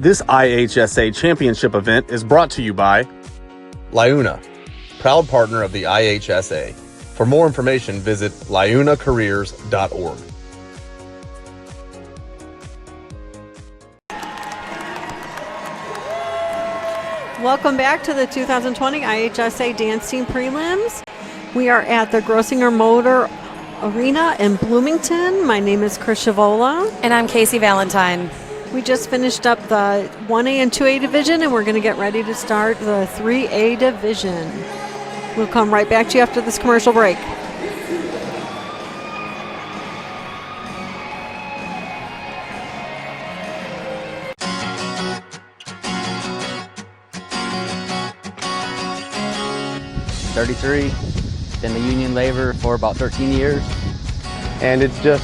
This IHSA championship event is brought to you by LIUNA, proud partner of the IHSA. For more information, visit liunacareers.org. Welcome back to the 2020 IHSA Dance Team Prelims. We are at the Grossinger Motor Arena in Bloomington. My name is Chris Shavola. And I'm Casey Valentine. We just finished up the 1A and 2A division, and we're going to get ready to start the 3A division. We'll come right back to you after this commercial break. Been the union labor for about 13 years. And it's just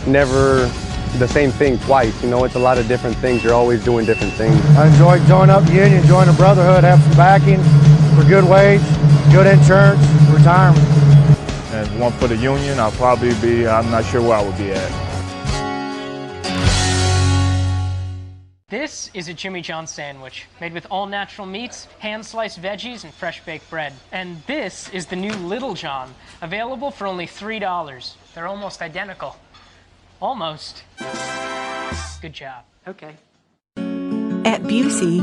never the same thing twice. You know, it's a lot of different things. You're always doing different things. I enjoy joining up the union, join the brotherhood, have some backing for good wage, good insurance, retirement. And if it weren't for the union, I'll probably be, I'm not sure where I would be at. This is a Jimmy John's sandwich, made with all natural meats, hand-sliced veggies, and fresh-baked bread. And this is the new Little John, available for only $3. They're almost identical. Almost. Good job. Okay. At Busey,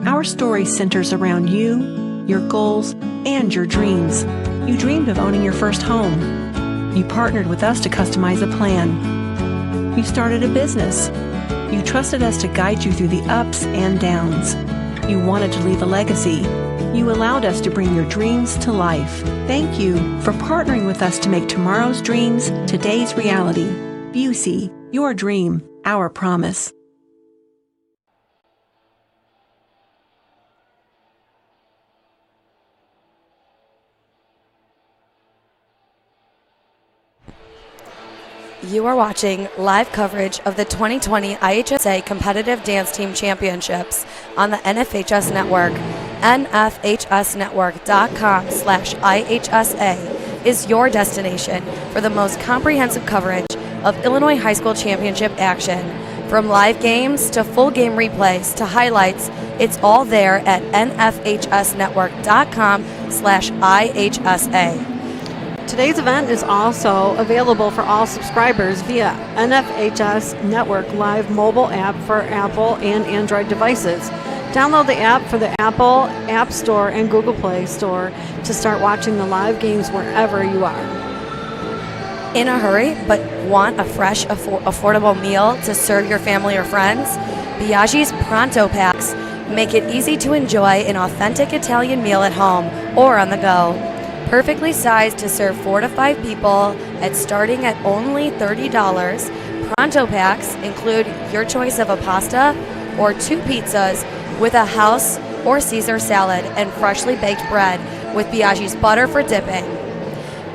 our story centers around you, your goals, and your dreams. You dreamed of owning your first home. You partnered with us to customize a plan. You started a business. You trusted us to guide you through the ups and downs. You wanted to leave a legacy. You allowed us to bring your dreams to life. Thank you for partnering with us to make tomorrow's dreams today's reality. Busey, your dream, our promise. You are watching live coverage of the 2020 IHSA Competitive Dance Team Championships on the NFHS Network. NFHSnetwork.com/IHSA is your destination for the most comprehensive coverage of Illinois high school championship action. From live games to full game replays to highlights, it's all there at NFHSnetwork.com/IHSA. Today's event is also available for all subscribers via NFHS Network Live mobile app for Apple and Android devices. Download the app for the Apple App Store and Google Play Store to start watching the live games wherever you are. In a hurry, but want a fresh, affordable meal to serve your family or friends? Biaggi's Pronto Packs make it easy to enjoy an authentic Italian meal at home or on the go. Perfectly sized to serve 4 to 5 people at starting at only $30. Pronto Packs include your choice of a pasta or 2 pizzas with a house or Caesar salad and freshly baked bread with Biaggi's butter for dipping.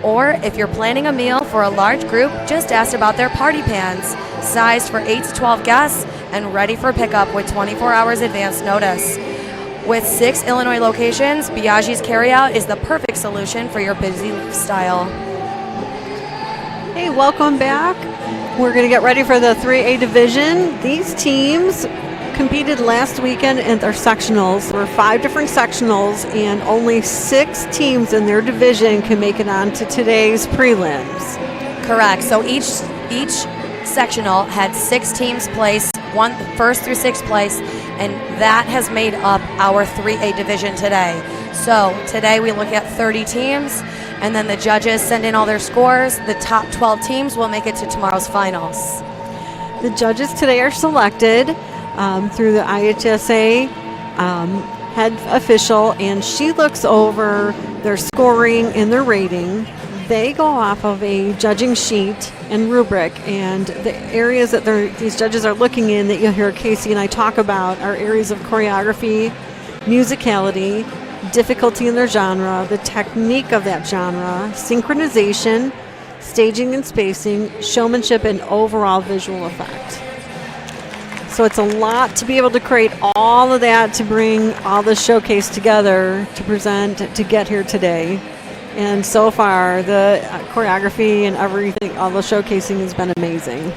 Or if you're planning a meal for a large group, just ask about their party pans, sized for 8 to 12 guests and ready for pickup with 24 hours advance notice. With 6 Illinois locations, Biaggi's Carryout is the perfect solution for your busy lifestyle. Hey, welcome back. We're going to get ready for the 3A division. These teams competed last weekend in their sectionals. There were 5 different sectionals, and only 6 teams in their division can make it on to today's prelims. Correct. So each sectional had 6 teams placed, first through 6th place, and that has made up our 3A division today. So today we look at 30 teams, and then the judges send in all their scores. The top 12 teams will make it to tomorrow's finals. The judges today are selected through the IHSA head official, and she looks over their scoring and their rating. They go off of a judging sheet and rubric, and the areas that these judges are looking in that you'll hear Casey and I talk about are areas of choreography, musicality, difficulty in their genre, the technique of that genre, synchronization, staging and spacing, showmanship, and overall visual effect. So it's a lot to be able to create all of that, to bring all the showcase together, to present, to get here today. And so far, the choreography and everything, all the showcasing has been amazing.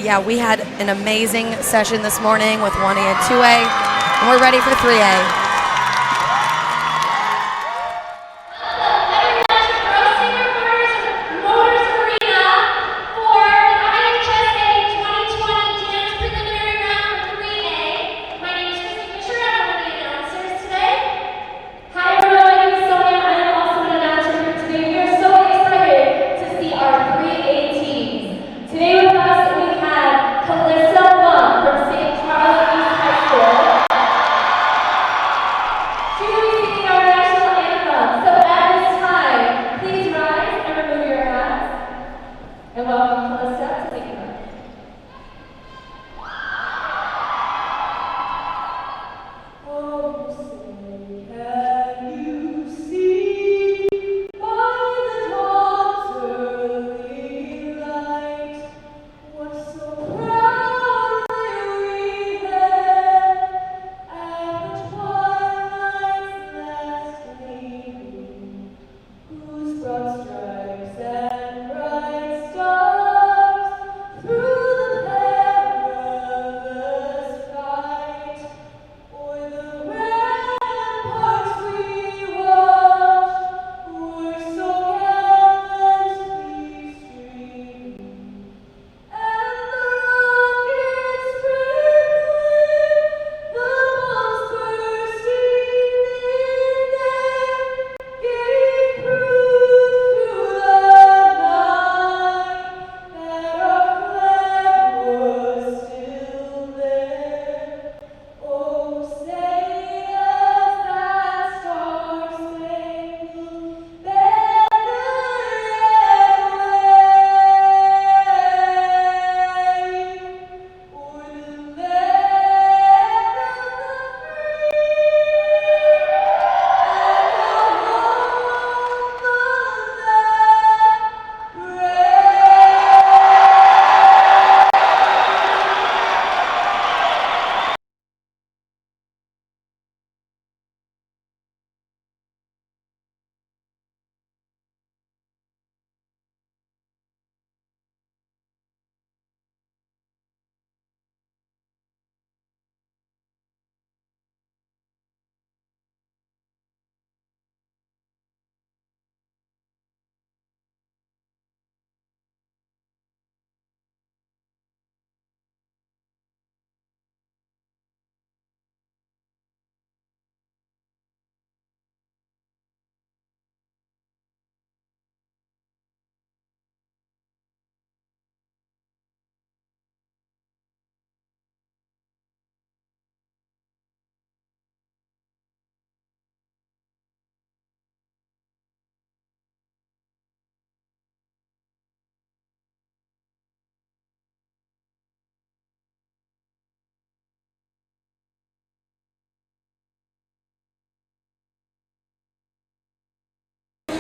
Yeah, we had an amazing session this morning with 1A and 2A, and we're ready for 3A.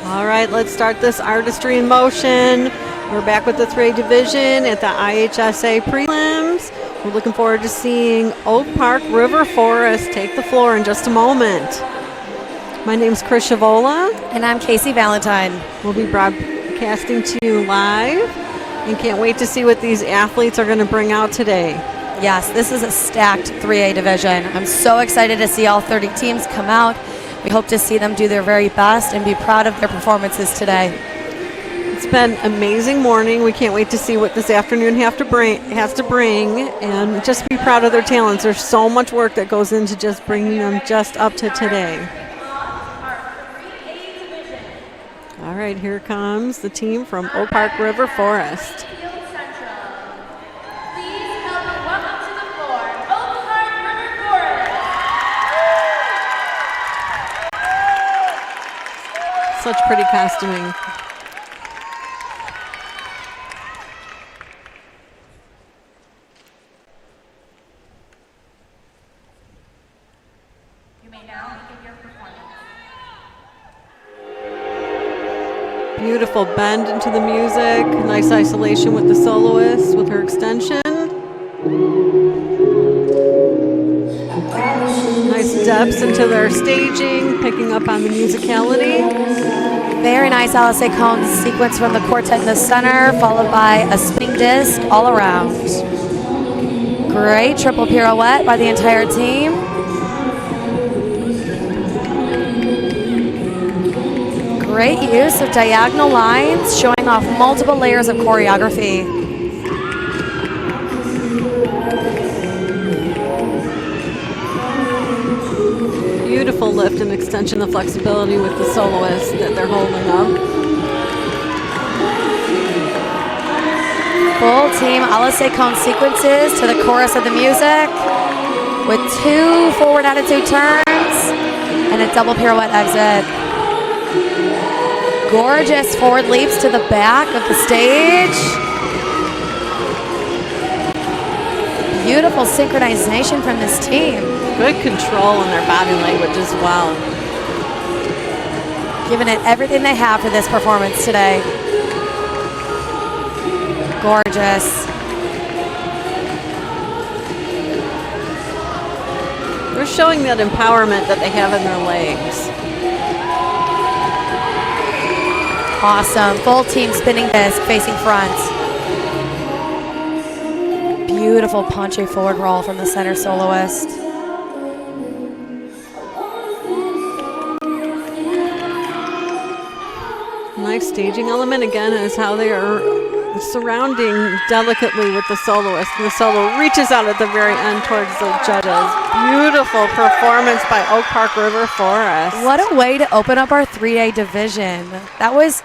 All right, let's start this artistry in motion. We're back with the 3A division at the IHSA Prelims. We're looking forward to seeing Oak Park River Forest take the floor in just a moment. My name's Chris Shavola. And I'm Casey Valentine. We'll be broadcasting to you live and can't wait to see what these athletes are going to bring out today. Yes, this is a stacked 3A division. I'm so excited to see all 30 teams come out. We hope to see them do their very best and be proud of their performances today. It's been an amazing morning. We can't wait to see what this afternoon has to bring and just be proud of their talents. There's so much work that goes into just bringing them just up to today. All right, here comes the team from Oak Park River Forest. Such pretty costuming. You may now begin your performance. Beautiful bend into the music. Nice isolation with the soloist with her extension. Nice depths into their staging, picking up on the musicality. Very nice LSA cone sequence from the quartet in the center, followed by a spinning disc all around. Great triple pirouette by the entire team. Great use of diagonal lines, showing off multiple layers of choreography. Beautiful lift and extension of flexibility with the soloist that they're holding up. Full team LSA cone sequences to the chorus of the music with 2 forward attitude turns and a double pirouette exit. Gorgeous forward leaps to the back of the stage. Beautiful synchronization from this team. Good control in their body language as well. Giving it everything they have for this performance today. Gorgeous. They're showing that empowerment that they have in their legs. Awesome. Full team spinning disc facing front. Beautiful punche forward roll from the center soloist. Nice staging element again is how they are surrounding delicately with the soloist, and the solo reaches out at the very end towards the judges. Beautiful performance by Oak Park River Forest. What a way to open up our 3A division. That was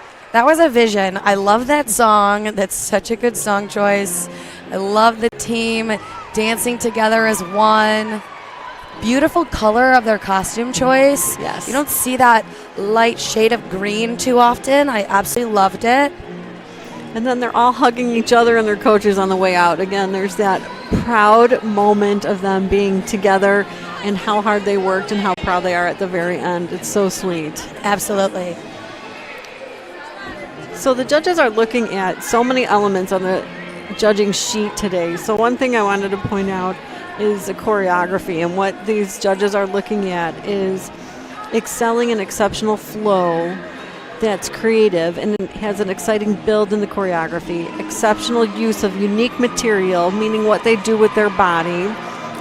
a vision. I love that song. That's such a good song choice. I love the team dancing together as one. Beautiful color of their costume choice. Yes. You don't see that light shade of green too often. I absolutely loved it. And then they're all hugging each other and their coaches on the way out. Again, there's that proud moment of them being together and how hard they worked and how proud they are at the very end. It's so sweet. Absolutely. So the judges are looking at so many elements on the judging sheet today. So one thing I wanted to point out is the choreography, and what these judges are looking at is excelling in exceptional flow that's creative and has an exciting build in the choreography, exceptional use of unique material, meaning what they do with their body,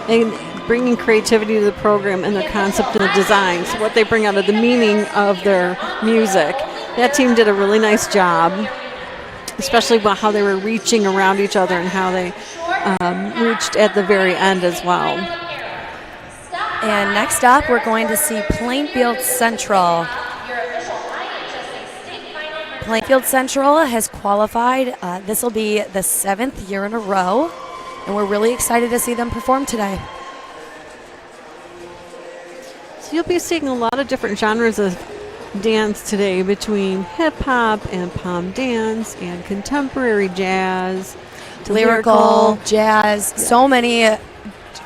and bringing creativity to the program and their concept and the design, so what they bring out of the meaning of their music. That team did a really nice job, especially about how they were reaching around each other and how they reached at the very end as well. And next up, we're going to see Plainfield Central. Plainfield Central has qualified. This will be the 7th year in a row, and we're really excited to see them perform today. So you'll be seeing a lot of different genres of dance today, between hip-hop and pom dance and contemporary jazz, lyrical, jazz, so many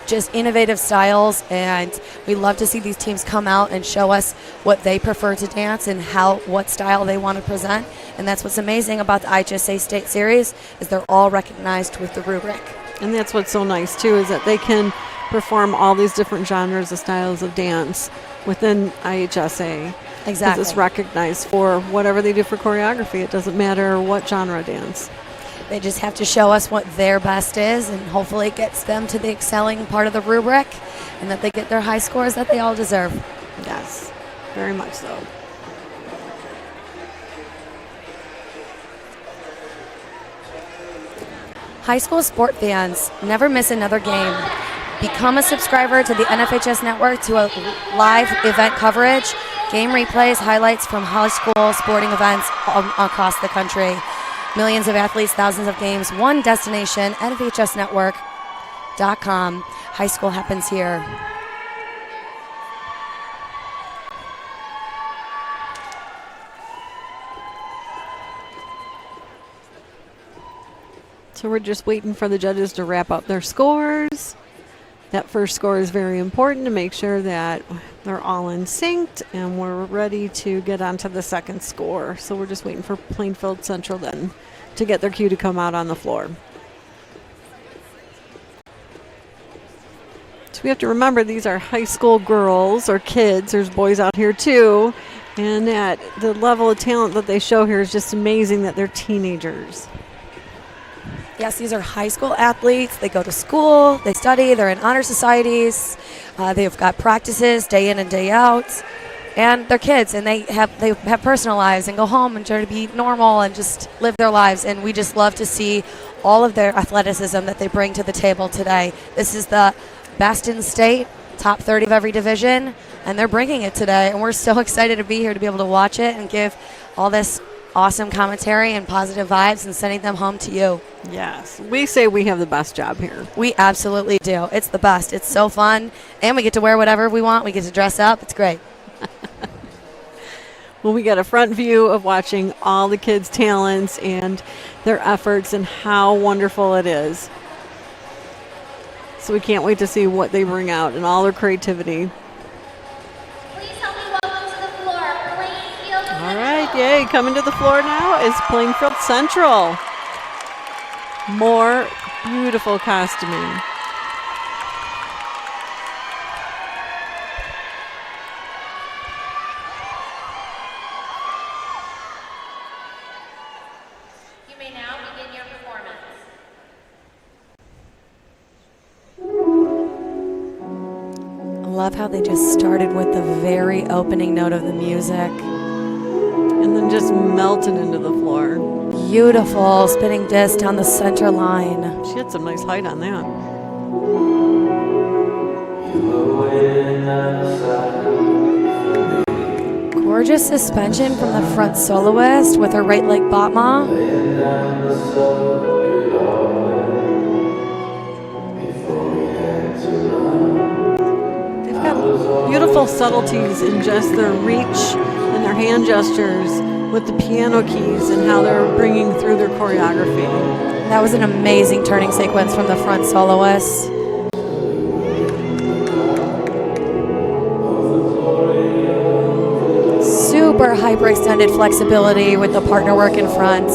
just innovative styles, and we love to see these teams come out and show us what they prefer to dance and what style they want to present. And that's what's amazing about the IHSA State Series, is they're all recognized with the rubric. And that's what's so nice too, is that they can perform all these different genres of styles of dance within IHSA. Exactly. Because it's recognized for whatever they do for choreography. It doesn't matter what genre dance. They just have to show us what their best is, and hopefully it gets them to the excelling part of the rubric, and that they get their high scores that they all deserve. Yes, very much so. High school sport fans, never miss another game. Become a subscriber to the NFHS Network to a live event coverage, game replays, highlights from high school sporting events across the country. Millions of athletes, thousands of games, one destination, NFHSnetwork.com. High school happens here. So we're just waiting for the judges to wrap up their scores. That first score is very important to make sure that they're all in sync, and we're ready to get on to the second score. So we're just waiting for Plainfield Central then to get their cue to come out on the floor. So we have to remember these are high school girls or kids. There's boys out here too. And that the level of talent that they show here is just amazing that they're teenagers. Yes, these are high school athletes. They go to school, they study, they're in honor societies. They've got practices day in and day out. And they're kids, and they have personal lives and go home and try to be normal and just live their lives. And we just love to see all of their athleticism that they bring to the table today. This is the best in state, top 30 of every division, and they're bringing it today. And we're so excited to be here to be able to watch it and give all this awesome commentary and positive vibes and sending them home to you. Yes, we say we have the best job here. We absolutely do. It's the best. It's so fun, and we get to wear whatever we want. We get to dress up. It's great. Well, we got a front view of watching all the kids' talents and their efforts and how wonderful it is. So we can't wait to see what they bring out and all their creativity. Please help me welcome to the floor, Plainfield Central. All right, yay. Coming to the floor now is Plainfield Central. More beautiful costuming. You may now begin your performance. I love how they just started with the very opening note of the music. And then just melted into the floor. Beautiful spinning disc down the center line. She had some nice height on that. Gorgeous suspension from the front soloist with her right leg batma. They've got beautiful subtleties in just their reach and their hand gestures with the piano keys and how they're bringing through their choreography. That was an amazing turning sequence from the front soloist. Super hyperextended flexibility with the partner work in front.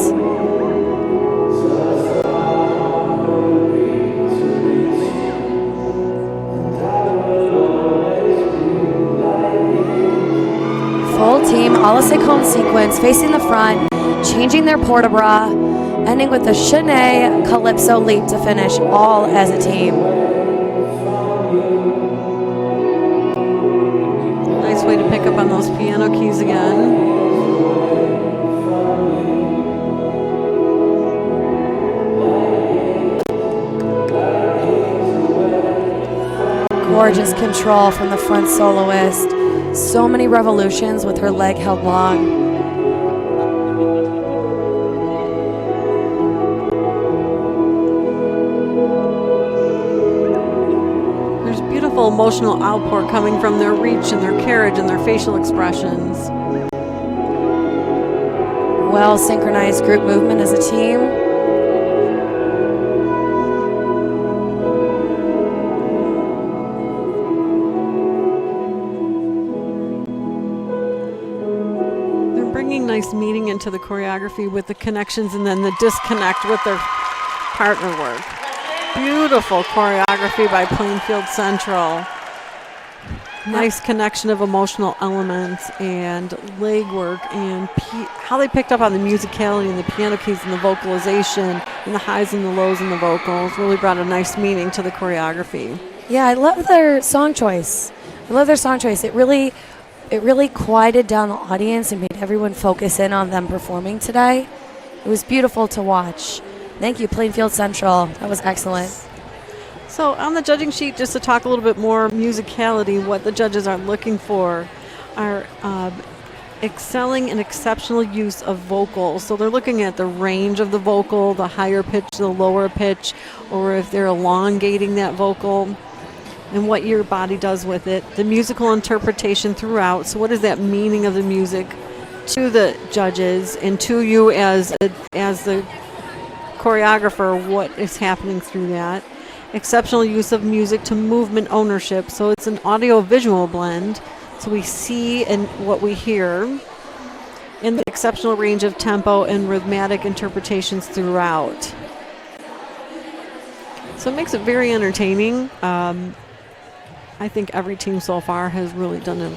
Full team a la Cone sequence facing the front, changing their port de bras, ending with the Chenet Calypso leap to finish, all as a team. Nice way to pick up on those piano keys again. Gorgeous control from the front soloist. So many revolutions with her leg held long. There's beautiful emotional outpour coming from their reach and their carriage and their facial expressions. Well synchronized group movement as a team. Nice meeting into the choreography with the connections and then the disconnect with their partner work. Beautiful choreography by Plainfield Central. Nice connection of emotional elements and leg work and how they picked up on the musicality and the piano keys and the vocalization and the highs and the lows in the vocals really brought a nice meaning to the choreography. Yeah, I love their song choice. It really quieted down the audience and made everyone focus in on them performing today. It was beautiful to watch. Thank you, Plainfield Central. That was excellent. So on the judging sheet, just to talk a little bit more musicality, what the judges are looking for are excelling in exceptional use of vocals. So they're looking at the range of the vocal, the higher pitch, the lower pitch, or if they're elongating that vocal, and what your body does with it, the musical interpretation throughout. So what is that meaning of the music to the judges and to you as the choreographer, what is happening through that. Exceptional use of music to movement ownership. So it's an audio-visual blend. So we see and what we hear in the exceptional range of tempo and rhythmic interpretations throughout. So it makes it very entertaining. I think every team so far has really done a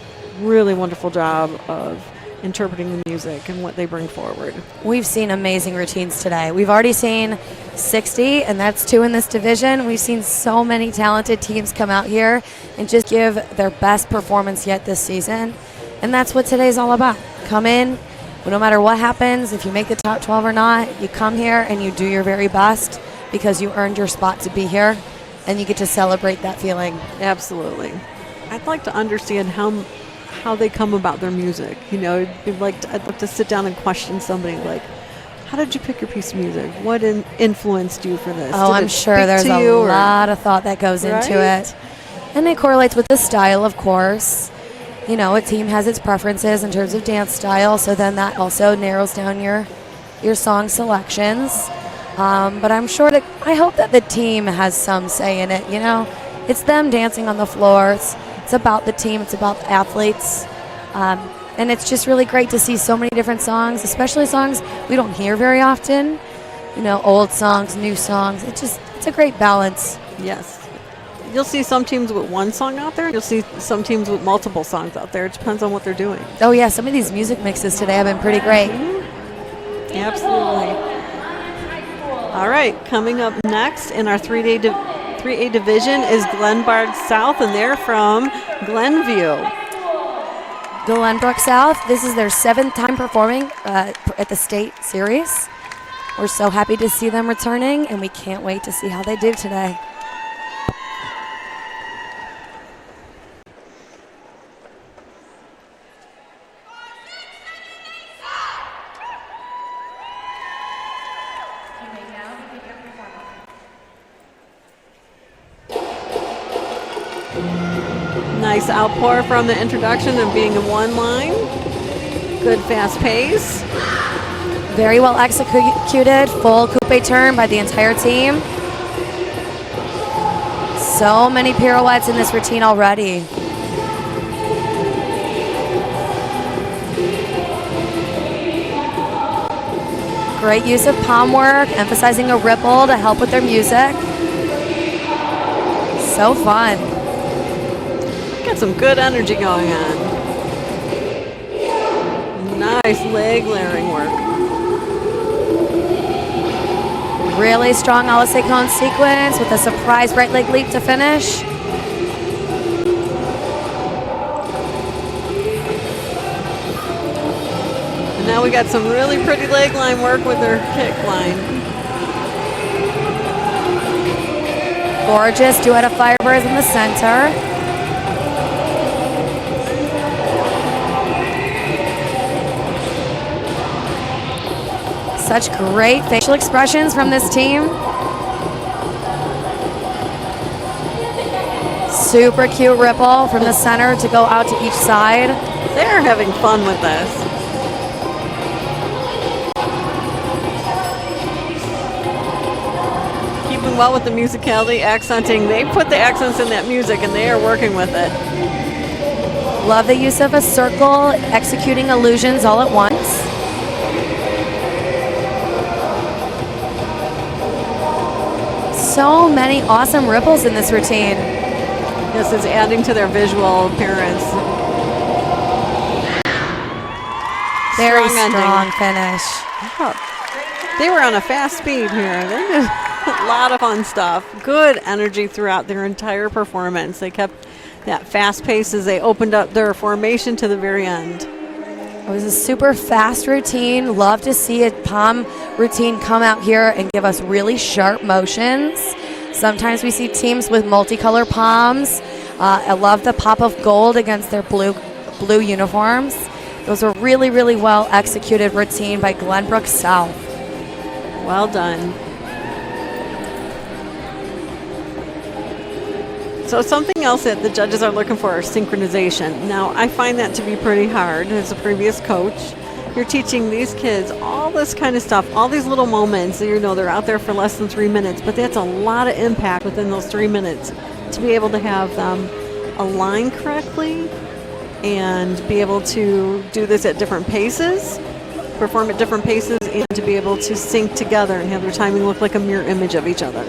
really wonderful job of interpreting the music and what they bring forward. We've seen amazing routines today. We've already seen 60, and that's 2 in this division. We've seen so many talented teams come out here and just give their best performance yet this season. And that's what today's all about. Come in, no matter what happens, if you make the top 12 or not, you come here and you do your very best because you earned your spot to be here, and you get to celebrate that feeling. Absolutely. I'd like to understand how they come about their music. You know, I'd like to sit down and question somebody like, how did you pick your piece of music? What influenced you for this? Oh, I'm sure there's a lot of thought that goes into it. And it correlates with the style, of course. You know, a team has its preferences in terms of dance style, so then that also narrows down your song selections. But I'm sure that I hope that the team has some say in it. You know, it's them dancing on the floor. It's about the team. It's about the athletes. And it's just really great to see so many different songs, especially songs we don't hear very often. You know, old songs, new songs. It's a great balance. Yes. You'll see some teams with one song out there. You'll see some teams with multiple songs out there. It depends on what they're doing. Oh, yeah. Some of these music mixes today have been pretty great. Absolutely. All right. Coming up next in our 3A division is Glenbard South, and they're from Glenview. Glenbrook South, this is their 7th time performing at the state series. We're so happy to see them returning, and we can't wait to see how they do today. Nice outpour from the introduction and being in one line. Good fast pace. Very well executed, full coupe turn by the entire team. So many pirouettes in this routine already. Great use of palm work, emphasizing a ripple to help with their music. So fun. Got some good energy going on. Nice leg layering work. Really strong Alice cone sequence with a surprise right leg leap to finish. And now we got some really pretty leg line work with their kick line. Gorgeous duet of Firebirds in the center. Such great facial expressions from this team. Super cute ripple from the center to go out to each side. They're having fun with this. Keeping well with the musicality, accenting. They put the accents in that music and they are working with it. Love the use of a circle, executing illusions all at once. So many awesome ripples in this routine. This is adding to their visual appearance. Very strong finish. Oh, they were on a fast speed here. They did a lot of fun stuff. Good energy throughout their entire performance. They kept that fast pace as they opened up their formation to the very end. It was a super fast routine. Love to see a palm routine come out here and give us really sharp motions. Sometimes we see teams with multicolor palms. I love the pop of gold against their blue uniforms. Those were really, really well executed routine by Glenbrook South. Well done. So something else that the judges are looking for is synchronization. Now, I find that to be pretty hard as a previous coach. You're teaching these kids all this kind of stuff, all these little moments. You know, they're out there for less than 3 minutes, but that's a lot of impact within those 3 minutes to be able to have them align correctly and be able to do this at different paces, perform at different paces, and to be able to sync together and have their timing look like a mirror image of each other.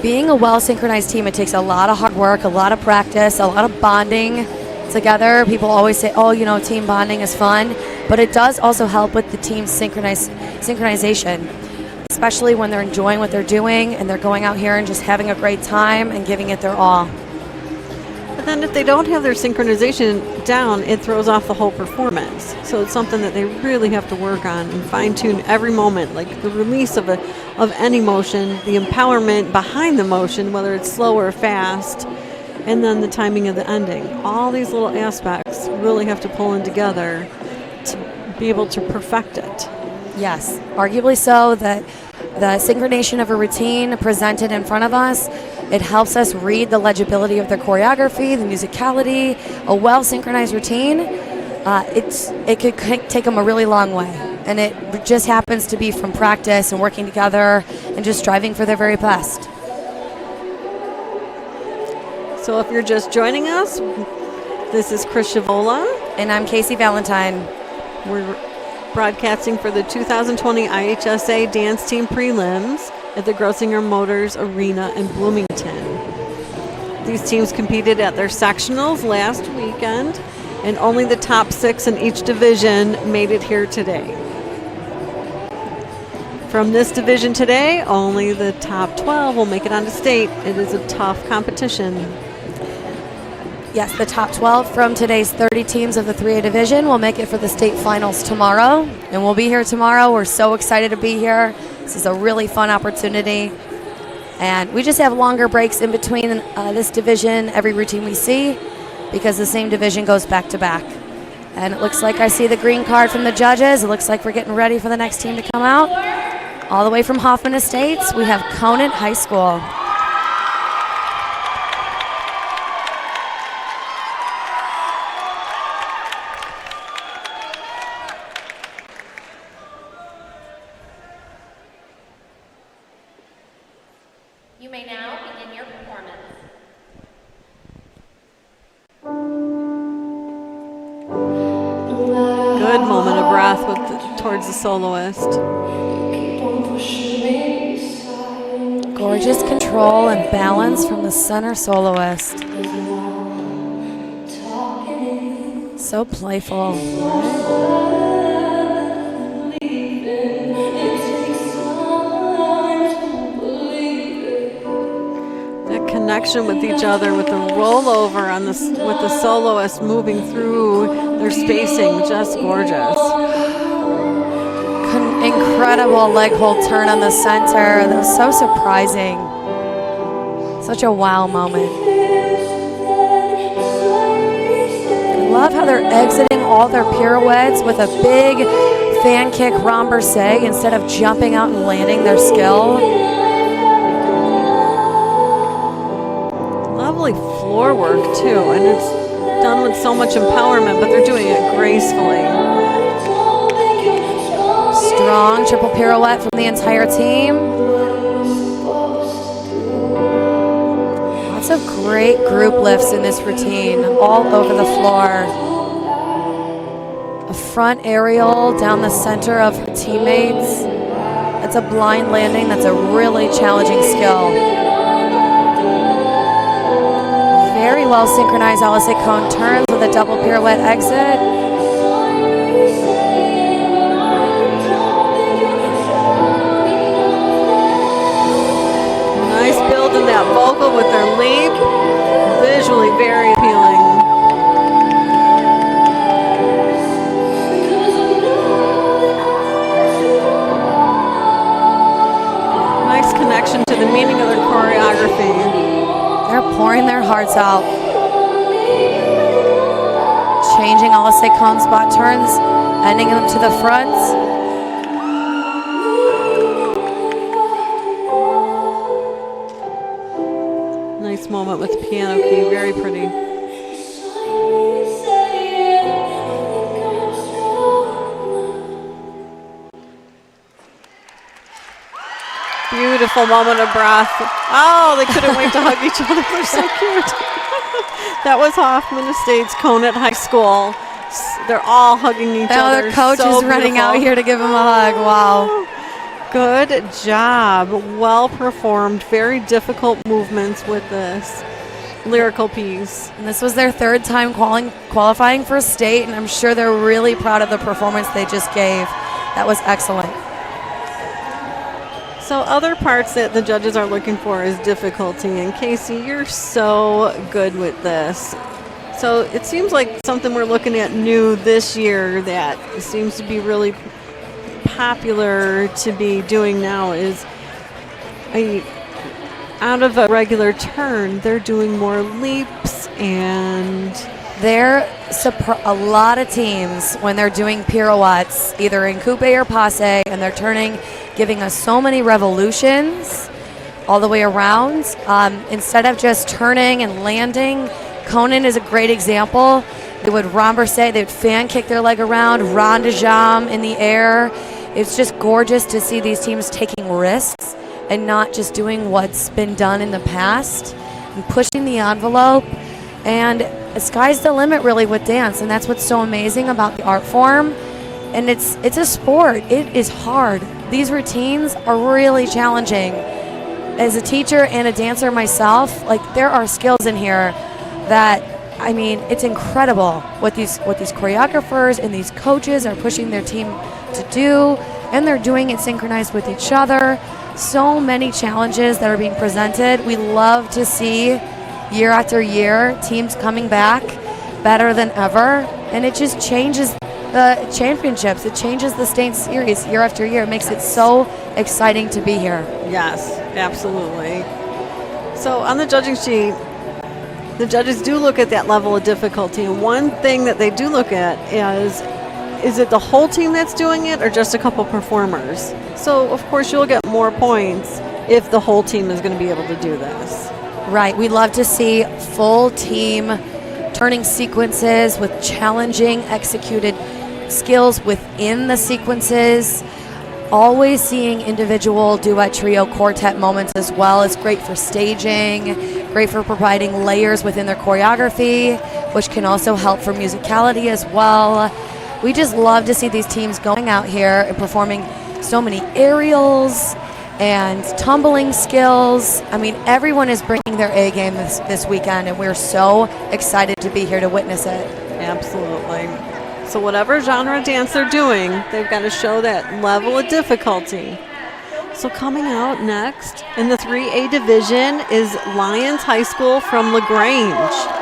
Being a well-synchronized team, it takes a lot of hard work, a lot of practice, a lot of bonding, together. People always say, oh, team bonding is fun, but it does also help with the team synchronization, especially when they're enjoying what they're doing and they're going out here and just having a great time and giving it their all. But then if they don't have their synchronization down, it throws off the whole performance. So it's something that they really have to work on and fine-tune every moment, like the release of any motion, the empowerment behind the motion, whether it's slow or fast, and then the timing of the ending. All these little aspects really have to pull in together to be able to perfect it. Yes, arguably so. That the synchronization of a routine presented in front of us, it helps us read the legibility of the choreography, the musicality. A well-synchronized routine, it could take them a really long way. And it just happens to be from practice and working together and just striving for their very best. So if you're just joining us, this is Chris Shavola. And I'm Casey Valentine. We're broadcasting for the 2020 IHSA Dance Team Prelims at the Grossinger Motors Arena in Bloomington. These teams competed at their sectionals last weekend, and only the top 6 in each division made it here today. From this division today, only the top 12 will make it onto state. It is a tough competition. Yes, the top 12 from today's 30 teams of the 3A division will make it for the state finals tomorrow. And we'll be here tomorrow. We're so excited to be here. This is a really fun opportunity. And we just have longer breaks in between this division, every routine we see, because the same division goes back to back. And it looks like I see the green card from the judges. It looks like we're getting ready for the next team to come out. All the way from Hoffman Estates, we have Conant High School. You may now begin your performance. Good moment of breath towards the soloist. Gorgeous control and balance from the center soloist. So playful. That connection with each other, with the rollover on with the soloist moving through their spacing, just gorgeous. Incredible leg hold turn on the center. That was so surprising. Such a wow moment. I love how they're exiting all their pirouettes with a big fan kick renverse instead of jumping out and landing their skill. Lovely floor work too, and it's done with so much empowerment, but they're doing it gracefully. Strong triple pirouette from the entire team. Lots of great group lifts in this routine, all over the floor. A front aerial down the center of her teammates. That's a blind landing. That's a really challenging skill. Very well synchronized LSA cone turns with a double pirouette exit. Building that vocal with their leap, visually very appealing. Nice connection to the meaning of their choreography. They're pouring their hearts out. Changing LSA cone spot turns, ending them to the front. Nice moment with the piano key, very pretty. Beautiful moment of breath. Oh, they couldn't wait to hug each other. They're so cute. That was Hoffman Estates Conant High School. They're all hugging each other. Their coach so is running beautiful. out here to give him a hug. Wow. Good job. Well performed. Very difficult movements with this. lyrical piece. And this was their third time qualifying for state, and I'm sure they're really proud of the performance they just gave. That was excellent. So other parts that the judges are looking for is difficulty. And Casey, you're so good with this. So it seems like something we're looking at new this year that seems to be really popular to be doing now is out of a regular turn, they're doing more leaps, and a lot of teams, when they're doing pirouettes, either in coupe or passe, and they're turning, giving us so many revolutions all the way around. Instead of just turning and landing, Conan is a great example. They would renverse, they would fan kick their leg around, rond de jambe in the air. It's just gorgeous to see these teams taking risks and not just doing what's been done in the past and pushing the envelope. And the sky's the limit really with dance, and that's what's so amazing about the art form. And it's a sport. It is hard. These routines are really challenging. As a teacher and a dancer myself, like, there are skills in here that, I mean, it's incredible what these choreographers and these coaches are pushing their team to do, and they're doing it synchronized with each other. So many challenges that are being presented. We love to see year after year teams coming back better than ever, and it just changes the championships. It changes the state series year after year. It makes it so exciting to be here. Yes, absolutely. So on the judging sheet, the judges do look at that level of difficulty, and one thing that they do look at is it the whole team that's doing it or just a couple performers? So of course you'll get more points if the whole team is going to be able to do this. Right, we love to see full team turning sequences with challenging executed skills within the sequences. Always seeing individual duet, trio, quartet moments as well is great for staging, great for providing layers within their choreography, which can also help for musicality as well. We just love to see these teams going out here and performing so many aerials and tumbling skills. I mean, everyone is bringing their A game this weekend, and we're so excited to be here to witness it. Absolutely. So whatever genre dance they're doing, they've got to show that level of difficulty. So coming out next in the 3A division is Lyons High School from LaGrange.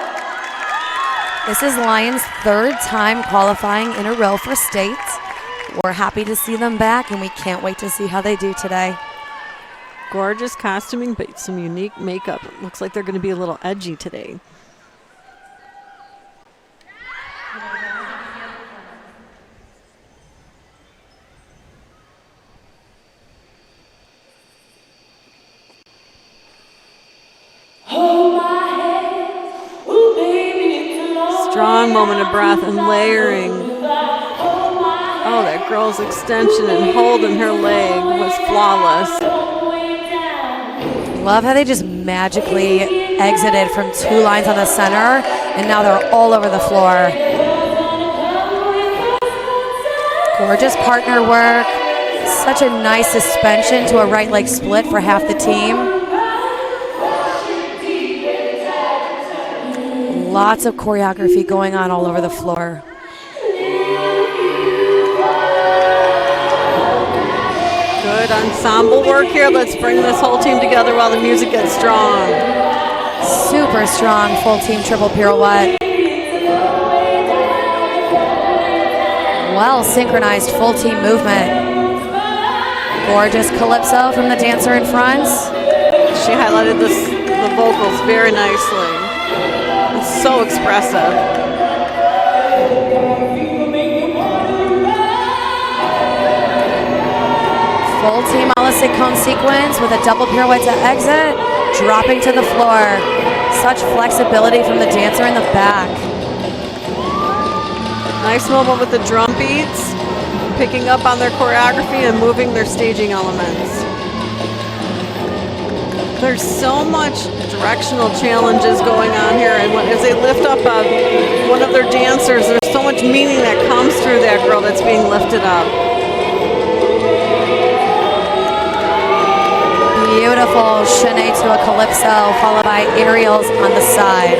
This is Lyons' third time qualifying in a row for state. We're happy to see them back, and we can't wait to see how they do today. Gorgeous costuming, but some unique makeup. It looks like they're going to be a little edgy today. Strong moment of breath and layering. Oh, that girl's extension and holding her leg was flawless. Love how they just magically exited from 2 lines on the center, and now they're all over the floor. Gorgeous partner work. Such a nice suspension to a right leg split for half the team. Lots of choreography going on all over the floor. Good ensemble work here. Let's bring this whole team together while the music gets strong. Super strong full team triple pirouette. Well synchronized full team movement. Gorgeous calypso from the dancer in front. She highlighted the vocals very nicely. It's so expressive. Full team a la Cone sequence with a double pirouette to exit, dropping to the floor. Such flexibility from the dancer in the back. Nice moment with the drum beats, picking up on their choreography and moving their staging elements. There's so much directional challenges going on here, and as they lift up one of their dancers, there's so much meaning that comes through that girl that's being lifted up. beautiful chaîné to a calypso, followed by aerials on the side.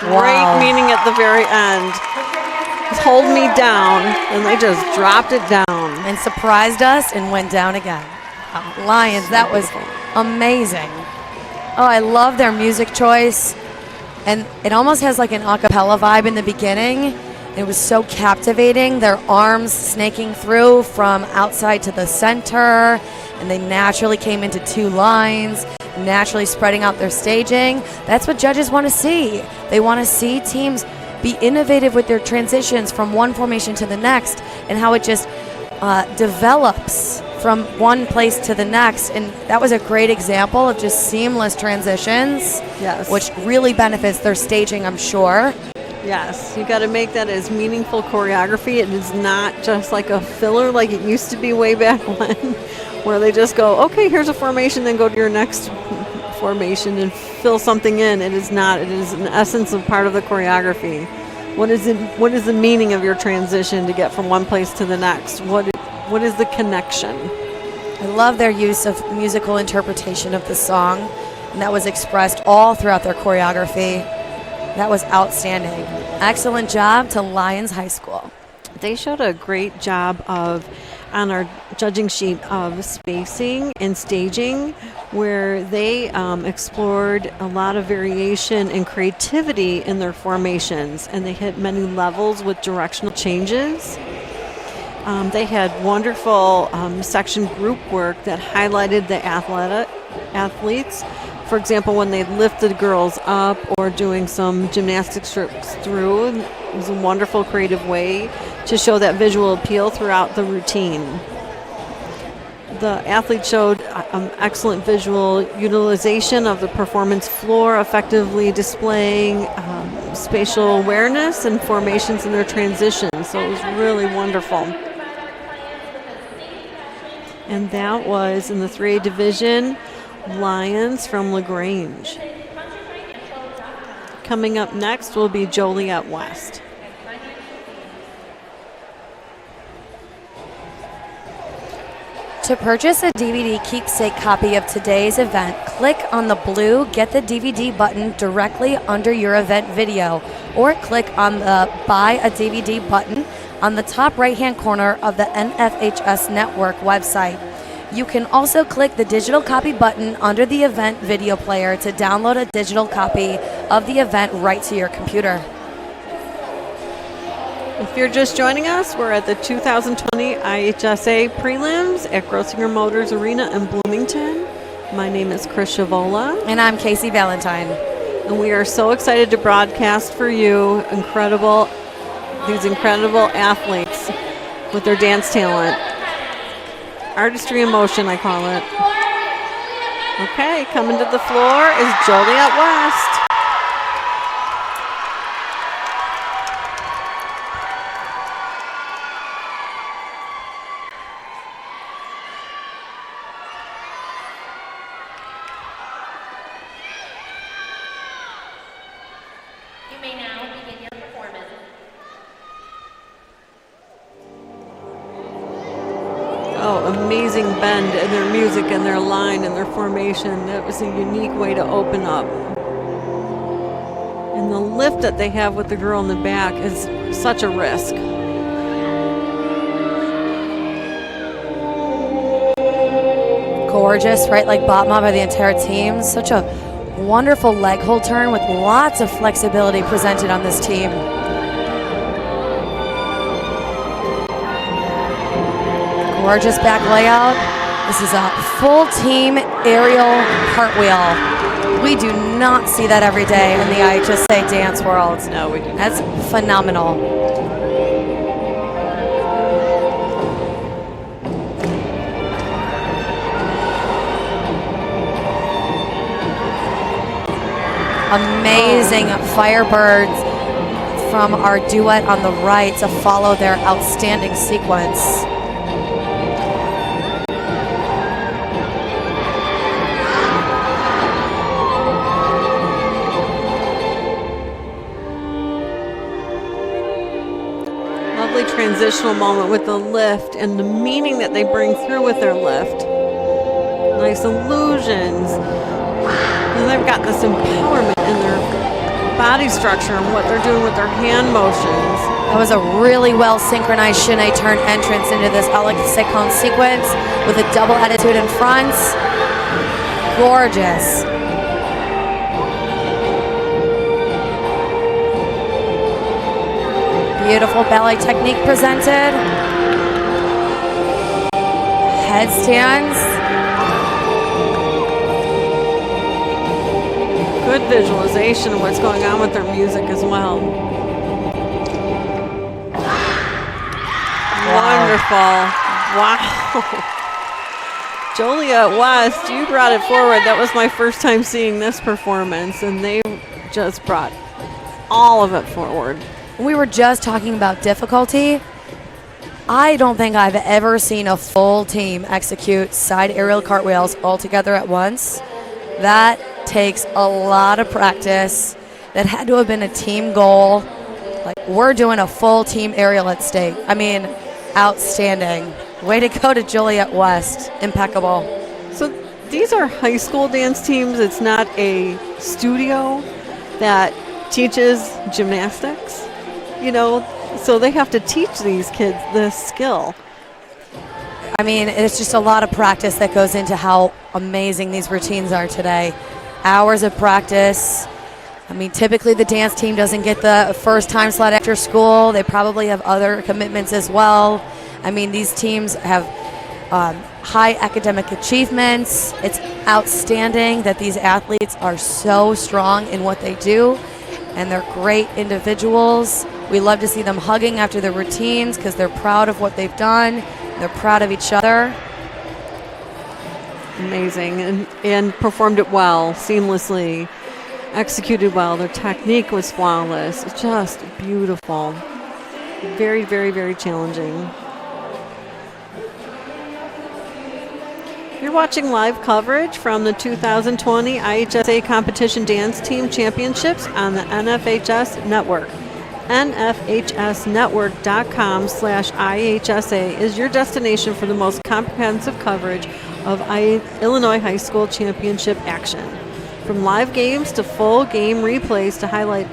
Great meaning at the very end. Just hold me down, and they just dropped it down. And surprised us and went down again. Lions, that was amazing. Oh, I love their music choice. And it almost has like an a cappella vibe in the beginning. It was so captivating. Their arms snaking through from outside to the center, and they naturally came into two lines, naturally spreading out their staging. That's what judges want to see. They want to see teams be innovative with their transitions from one formation to the next, and how it just develops from one place to the next. And that was a great example of just seamless transitions, yes, which really benefits their staging, I'm sure. Yes, you got to make that as meaningful choreography. It is not just like a filler like it used to be way back when, where they just go, okay, here's a formation, then go to your next formation and fill something in. It is not. It is an essence of part of the choreography. What is it? What is the meaning of your transition to get from one place to the next? What is the connection? I love their use of musical interpretation of the song, and that was expressed all throughout their choreography. That was outstanding. Excellent job to Lions High School. They showed a great job on our judging sheet of spacing and staging, where they explored a lot of variation and creativity in their formations, and they hit many levels with directional changes. They had wonderful section group work that highlighted the athletes. For example, when they lifted girls up or doing some gymnastic strips through, it was a wonderful creative way to show that visual appeal throughout the routine. The athletes showed excellent visual utilization of the performance floor, effectively displaying spatial awareness and formations in their transitions. So it was really wonderful. And that was in the 3A division, Lions from LaGrange. Coming up next will be Joliet West. To purchase a DVD keepsake copy of today's event, click on the blue Get the DVD button directly under your event video, or click on the Buy a DVD button on the top right-hand corner of the NFHS Network website. You can also click the digital copy button under the event video player to download a digital copy of the event right to your computer. If you're just joining us, we're at the 2020 IHSA Prelims at Grossinger Motors Arena in Bloomington. My name is Chris Shavola. And I'm Casey Valentine. And we are so excited to broadcast for you these incredible athletes with their dance talent. Artistry in motion, I call it. Okay, coming to the floor is Joliet West. You may now begin your performance. Oh, amazing bend in their music and their line and their formation. That was a unique way to open up. And the lift that they have with the girl in the back is such a risk. Gorgeous, right? Like bottom up by the entire team. Such a wonderful leg hold turn with lots of flexibility presented on this team. Gorgeous back layout. This is a full team aerial cartwheel. We do not see that every day in the IHSA dance world. No, we do not. That's phenomenal. Amazing Firebirds from our duet on the right to follow their outstanding sequence. Lovely really transitional moment with the lift and the meaning that they bring through with their lift. Nice illusions. And they've got this empowerment in their body structure and what they're doing with their hand motions. That was a really well synchronized Shinai turn entrance into this Alex Sekon sequence with a double attitude in front. Gorgeous. Beautiful ballet technique presented. Headstands. Good visualization of what's going on with their music as well. Wonderful. Wow. Joliet West, you brought it forward. That was my first time seeing this performance, and they just brought all of it forward. We were just talking about difficulty. I don't think I've ever seen a full team execute side aerial cartwheels all together at once. That takes a lot of practice. That had to have been a team goal. Like, we're doing a full team aerial at state. I mean, outstanding. Way to go to Joliet West. Impeccable. So these are high school dance teams. It's not a studio that teaches gymnastics, you know, so they have to teach these kids this skill. I mean, it's just a lot of practice that goes into how amazing these routines are today. Hours of practice. I mean, typically the dance team doesn't get the first time slot after school. They probably have other commitments as well. I mean, these teams have high academic achievements. It's outstanding that these athletes are so strong in what they do, and they're great individuals. We love to see them hugging after their routines because they're proud of what they've done. They're proud of each other. Amazing, and performed it well, seamlessly, executed well. Their technique was flawless. Just beautiful. Very, very, very challenging. You're watching live coverage from the 2020 IHSA Competition Dance Team Championships on the NFHS Network. NFHSnetwork.com/IHSA is your destination for the most comprehensive coverage of Illinois High School Championship action. From live games to full game replays to highlight,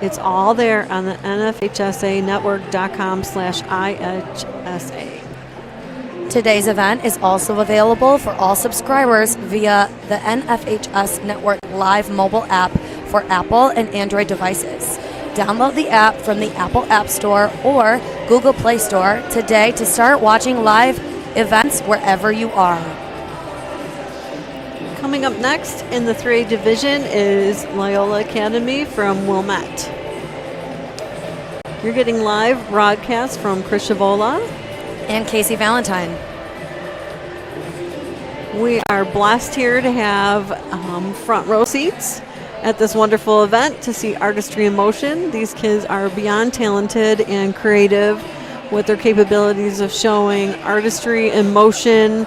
it's all there on the NFHSnetwork.com/IHSA. Today's event is also available for all subscribers via the NFHS Network Live mobile app for Apple and Android devices. Download the app from the Apple App Store or Google Play Store today to start watching live events wherever you are. Coming up next in the 3A division is Loyola Academy from Wilmette. You're getting live broadcast from Chris Shavola and Casey Valentine. We are blessed here to have front row seats at this wonderful event to see artistry in motion. These kids are beyond talented and creative with their capabilities of showing artistry in motion,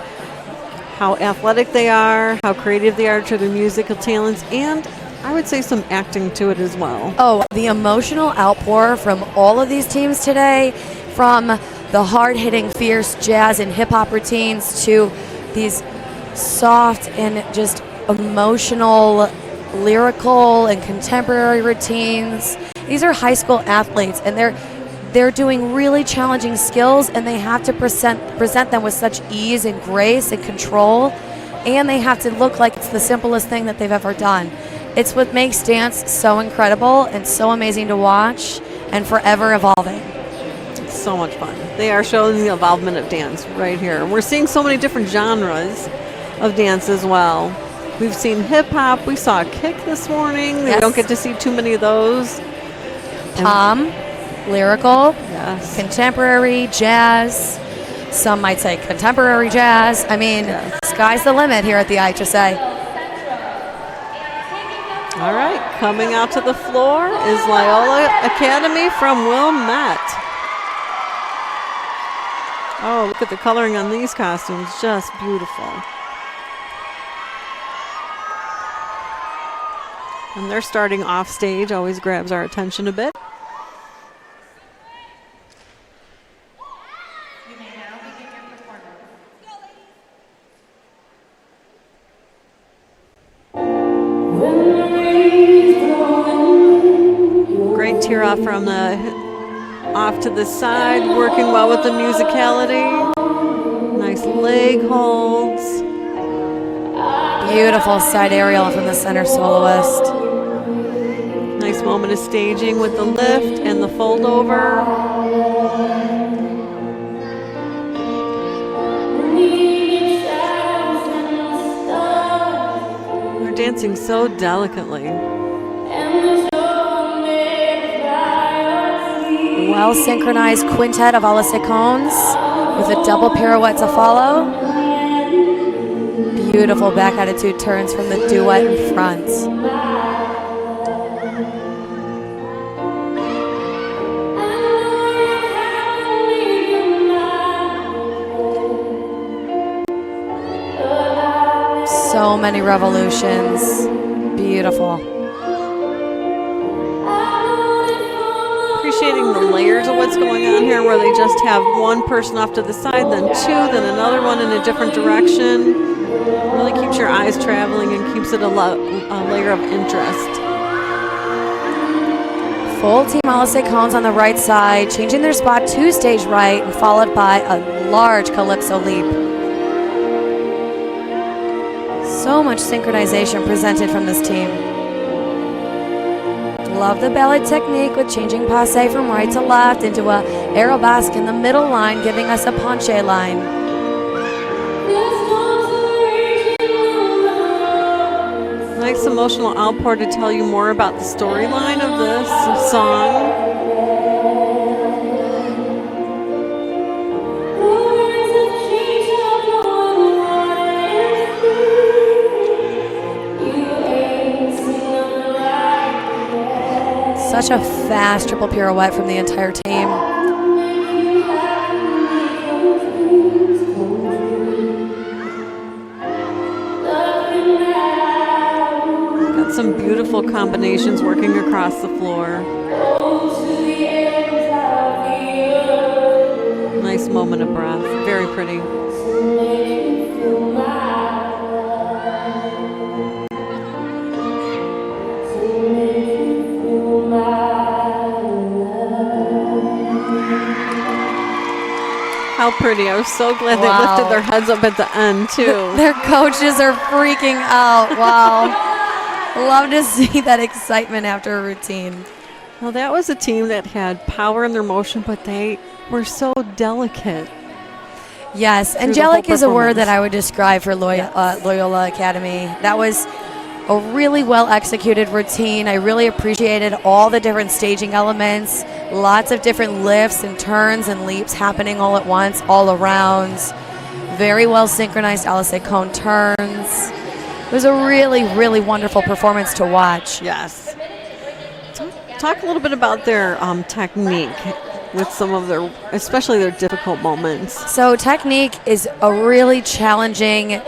how athletic they are, how creative they are to their musical talents, and I would say some acting to it as well. Oh, the emotional outpour from all of these teams today, from the hard-hitting, fierce jazz and hip-hop routines to these soft and just emotional, lyrical and contemporary routines. These are high school athletes, and they're doing really challenging skills, and they have to present them with such ease and grace and control, and they have to look like it's the simplest thing that they've ever done. It's what makes dance so incredible and so amazing to watch and forever evolving. So much fun. They are showing the involvement of dance right here. We're seeing so many different genres of dance as well. We've seen hip-hop. We saw a kick this morning. Yes. We don't get to see too many of those. Lyrical, yes. Contemporary, jazz. Some might say contemporary jazz. I mean, sky's the limit here at the IHSA. All right, coming out to the floor is Loyola Academy from Wilmette. Oh, look at the coloring on these costumes, just beautiful. And they're starting off stage, always grabs our attention a bit. Great tear off from the off to the side, working well with the musicality. Nice leg holds. Beautiful side aerial from the center soloist. Nice moment of staging with the lift and the fold over. They're dancing so delicately. Well synchronized quintet of ala seconds with a double pirouette to follow. Beautiful back attitude turns from the duet in front. So many revolutions. Beautiful. Appreciating the layers of what's going on here, where they just have one person off to the side, then two, then another one in a different direction. Really keeps your eyes traveling and keeps it a layer of interest. Full team ala seconds on the right side, changing their spot to stage right, and followed by a large calypso leap. So much synchronization presented from this team. Love the ballet technique with changing passe from right to left into a arabesque in the middle line, giving us a penché line. Nice emotional outpour to tell you more about the storyline of this song. Such a fast triple pirouette from the entire team. Got some beautiful combinations working across the floor. Nice moment of breath. Very pretty. How pretty. I was so glad they lifted their heads up at the end, too. Their coaches are freaking out. Wow. Love to see that excitement after a routine. Well, that was a team that had power in their motion, but they were so delicate. Yes, angelic is a word that I would describe for Loyola Academy. That was a really well executed routine. I really appreciated all the different staging elements, lots of different lifts and turns and leaps happening all at once, all around. Very well synchronized ala seconds turns. It was a really, really wonderful performance to watch. Yes. Talk a little bit about their technique with some of their, especially their difficult moments. So technique is a really challenging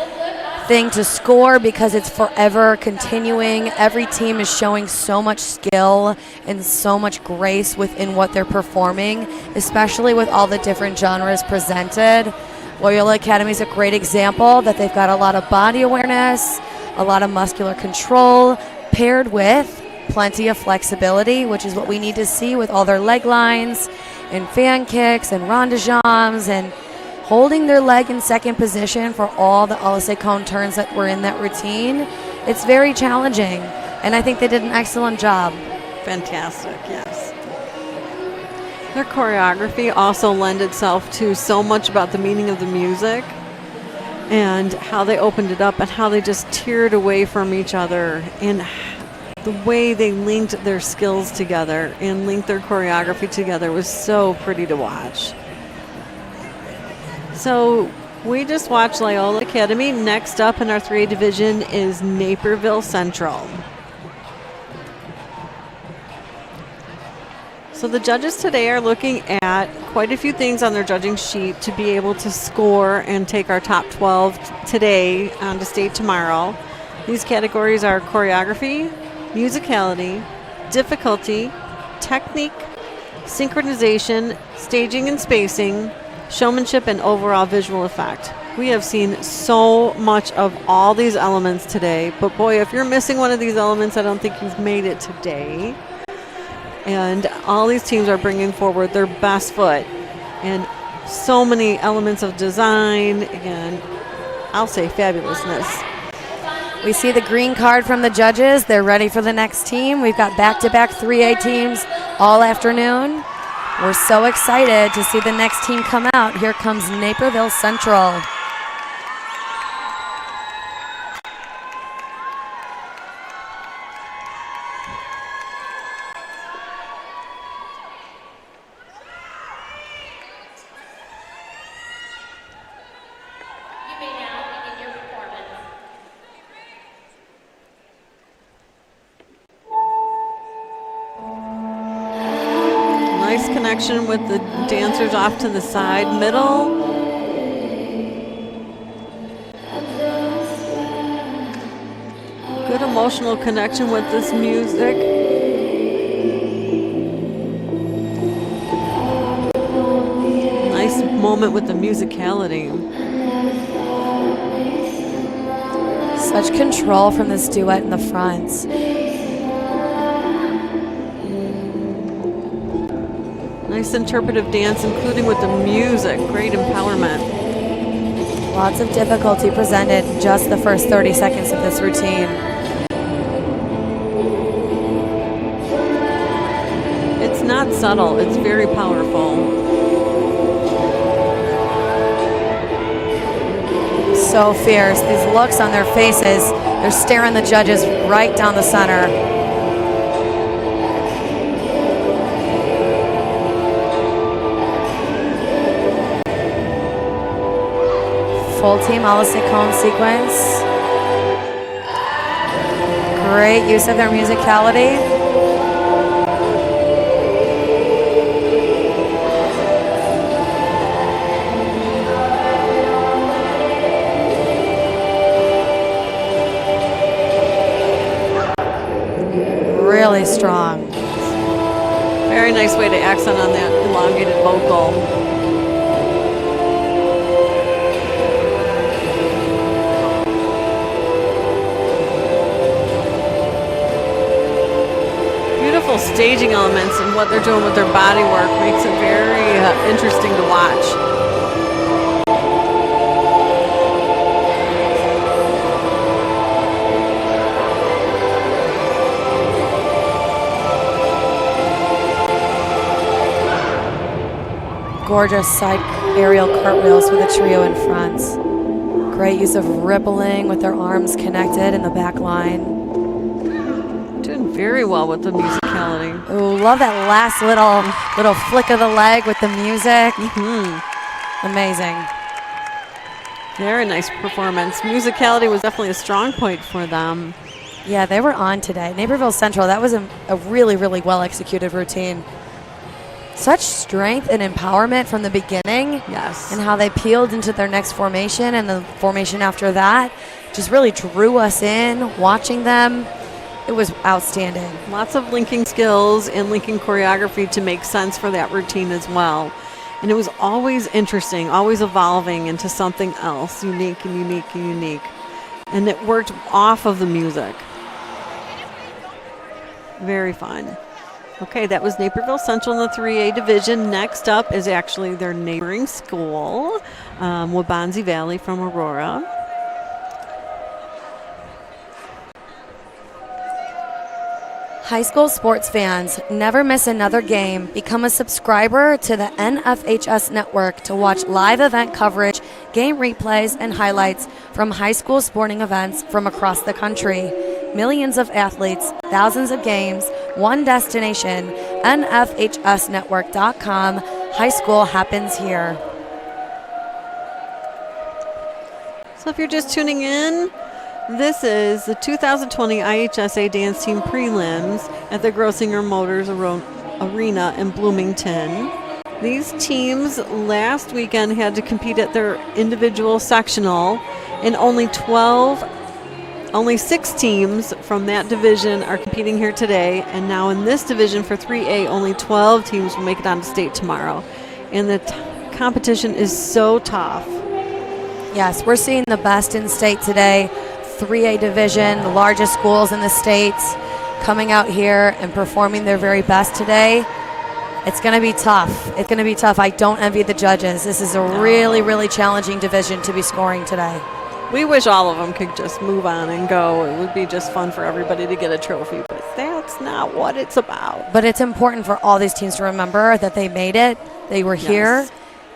thing to score because it's forever continuing. Every team is showing so much skill and so much grace within what they're performing, especially with all the different genres presented. Loyola Academy is a great example that they've got a lot of body awareness, a lot of muscular control, paired with plenty of flexibility, which is what we need to see with all their leg lines and fan kicks and rond de jambes and holding their leg in second position for all the ala seconds turns that were in that routine. It's very challenging, and I think they did an excellent job. Fantastic, yes. Their choreography also lent itself to so much about the meaning of the music and how they opened it up and how they just teared away from each other and the way they linked their skills together and linked their choreography together was so pretty to watch. So we just watched Loyola Academy. Next up in our 3A division is Naperville Central. So the judges today are looking at quite a few things on their judging sheet to be able to score and take our top 12 today on to state tomorrow. These categories are choreography, musicality, difficulty, technique, synchronization, staging and spacing, showmanship, and overall visual effect. We have seen so much of all these elements today, but boy, if you're missing one of these elements, I don't think you've made it today. And all these teams are bringing forward their best foot, and so many elements of design and I'll say fabulousness. We see the green card from the judges. They're ready for the next team. We've got back-to-back 3A teams all afternoon. We're so excited to see the next team come out. Here comes Naperville Central. Connection with the dancers off to the side, middle. Good emotional connection with this music. Nice moment with the musicality. Such control from this duet in the front. Nice interpretive dance, including with the music. Great empowerment. Lots of difficulty presented in just the first 30 seconds of this routine. It's not subtle, it's very powerful. So fierce. These looks on their faces, they're staring the judges right down the center. Full team a la Cone sequence. Great use of their musicality. Really strong. Very nice way to accent on that elongated vocal. Staging elements and what they're doing with their body work makes it very interesting to watch. Gorgeous side aerial cartwheels with a trio in front. Great use of rippling with their arms connected in the back line. Doing very well with the musicality. Oh, love that last little flick of the leg with the music. Amazing. Very nice performance. Musicality was definitely a strong point for them. Yeah, they were on today. Naperville Central, that was a really, really well executed routine. Such strength and empowerment from the beginning. Yes. And how they peeled into their next formation and the formation after that just really drew us in, watching them. It was outstanding. Lots of linking skills and linking choreography to make sense for that routine as well. And it was always interesting, always evolving into something else, unique and unique and unique. And it worked off of the music. Very fun. Okay, that was Naperville Central in the 3A division. Next up is actually their neighboring school, Waubonsie Valley from Aurora. High school sports fans, never miss another game. Become a subscriber to the NFHS network to watch live event coverage, game replays, and highlights from high school sporting events from across the country. Millions of athletes, thousands of games, one destination, NFHSnetwork.com. High school happens here. So if you're just tuning in, this is the 2020 IHSA Dance Team Prelims at the Grossinger Motors Arena in Bloomington. These teams last weekend had to compete at their individual sectional, and only 6 teams from that division are competing here today. And now in this division for 3A, only 12 teams will make it on to state tomorrow. And the competition is so tough. Yes, we're seeing the best in state today. 3A division, the largest schools in the states, coming out here and performing their very best today. It's going to be tough. It's going to be tough. I don't envy the judges. This is a really, really challenging division to be scoring today. We wish all of them could just move on and go. It would be just fun for everybody to get a trophy, but that's not what it's about. But it's important for all these teams to remember that they made it. They were here.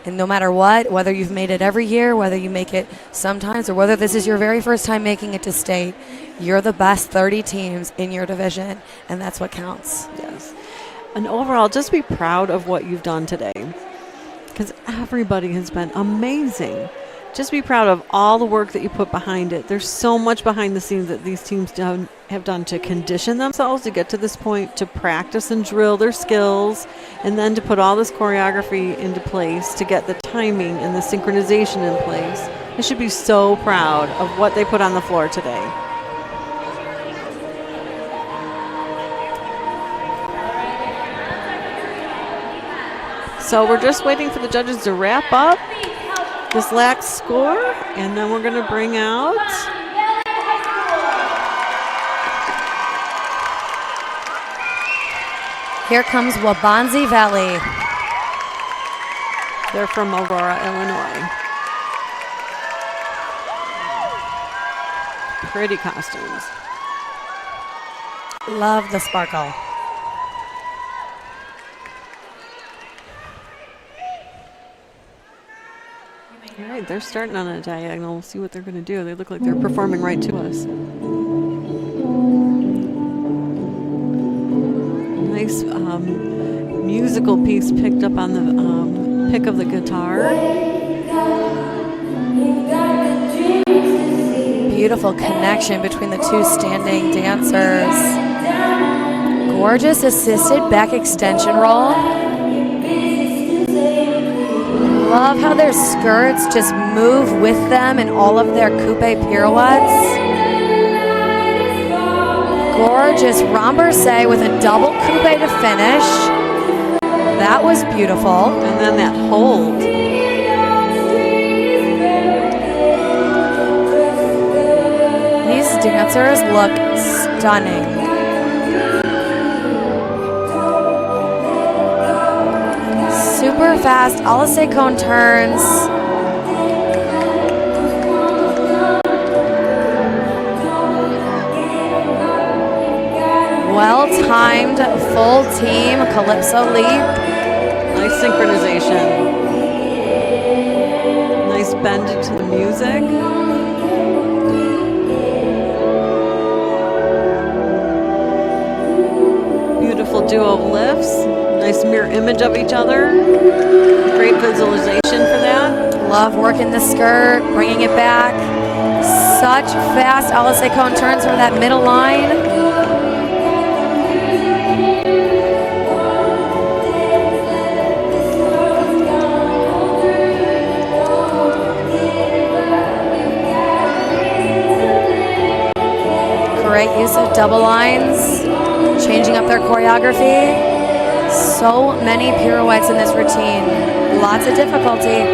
And no matter what, whether you've made it every year, whether you make it sometimes, or whether this is your very first time making it to state, you're the best 30 teams in your division, and that's what counts. Yes. And overall, just be proud of what you've done today, because everybody has been amazing. Just be proud of all the work that you put behind it. There's so much behind the scenes that these teams have done to condition themselves to get to this point, to practice and drill their skills, and then to put all this choreography into place to get the timing and the synchronization in place. They should be so proud of what they put on the floor today. So we're just waiting for the judges to wrap up this last score, and then we're going to bring out here comes Waubonsie Valley. They're from Aurora, Illinois. Pretty costumes. Love the sparkle. All right, they're starting on a diagonal. We'll see what they're going to do. They look like they're performing right to us. Nice musical piece picked up on the pick of the guitar. Beautiful connection between the two standing dancers. Gorgeous assisted back extension roll. Love how their skirts just move with them in all of their coupe pirouettes. Gorgeous renversé with a double coupe to finish. That was beautiful. And then that hold. These dancers look stunning. Super fast Alisé cone turns. Well-timed full team calypso leap. Nice synchronization. Nice bend to the music. Beautiful duo of lifts. Nice mirror image of each other. Great visualization for that. Love working the skirt, bringing it back. Such fast Alisé cone turns from that middle line. Great use of double lines, changing up their choreography. So many pirouettes in this routine. Lots of difficulty.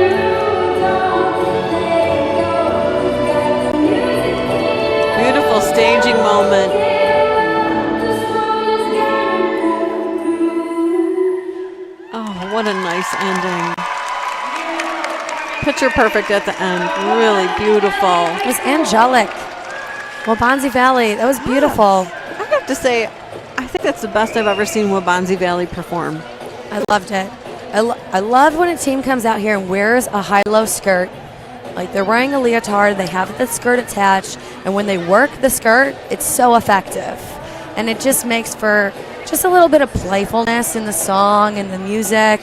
Beautiful staging moment. Oh, what a nice ending. Picture perfect at the end. Really beautiful. It was angelic. Waubonsie Valley, that was beautiful. I have to say, I think that's the best I've ever seen Waubonsie Valley perform. I loved it. I love when a team comes out here and wears a high-low skirt. Like they're wearing a leotard, they have the skirt attached, and when they work the skirt, it's so effective. And it just makes for just a little bit of playfulness in the song and the music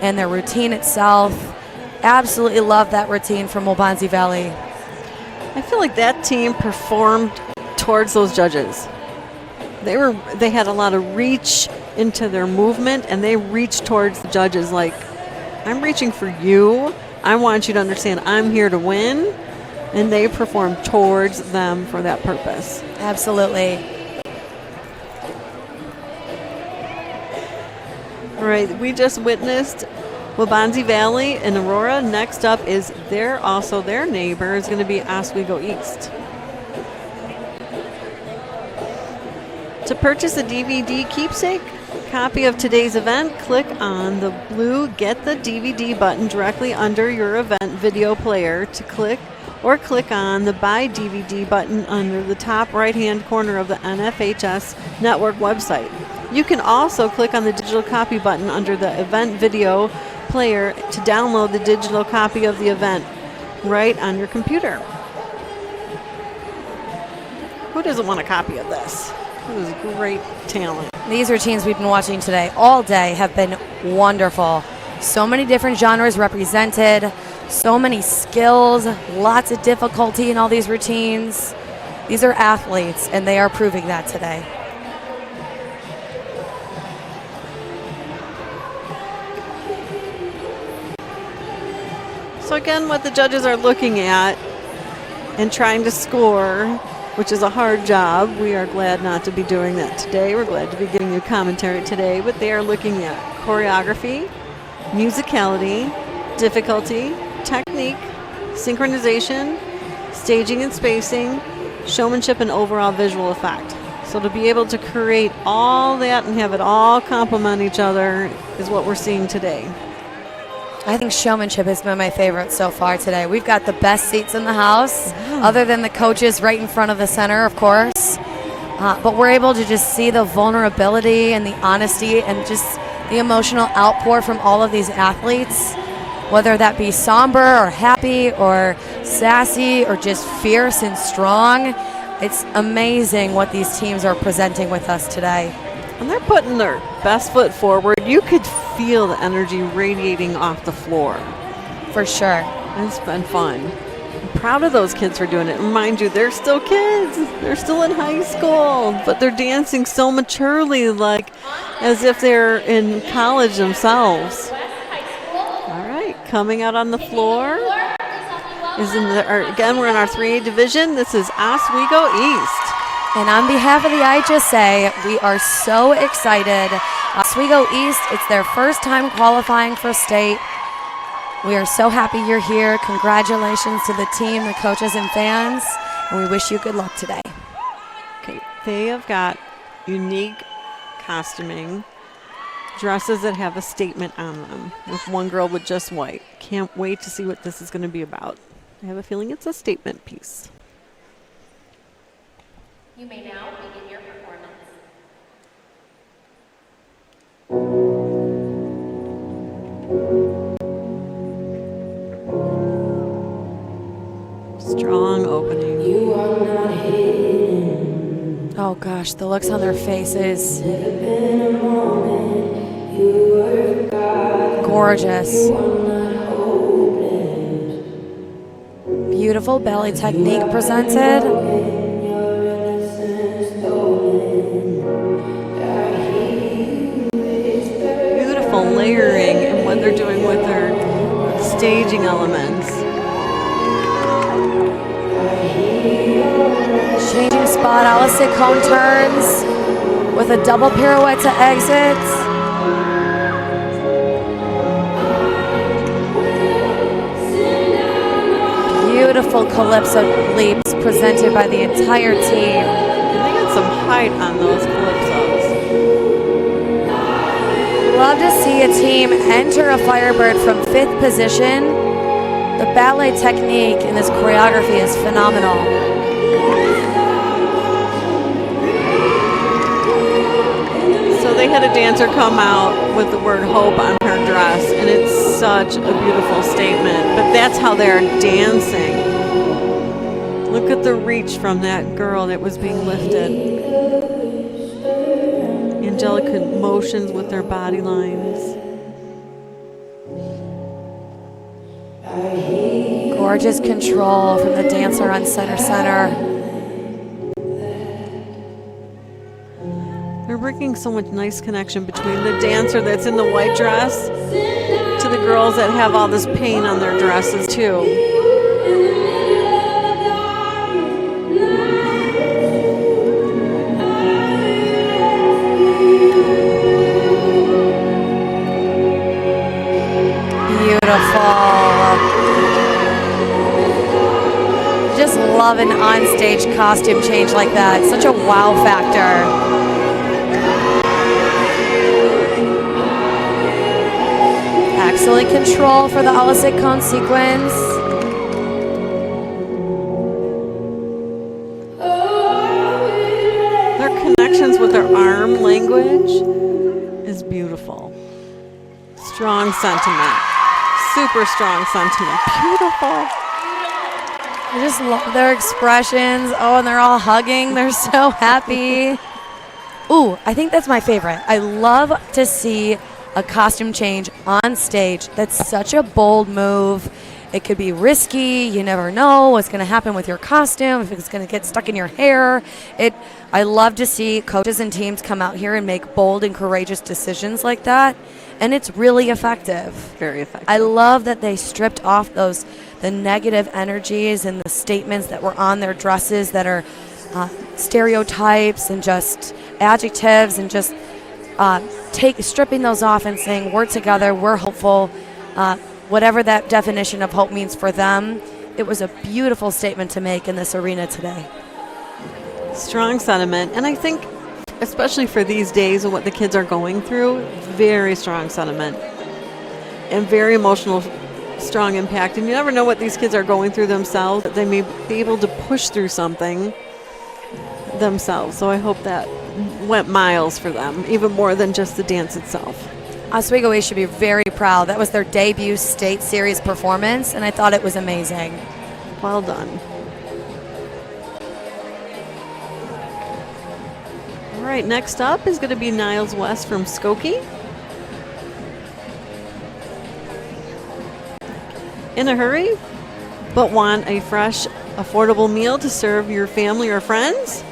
and their routine itself. Absolutely love that routine from Waubonsie Valley. I feel like that team performed towards those judges. They had a lot of reach into their movement, and they reached towards the judges like, I'm reaching for you. I want you to understand I'm here to win. And they performed towards them for that purpose. Absolutely. All right, we just witnessed Wabanzi Valley and Aurora. Next up is their neighbor is going to be Oswego East. To purchase a DVD keepsake copy of today's event, click on the blue Get the DVD button directly under your event video player to click on the Buy DVD button under the top right-hand corner of the NFHS Network website. You can also click on the digital copy button under the event video player to download the digital copy of the event right on your computer. Who doesn't want a copy of this? This is great talent. These routines we've been watching today all day have been wonderful. So many different genres represented, so many skills, lots of difficulty in all these routines. These are athletes, and they are proving that today. So again, what the judges are looking at and trying to score, which is a hard job. We are glad not to be doing that today. We're glad to be giving you commentary today, but they are looking at choreography, musicality, difficulty, technique, synchronization, staging and spacing, showmanship, and overall visual effect. So to be able to create all that and have it all complement each other is what we're seeing today. I think showmanship has been my favorite so far today. We've got the best seats in the house, other than the coaches right in front of the center, of course. But we're able to just see the vulnerability and the honesty and just the emotional outpour from all of these athletes, whether that be somber or happy or sassy or just fierce and strong. It's amazing what these teams are presenting with us today. And they're putting their best foot forward. You could feel the energy radiating off the floor. For sure. It's been fun. I'm proud of those kids for doing it. Remind you, they're still kids. They're still in high school, but they're dancing so maturely, like as if they're in college themselves. All right, coming out on the floor is again, we're in our 3A division. This is Oswego East. And on behalf of the IHSA, we are so excited. Oswego East, it's their first time qualifying for state. We are so happy you're here. Congratulations to the team, the coaches, and fans, and we wish you good luck today. Okay, they have got unique costuming, dresses that have a statement on them, with one girl with just white. Can't wait to see what this is going to be about. I have a feeling it's a statement piece. You may now begin your performance. Strong opening. You are not hidden. Oh gosh, the looks on their faces. Never been a moment you were forgotten. Gorgeous. You are not hopeless. Beautiful belly technique presented. Beautiful layering and what they're doing with their staging elements. Changing spot, Alice cone turns with a double pirouette to exit. Beautiful calypso leaps presented by the entire team. They got some height on those calypsos. Love to see a team enter a Firebird from 5th position. The ballet technique in this choreography is phenomenal. So they had a dancer come out with the word hope on her dress, and it's such a beautiful statement. But that's how they're dancing. Look at the reach from that girl that was being lifted. Angelic motions with their body lines. Gorgeous control from the dancer on center. They're bringing so much nice connection between the dancer that's in the white dress to the girls that have all this paint on their dresses too. love an on-stage costume change like that. Such a wow factor. Excellent control for the Alisic cone sequence. Their connections with their arm language is beautiful. Strong sentiment. Super strong sentiment. Beautiful. I just love their expressions. Oh, and they're all hugging. They're so happy. Ooh, I think that's my favorite. I love to see a costume change on stage. That's such a bold move. It could be risky. You never know what's going to happen with your costume, if it's going to get stuck in your hair. I love to see coaches and teams come out here and make bold and courageous decisions like that, and it's really effective. Very effective. I love that they stripped off the negative energies and the statements that were on their dresses that are stereotypes and just adjectives, and just stripping those off and saying, we're together, we're hopeful, whatever that definition of hope means for them. It was a beautiful statement to make in this arena today. Strong sentiment, and I think especially for these days and what the kids are going through, very strong sentiment and very emotional, strong impact. And you never know what these kids are going through themselves. They may be able to push through something themselves. So I hope that went miles for them, even more than just the dance itself. Oswego East should be very proud. That was their debut state series performance, and I thought it was amazing. Well done. All right, next up is going to be Niles West from Skokie. In a hurry, but want a fresh, affordable meal to serve your family or friends?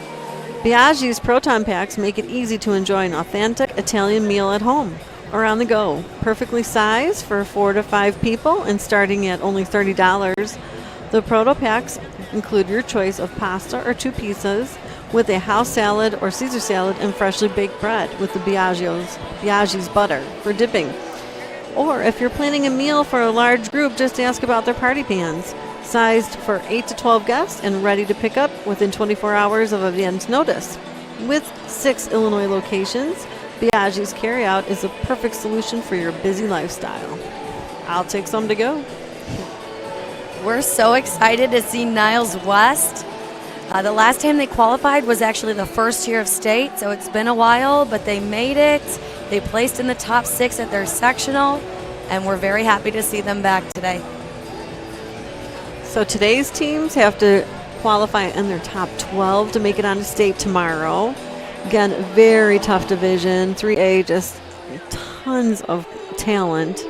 Biaggi's Proton Packs make it easy to enjoy an authentic Italian meal at home or on the go. Perfectly sized for 4 to 5 people and starting at only $30. The Proto Packs include your choice of pasta or 2 pizzas with a house salad or Caesar salad and freshly baked bread with the Biaggi's butter for dipping. Or if you're planning a meal for a large group, just ask about their party pans. Sized for 8 to 12 guests and ready to pick up within 24 hours of event notice. With 6 Illinois locations, Biaggi's Carryout is a perfect solution for your busy lifestyle. I'll take some to go. We're so excited to see Niles West. The last time they qualified was actually the first year of state, so it's been a while, but they made it. They placed in the top 6 at their sectional, and we're very happy to see them back today. So today's teams have to qualify in their top 12 to make it on to state tomorrow. Again, very tough division, 3A, just tons of talent,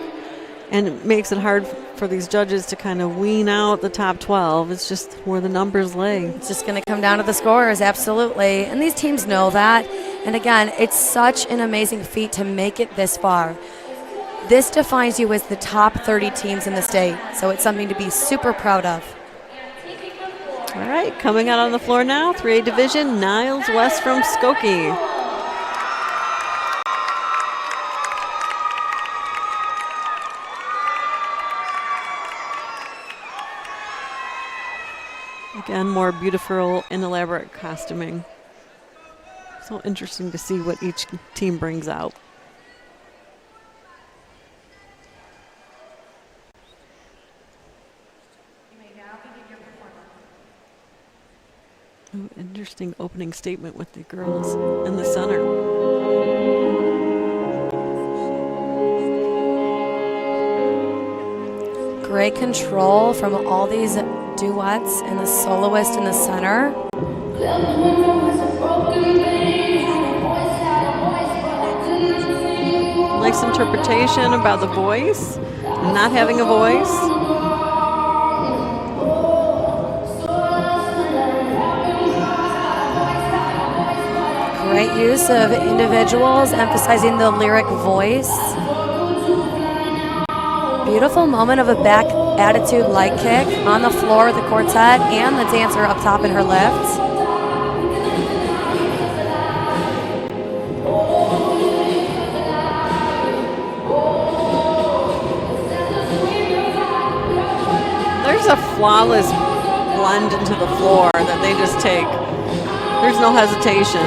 and it makes it hard for these judges to kind of wean out the top 12. It's just where the numbers lay. It's just going to come down to the scores, absolutely. And these teams know that. And again, it's such an amazing feat to make it this far. This defines you as the top 30 teams in the state, so it's something to be super proud of. All right, coming out on the floor now, 3A division, Niles West from Skokie. Again, more beautiful and elaborate costuming. So interesting to see what each team brings out. Ooh, interesting opening statement with the girls in the center. Great control from all these duets and the soloist in the center. Nice interpretation about the voice, not having a voice. Great use of individuals, emphasizing the lyric voice. Beautiful moment of a back attitude light kick on the floor, the quartet and the dancer up top in her lift. There's a flawless blend into the floor that they just take. There's no hesitation.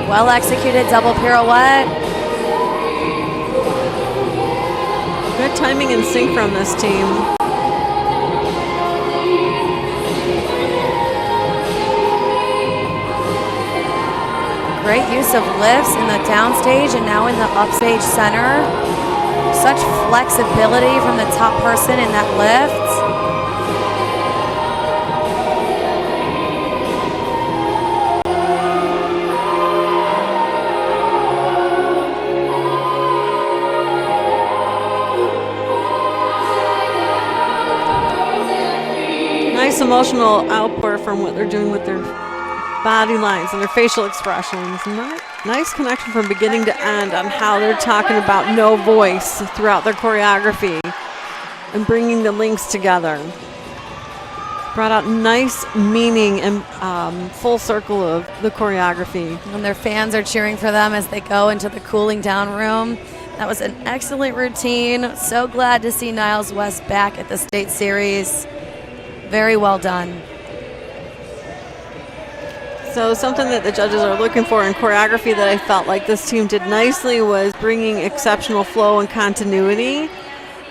Well executed double pirouette. Good timing and sync from this team. Great use of lifts in the downstage and now in the upstage center. Such flexibility from the top person in that lift. Nice emotional outpour from what they're doing with their body lines and their facial expressions. Nice connection from beginning to end on how they're talking about no voice throughout their choreography and bringing the links together. Brought out nice meaning and full circle of the choreography. And their fans are cheering for them as they go into the cooling down room. That was an excellent routine. So glad to see Niles West back at the state series. Very well done. So something that the judges are looking for in choreography that I felt like this team did nicely was bringing exceptional flow and continuity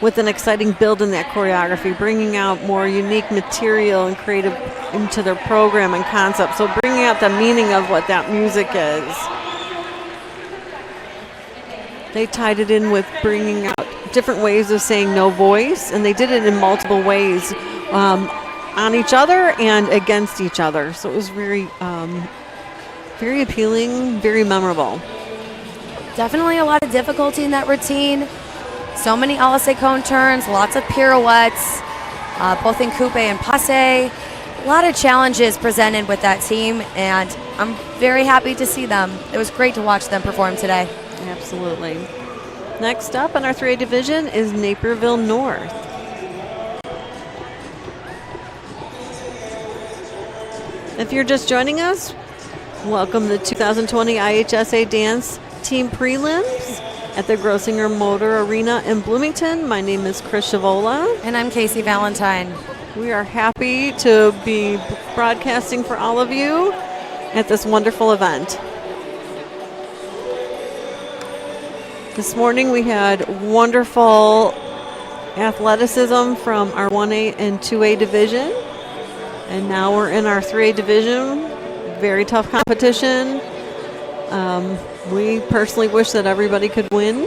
with an exciting build in that choreography, bringing out more unique material and creative into their program and concept. So bringing out the meaning of what that music is. They tied it in with bringing out different ways of saying no voice, and they did it in multiple ways. On each other and against each other. So it was very appealing, very memorable. Definitely a lot of difficulty in that routine. So many IHSA cone turns, lots of pirouettes, both in coupe and passe. A lot of challenges presented with that team, and I'm very happy to see them. It was great to watch them perform today. Absolutely. Next up in our 3A division is Naperville North. If you're just joining us, welcome to the 2020 IHSA Dance Team Prelims at the Grossinger Motor Arena in Bloomington. My name is Chris Shavola. And I'm Casey Valentine. We are happy to be broadcasting for all of you at this wonderful event. This morning we had wonderful athleticism from our 1A and 2A division. And now we're in our 3A division. Very tough competition. We personally wish that everybody could win,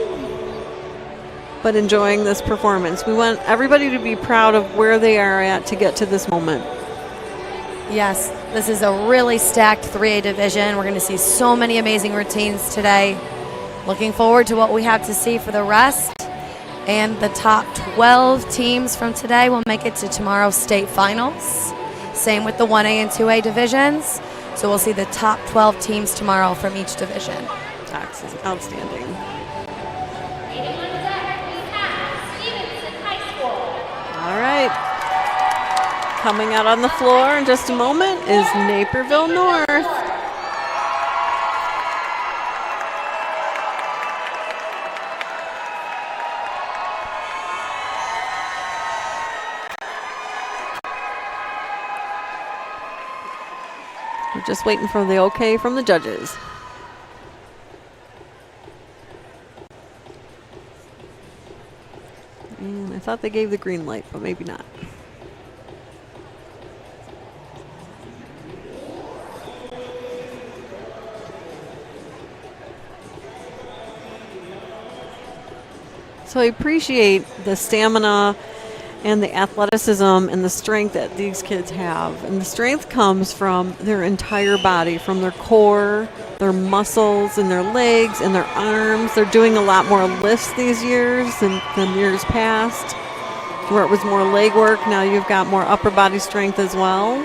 but enjoying this performance. We want everybody to be proud of where they are at to get to this moment. Yes, this is a really stacked 3A division. We're going to see so many amazing routines today. Looking forward to what we have to see for the rest. And the top 12 teams from today will make it to tomorrow's state finals. Same with the 1A and 2A divisions. So we'll see the top 12 teams tomorrow from each division. That's outstanding. All right. Coming out on the floor in just a moment is Naperville North. We're just waiting for the okay from the judges. And I thought they gave the green light, but maybe not. So I appreciate the stamina and the athleticism and the strength that these kids have. And the strength comes from their entire body, from their core, their muscles, and their legs, and their arms. They're doing a lot more lifts these years than years past, where it was more leg work. Now you've got more upper body strength as well.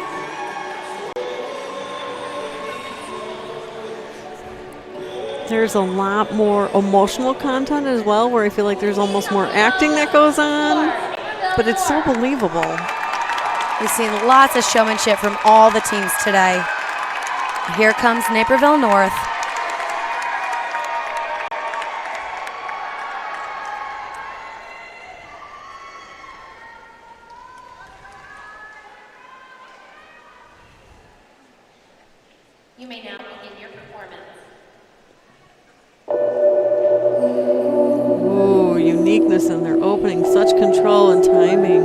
There's a lot more emotional content as well, where I feel like there's almost more acting that goes on. But it's so believable. We've seen lots of showmanship from all the teams today. Here comes Naperville North. You may now begin your performance. Ooh, uniqueness in their opening, such control and timing.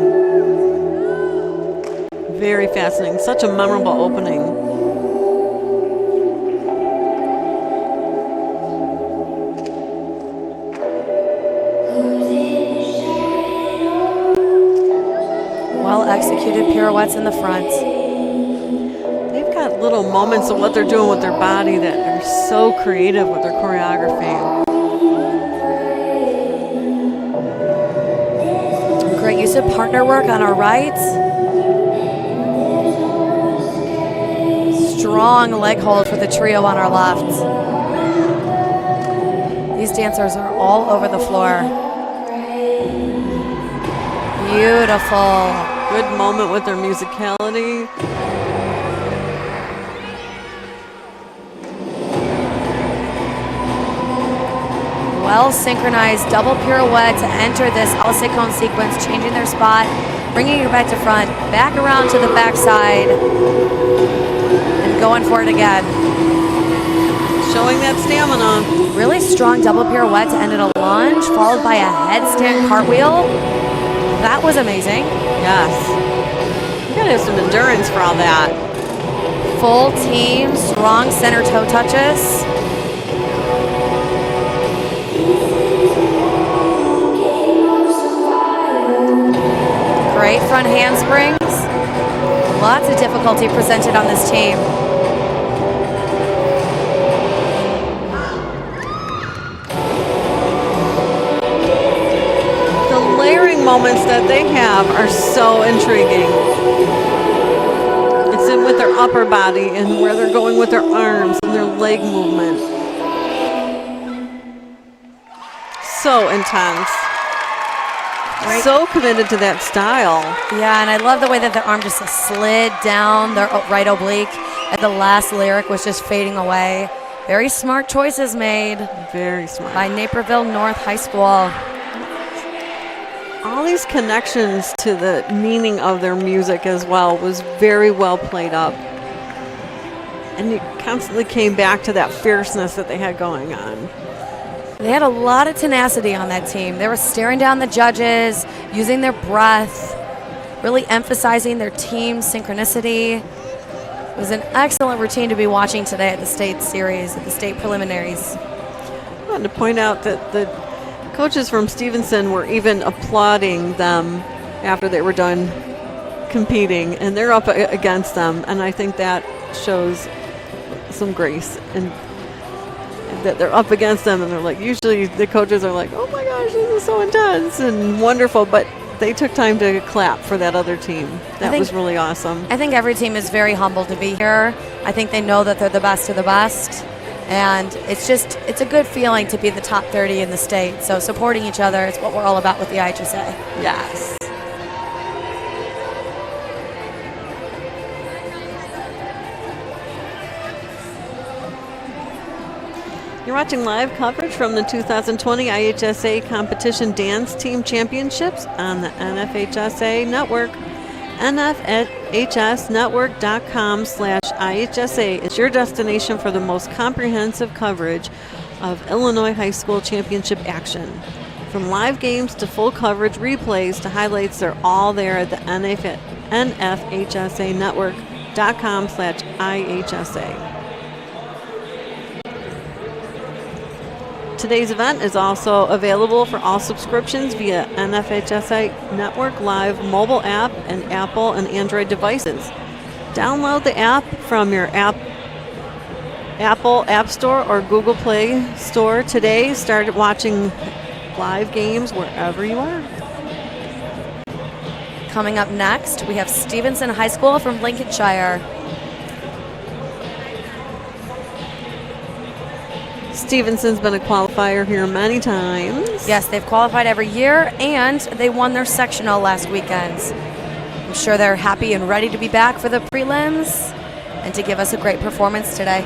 Very fascinating, such a memorable opening. Well executed pirouettes in the front. They've got little moments of what they're doing with their body that are so creative with their choreography. Great use of partner work on our right. Strong leg hold for the trio on our left. These dancers are all over the floor. Beautiful. Good moment with their musicality. Well synchronized double pirouette to enter this El Secon sequence, changing their spot, bringing it back to front, back around to the backside, and going for it again. Showing that stamina. Really strong double pirouette to end in a lunge, followed by a headstand cartwheel. That was amazing. Yes. You gotta have some endurance for all that. Full team, strong center toe touches. Great front handsprings. Lots of difficulty presented on this team. The layering moments that they have are so intriguing. It's in with their upper body and where they're going with their arms and their leg movement. So intense. Right. So committed to that style. Yeah, and I love the way that the arm just slid down their right oblique and the last lyric was just fading away. Very smart choices made. Very smart. By Naperville North High School. All these connections to the meaning of their music as well was very well played up. And you constantly came back to that fierceness that they had going on. They had a lot of tenacity on that team. They were staring down the judges, using their breath, really emphasizing their team synchronicity. It was an excellent routine to be watching today at the state series, at the state preliminaries. I wanted to point out that the coaches from Stevenson were even applauding them after they were done competing, and they're up against them, and I think that shows some grace and that they're up against them, and they're like, usually the coaches are like, oh my gosh, this is so intense and wonderful, but they took time to clap for that other team. That was really awesome. I think every team is very humbled to be here. I think they know that they're the best of the best, and it's a good feeling to be the top 30 in the state. So supporting each other is what we're all about with the IHSA. Yes. You're watching live coverage from the 2020 IHSA Competition Dance Team Championships on the NFHSA Network. NFHSnetwork.com/IHSA is your destination for the most comprehensive coverage of Illinois high school championship action. From live games to full coverage replays to highlights, they're all there at the NFHSAnetwork.com/IHSA. Today's event is also available for all subscriptions via NFHSA Network Live mobile app and Apple and Android devices. Download the app from your Apple App Store or Google Play Store today. Start watching live games wherever you are. Coming up next, we have Stevenson High School from Lincolnshire. Stevenson's been a qualifier here many times. Yes, they've qualified every year, and they won their sectional last weekend. I'm sure they're happy and ready to be back for the prelims. and to give us a great performance today.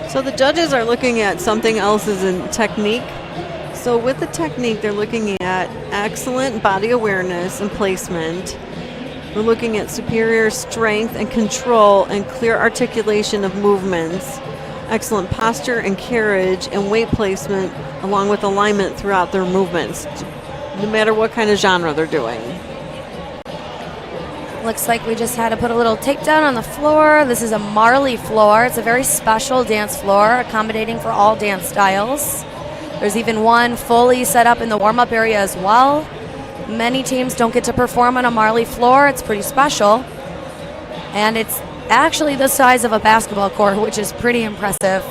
So the judges are looking at something else as in technique. So with the technique, they're looking at excellent body awareness and placement. We're looking at superior strength and control and clear articulation of movements, excellent posture and carriage and weight placement, along with alignment throughout their movements, no matter what kind of genre they're doing. Looks like we just had to put a little takedown on the floor. This is a Marley floor. It's a very special dance floor, accommodating for all dance styles. There's even one fully set up in the warm-up area as well. Many teams don't get to perform on a Marley floor. It's pretty special. And it's actually the size of a basketball court, which is pretty impressive.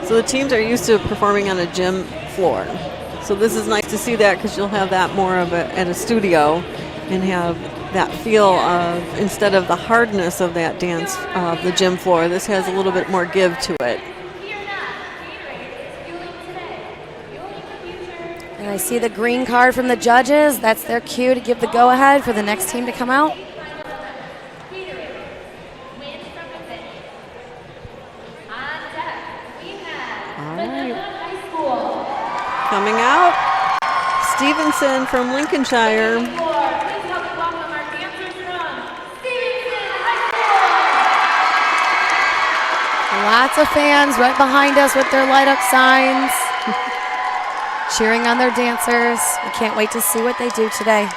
So the teams are used to performing on a gym floor. So this is nice to see that, because you'll have that more of at a studio and have that feel of, instead of the hardness of that dance of the gym floor, this has a little bit more give to it. And I see the green card from the judges. That's their cue to give the go-ahead for the next team to come out. All right. Coming out, Stevenson from Lincolnshire. Lots of fans right behind us with their light-up signs, cheering on their dancers. We can't wait to see what they do today.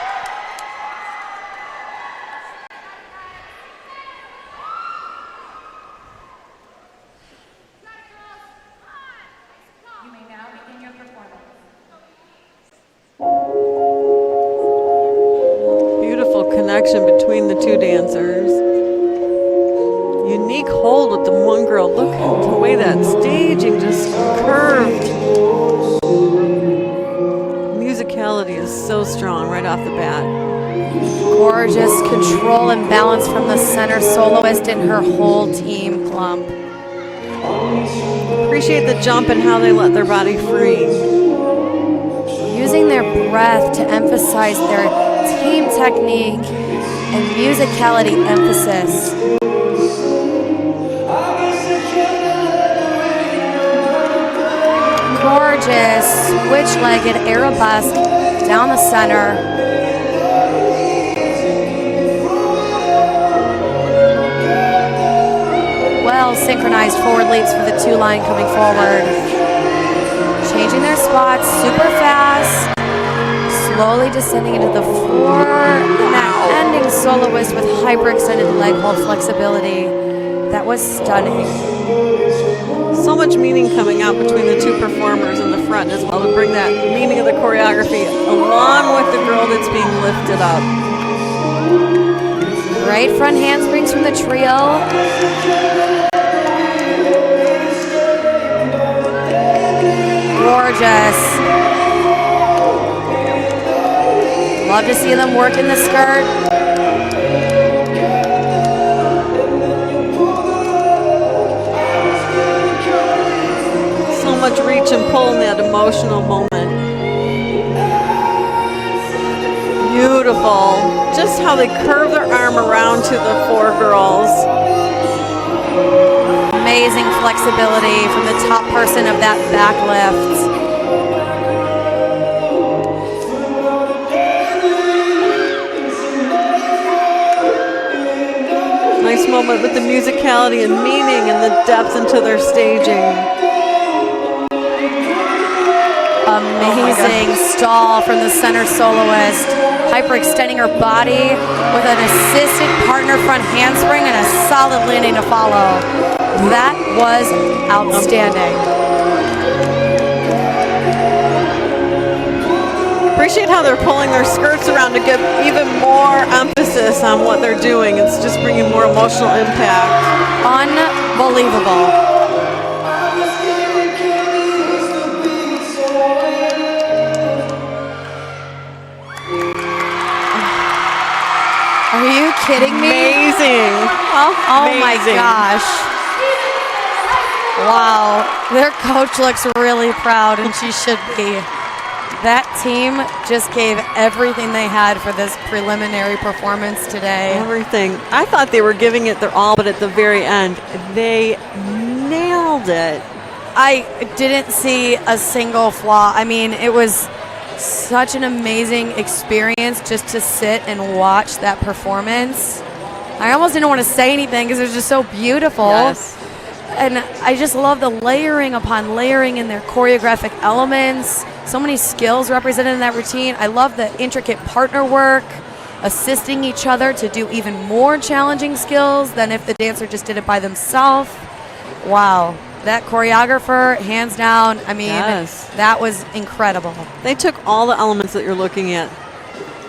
Beautiful connection between the two dancers. Unique hold with the one girl. Look at the way that staging just curved. Musicality is so strong right off the bat. Gorgeous control and balance from the center soloist and her whole team clump. Appreciate the jump and how they let their body free. Using their breath to emphasize their team technique and musicality emphasis. Gorgeous switch-legged arabesque down the center. Well synchronized forward leaps for the two-line coming forward. Changing their spots super fast. Slowly descending into the floor. And that ending soloist with hyper-extended leg hold flexibility. That was stunning. So much meaning coming out between the two performers in the front as well, to bring that meaning of the choreography along with the girl that's being lifted up. Great front handsprings from the trio. Gorgeous. Love to see them work in the skirt. Much reach and pull in that emotional moment. Beautiful. Just how they curve their arm around to the four girls. Amazing flexibility from the top person of that back lift. Nice moment with the musicality and meaning and the depth into their staging. Amazing stall from the center soloist, hyperextending her body with an assisted partner front handspring and a solid landing to follow. That was outstanding. Appreciate how they're pulling their skirts around to give even more emphasis on what they're doing. It's just bringing more emotional impact. Unbelievable. Are you kidding me? Amazing. Oh my gosh. Wow. Their coach looks really proud, and she should be. That team just gave everything they had for this preliminary performance today. Everything. I thought they were giving it their all, but at the very end, they nailed it. I didn't see a single flaw. I mean, it was such an amazing experience just to sit and watch that performance. I almost didn't want to say anything because it was just so beautiful. Yes. And I just love the layering upon layering in their choreographic elements. So many skills represented in that routine. I love the intricate partner work, assisting each other to do even more challenging skills than if the dancer just did it by themselves. Wow. That choreographer, hands down, I mean, that was incredible. They took all the elements that you're looking at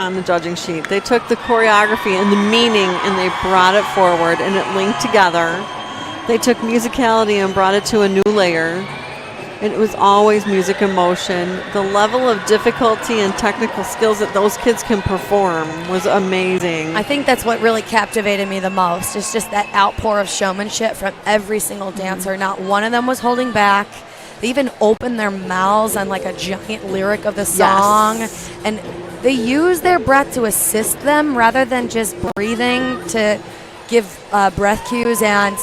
on the judging sheet. They took the choreography and the meaning and they brought it forward and it linked together. They took musicality and brought it to a new layer. And it was always music and motion. The level of difficulty and technical skills that those kids can perform was amazing. I think that's what really captivated me the most. It's just that outpour of showmanship from every single dancer. Not one of them was holding back. They even opened their mouths on like a giant lyric of the song. Yes. And they use their breath to assist them rather than just breathing to give breath cues and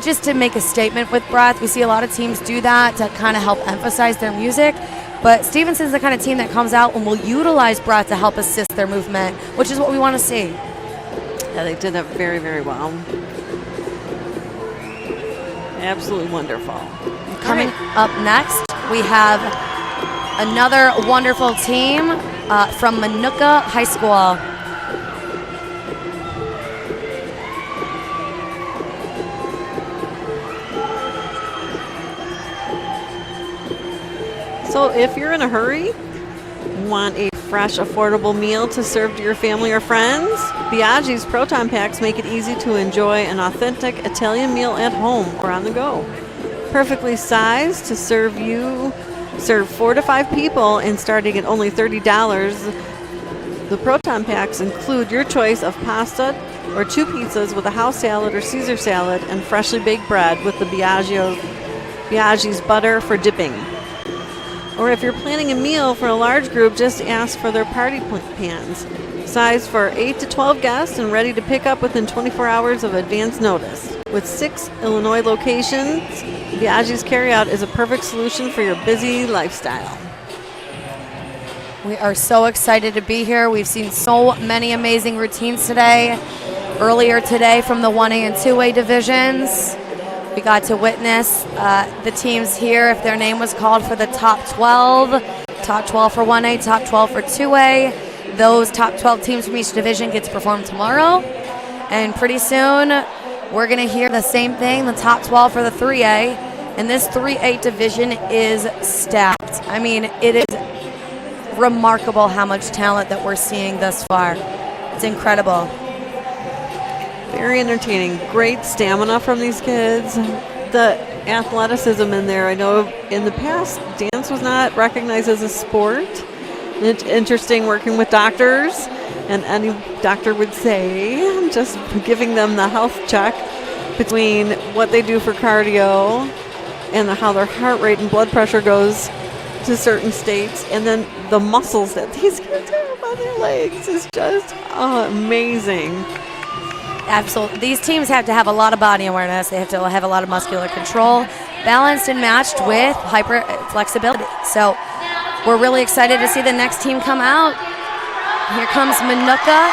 just to make a statement with breath. We see a lot of teams do that to kind of help emphasize their music. But Stevenson's the kind of team that comes out and will utilize breath to help assist their movement, which is what we want to see. Yeah, they did that very, very well. Absolutely wonderful. Coming up next, we have another wonderful team from Minooka High School. So if you're in a hurry, want a fresh, affordable meal to serve to your family or friends, Biaggi's Proton Packs make it easy to enjoy an authentic Italian meal at home or on the go. Perfectly sized to serve 4 to 5 people and starting at only $30. The Proton Packs include your choice of pasta or 2 pizzas with a house salad or Caesar salad and freshly baked bread with the Biaggi's butter for dipping. Or if you're planning a meal for a large group, just ask for their party pans. Sized for 8 to 12 guests and ready to pick up within 24 hours of advance notice. With 6 Illinois locations, Biaggi's Carryout is a perfect solution for your busy lifestyle. We are so excited to be here. We've seen so many amazing routines today. Earlier today from the 1A and 2A divisions, we got to witness the teams here, if their name was called for the top 12 for 1A, top 12 for 2A. Those top 12 teams from each division get to perform tomorrow. And pretty soon, we're going to hear the same thing, the top 12 for the 3A. And this 3A division is stacked. I mean, it is remarkable how much talent that we're seeing thus far. It's incredible. Very entertaining. Great stamina from these kids. The athleticism in there. I know in the past, dance was not recognized as a sport. It's interesting working with doctors, and any doctor would say, just giving them the health check between what they do for cardio and how their heart rate and blood pressure goes to certain states, and then the muscles that these kids have on their legs is just amazing. Absolutely. These teams have to have a lot of body awareness. They have to have a lot of muscular control, balanced and matched with hyper flexibility. So we're really excited to see the next team come out. Here comes Minooka.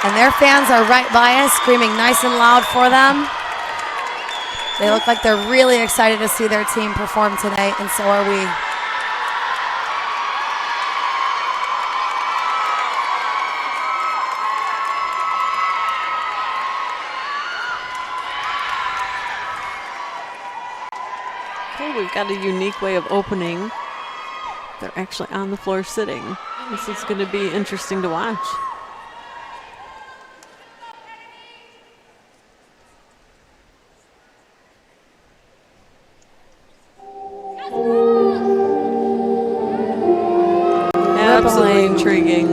And their fans are right by us, screaming nice and loud for them. They look like they're really excited to see their team perform tonight, and so are we. We've got a unique way of opening. They're actually on the floor sitting. This is going to be interesting to watch. absolutely intriguing.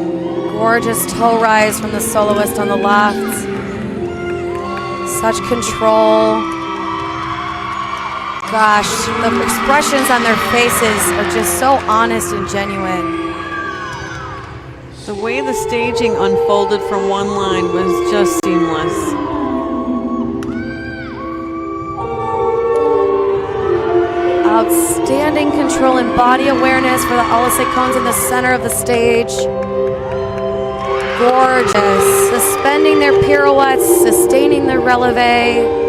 Gorgeous toe rise from the soloist on the left. Such control. Gosh, the expressions on their faces are just so honest and genuine. The way the staging unfolded from one line was just seamless. Outstanding control and body awareness for the IHSA cones in the center of the stage. Gorgeous. Suspending their pirouettes, sustaining their releve.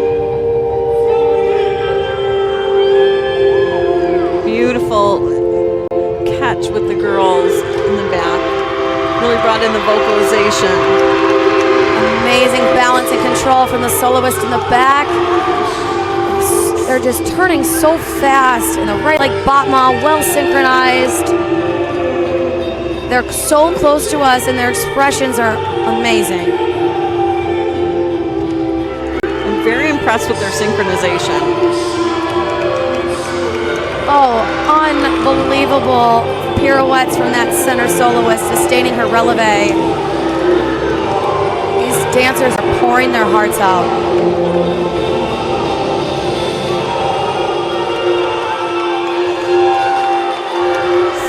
Beautiful catch with the girls in the back. Really brought in the vocalization. Amazing balance and control from the soloist in the back. They're just turning so fast in the right leg battement, well synchronized. They're so close to us and their expressions are amazing. I'm very impressed with their synchronization. Oh, unbelievable pirouettes from that center soloist, sustaining her releve. These dancers are pouring their hearts out.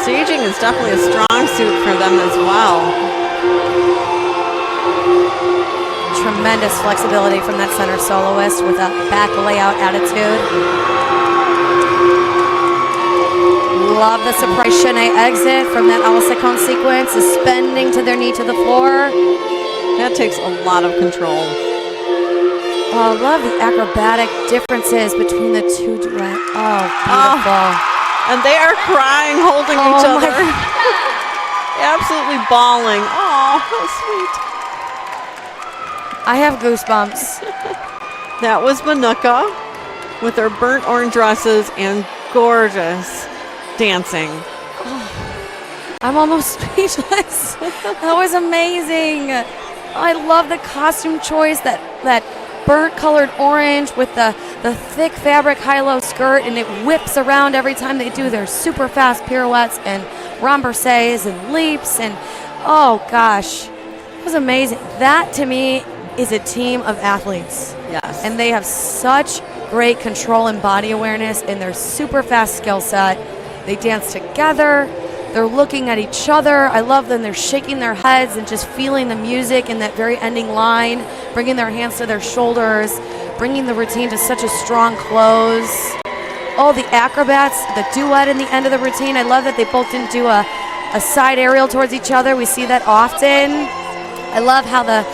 Staging is definitely a strong suit for them as well. Tremendous flexibility from that center soloist with a back layout attitude. Love the surprise chaîné exit from that IHSA cone sequence, suspending to their knee to the floor. That takes a lot of control. Oh, I love the acrobatic differences between the two duets. Oh, beautiful. And they are crying, holding each other. Absolutely bawling. Oh, how sweet. I have goosebumps. That was Manuka with her burnt orange dresses and gorgeous dancing. Oh, I'm almost speechless. That was amazing. I love the costume choice, that burnt colored orange with the thick fabric high-low skirt, and it whips around every time they do their super fast pirouettes and renversés and leaps, and oh gosh, it was amazing. That to me is a team of athletes. Yes. And they have such great control and body awareness in their super fast skill set. They dance together. They're looking at each other. I love them. They're shaking their heads and just feeling the music in that very ending line, bringing their hands to their shoulders, bringing the routine to such a strong close. Oh, the acrobats, the duet in the end of the routine. I love that they both didn't do a side aerial towards each other. We see that often. I love how the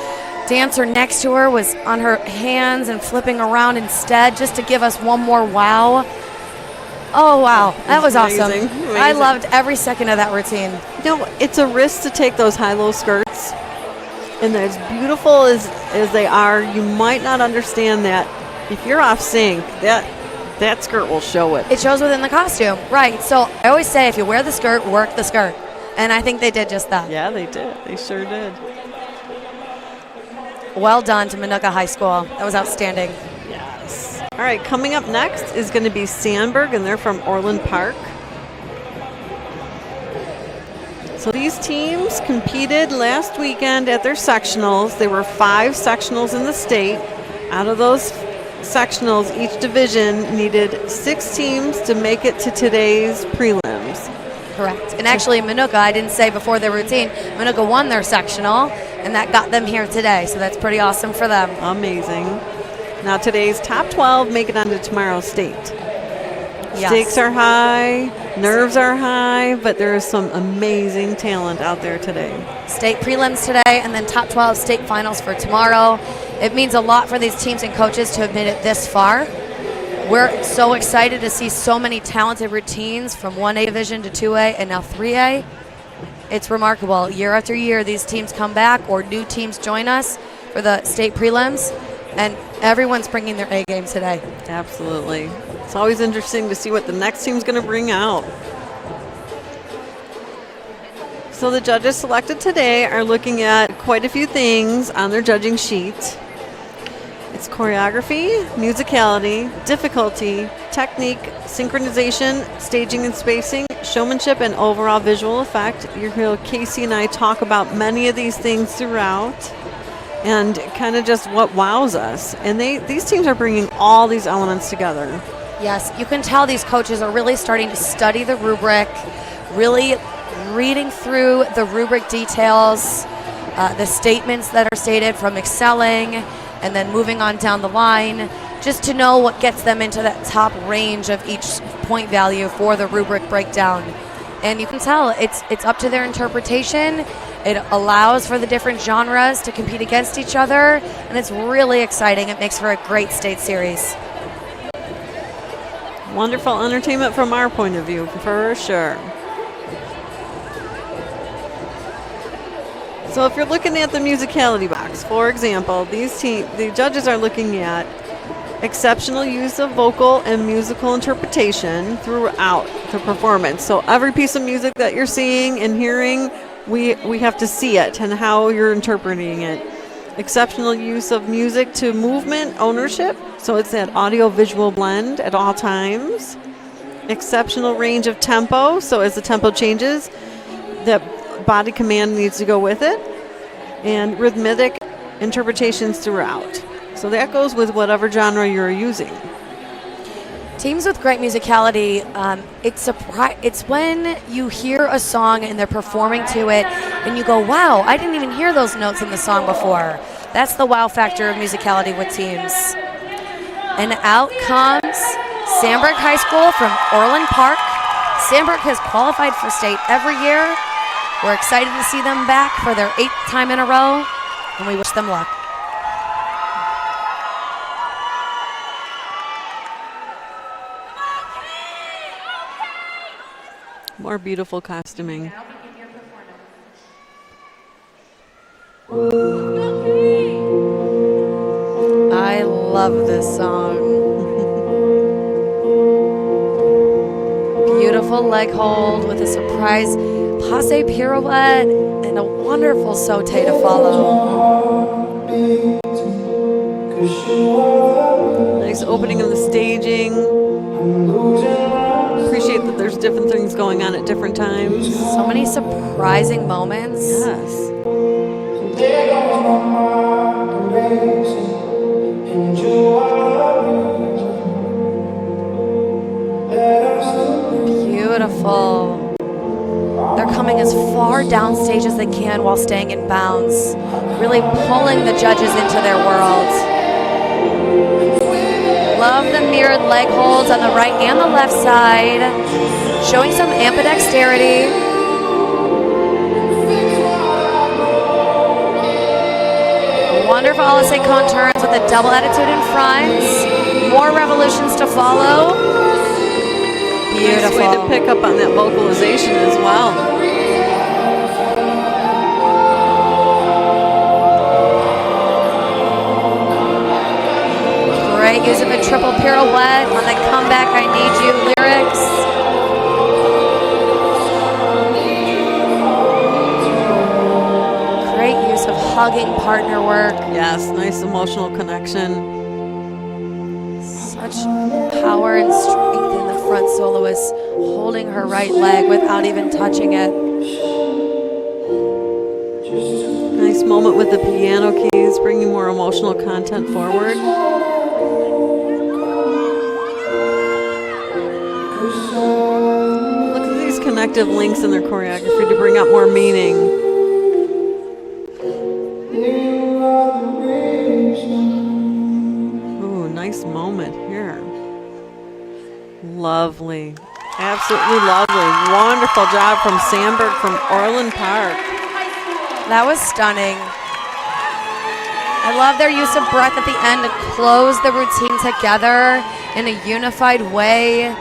dancer next to her was on her hands and flipping around instead, just to give us one more wow. Oh, wow. That was awesome. Amazing. I loved every second of that routine. You know, it's a risk to take those high-low skirts. And as beautiful as they are, you might not understand that if you're off sync, that skirt will show it. It shows within the costume. Right. So I always say, if you wear the skirt, work the skirt. And I think they did just that. Yeah, they did. They sure did. Well done to Manuka High School. That was outstanding. Yes. All right, coming up next is going to be Sandberg, and they're from Orland Park. So these teams competed last weekend at their sectionals. There were 5 sectionals in the state. Out of those sectionals, each division needed 6 teams to make it to today's prelims. Correct. And actually, Manuka, I didn't say before their routine, Manuka won their sectional, and that got them here today. So that's pretty awesome for them. Amazing. Now today's top 12 make it onto tomorrow's state. Yes. Stakes are high, nerves are high, but there is some amazing talent out there today. State prelims today, and then top 12 state finals for tomorrow. It means a lot for these teams and coaches to have made it this far. We're so excited to see so many talented routines from 1A division to 2A and now 3A. It's remarkable. Year after year, these teams come back or new teams join us for the state prelims, and everyone's bringing their A game today. Absolutely. It's always interesting to see what the next team's going to bring out. So the judges selected today are looking at quite a few things on their judging sheet. It's choreography, musicality, difficulty, technique, synchronization, staging and spacing, showmanship, and overall visual effect. You'll hear Casey and I talk about many of these things throughout, and kind of just what wows us. And these teams are bringing all these elements together. Yes, you can tell these coaches are really starting to study the rubric, really reading through the rubric details, the statements that are stated from excelling, and then moving on down the line, just to know what gets them into that top range of each point value for the rubric breakdown. And you can tell it's up to their interpretation. It allows for the different genres to compete against each other, and it's really exciting. It makes for a great state series. Wonderful entertainment from our point of view, for sure. So if you're looking at the musicality box, for example, the judges are looking at exceptional use of vocal and musical interpretation throughout the performance. So every piece of music that you're seeing and hearing, we have to see it and how you're interpreting it. Exceptional use of music to movement ownership, so it's that audio-visual blend at all times. Exceptional range of tempo, so as the tempo changes, the body command needs to go with it, and rhythmic interpretations throughout. So that goes with whatever genre you're using. Teams with great musicality, it's when you hear a song and they're performing to it and you go, wow, I didn't even hear those notes in the song before. That's the wow factor of musicality with teams. And out comes Sandburg High School from Orland Park. Sandburg has qualified for state every year. We're excited to see them back for their 8th time in a row, and we wish them luck. More beautiful costuming. I love this song. Beautiful leg hold with a surprise passe pirouette and a wonderful sauté to follow. Nice opening of the staging. Appreciate that there's different things going on at different times. So many surprising moments. Yes. Beautiful. They're coming as far downstage as they can while staying in bounds, really pulling the judges into their world. Love the mirrored leg holds on the right and the left side, showing some ambidexterity. Wonderful Alisei contours with a double attitude in front. More revolutions to follow. Beautiful. Nice way to pick up on that vocalization as well. Great use of a triple pirouette on the comeback I Need You lyrics. Great use of hugging partner work. Yes, nice emotional connection. Such power and strength in the front soloist, holding her right leg without even touching it. Nice moment with the piano keys, bringing more emotional content forward. Look at these connective links in their choreography to bring out more meaning. Ooh, nice moment here. Lovely. Absolutely lovely. Wonderful job from Sandburg from Orland Park. That was stunning. I love their use of breath at the end to close the routine together in a unified way.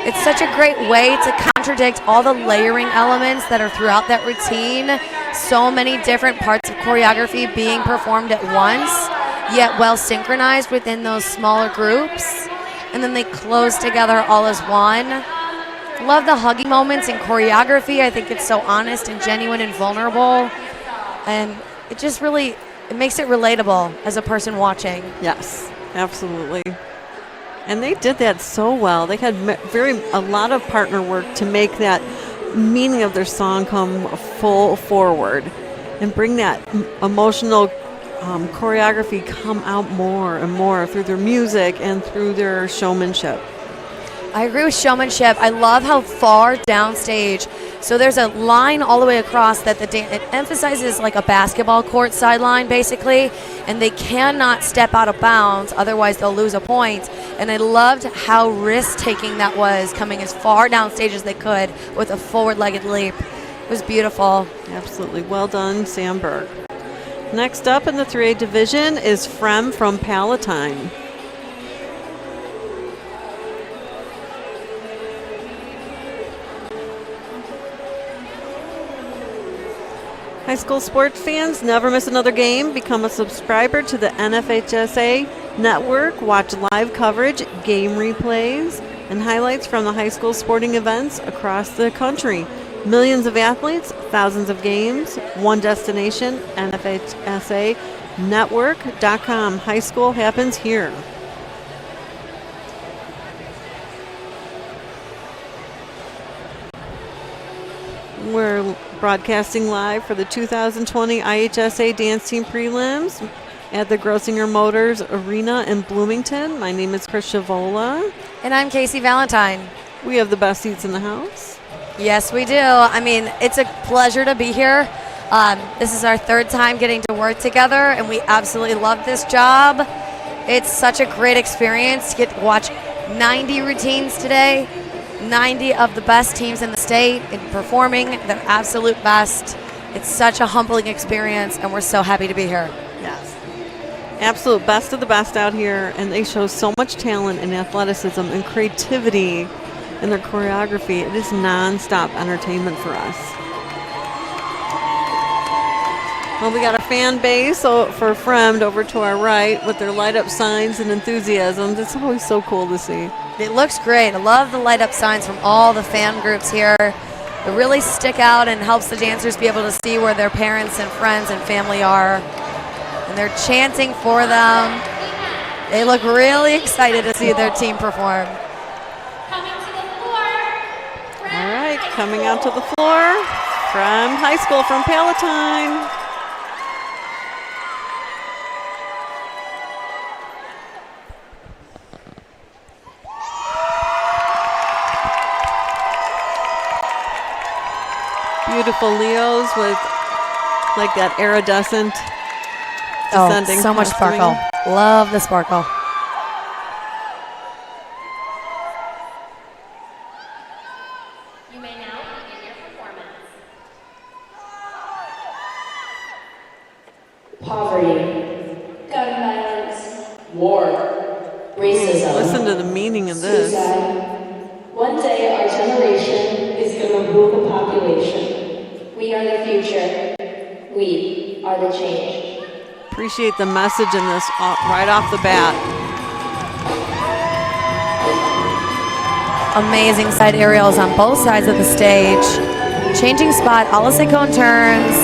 It's such a great way to contradict all the layering elements that are throughout that routine. So many different parts of choreography being performed at once, yet well synchronized within those smaller groups. And then they close together all as one. Love the hugging moments in choreography. I think it's so honest and genuine and vulnerable. And it just really it makes it relatable as a person watching. Yes, absolutely. And they did that so well. They had a lot of partner work to make that meaning of their song come full forward and bring that emotional choreography come out more and more through their music and through their showmanship. I agree with showmanship. I love how far downstage. So there's a line all the way across that it emphasizes like a basketball court sideline basically, and they cannot step out of bounds, otherwise they'll lose a point. And I loved how risk-taking that was, coming as far downstage as they could with a forward-legged leap. It was beautiful. Absolutely. Well done, Sam Burke. Next up in the 3A division is Frem from Palatine. High school sports fans, never miss another game. Become a subscriber to the NFHSA network. Watch live coverage, game replays, and highlights from the high school sporting events across the country. Millions of athletes, thousands of games, one destination, NFHSA network.com. High school happens here. We're broadcasting live for the 2020 IHSA Dance Team Prelims at the Grossinger Motors Arena in Bloomington. My name is Chris Chavola. And I'm Casey Valentine. We have the best seats in the house. Yes, we do. I mean, it's a pleasure to be here. This is our third time getting to work together, and we absolutely love this job. It's such a great experience to get to watch 90 routines today. 90 of the best teams in the state in performing their absolute best. It's such a humbling experience, and we're so happy to be here. Yes. Absolute best of the best out here, and they show so much talent and athleticism and creativity in their choreography. It is non-stop entertainment for us. Well, we got a fan base for Fremd over to our right with their light-up signs and enthusiasms. It's always so cool to see. It looks great. I love the light-up signs from all the fan groups here. It really stick out and helps the dancers be able to see where their parents and friends and family are. And they're chanting for them. They look really excited to see their team perform. All right, coming out to the floor from high school from Palatine. Beautiful Leos with like that iridescent descending. Oh, so much costuming. sparkle. Love the sparkle. You may now begin your performance. Poverty, gun violence, war, racism. Listen to the meaning of this. Suicide. One day our generation is going to rule the population. We are the future. We are the change. Appreciate the message in this right off the bat. Amazing side aerials on both sides of the stage. Changing spot, a la Cone turns.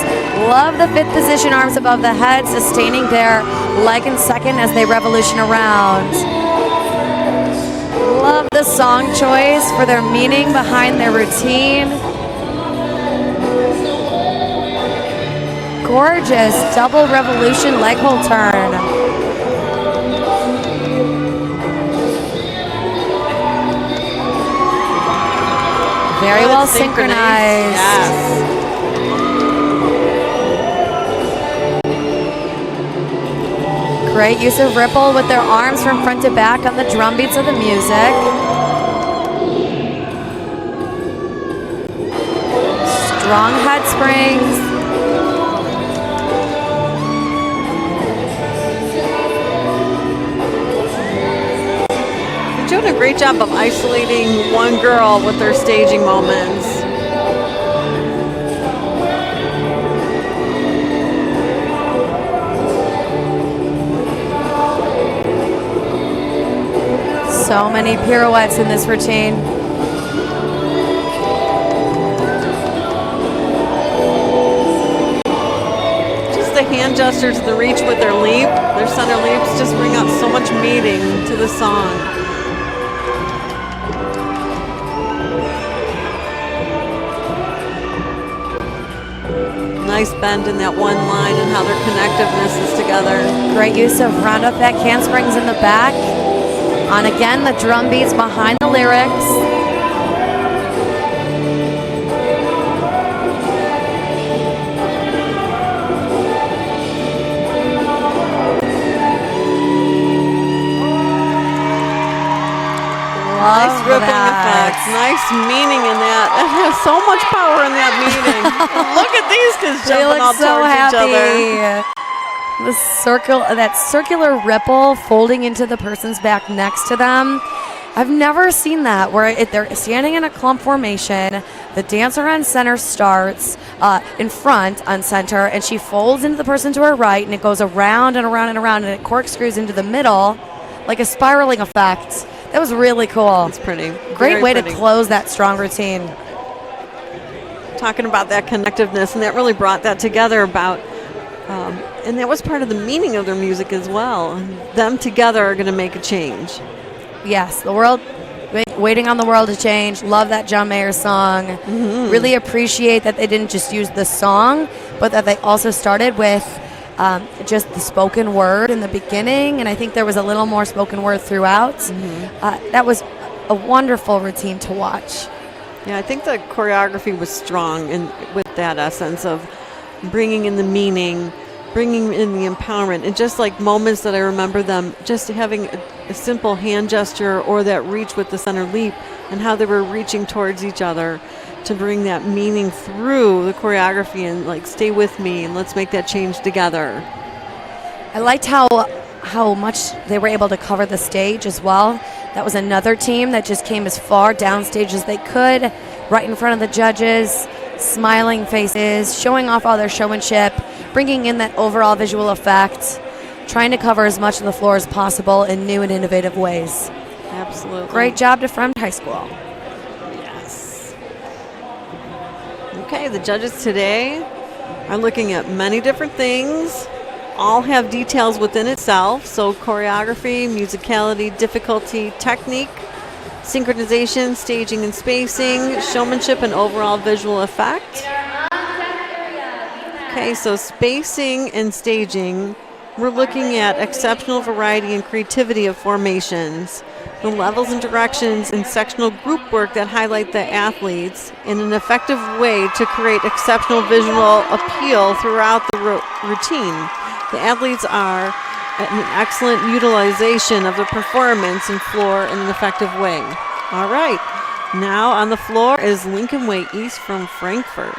Love the fifth position, arms above the head, sustaining their leg and second as they revolution around. Love the song choice for their meaning behind their routine. Gorgeous double revolution leg hold turn. Very well synchronized. Yes. Great use of ripple with their arms from front to back on the drum beats of the music. Strong head springs. They're doing a great job of isolating one girl with their staging moments. So many pirouettes in this routine. Just the hand gestures, the reach with their leap, their center leaps just bring out so much meaning to the song. Nice bend in that one line and how their connectiveness is together. Great use of round up back handsprings in the back. On again, the drum beats behind the lyrics. Nice rippling effects, nice meaning in that. It has so much power in that meaning. Look at these kids jumping all towards each other. The circle, that circular ripple folding into the person's back next to them. I've never seen that where they're standing in a clump formation. The dancer on center starts in front on center, and she folds into the person to her right, and it goes around and around and around, and it corkscrews into the middle like a spiraling effect. That was really cool. It's pretty. Great way to close that strong routine. Talking about that connectiveness, and that really brought that together about, and that was part of the meaning of their music as well. Them together are going to make a change. Yes, the world, waiting on the world to change. Love that John Mayer song. Mm-hmm. Really appreciate that they didn't just use the song, but that they also started with just the spoken word in the beginning, and I think there was a little more spoken word throughout. Mm-hmm. That was a wonderful routine to watch. Yeah, I think the choreography was strong with that essence of bringing in the meaning, bringing in the empowerment, and just like moments that I remember them just having a simple hand gesture or that reach with the center leap and how they were reaching towards each other to bring that meaning through the choreography and like stay with me and let's make that change together. I liked how much they were able to cover the stage as well. That was another team that just came as far downstage as they could, right in front of the judges, smiling faces, showing off all their showmanship, bringing in that overall visual effect, trying to cover as much of the floor as possible in new and innovative ways. Absolutely. Great job to Fremd High School. Yes. Okay, the judges today are looking at many different things. All have details within itself, so choreography, musicality, difficulty, technique, synchronization, staging and spacing, showmanship, and overall visual effect. Okay, so spacing and staging, we're looking at exceptional variety and creativity of formations, the levels and directions and sectional group work that highlight the athletes in an effective way to create exceptional visual appeal throughout the routine. The athletes are at an excellent utilization of the performance and floor in an effective way. All right, now on the floor is Lincoln Way East from Frankfurt.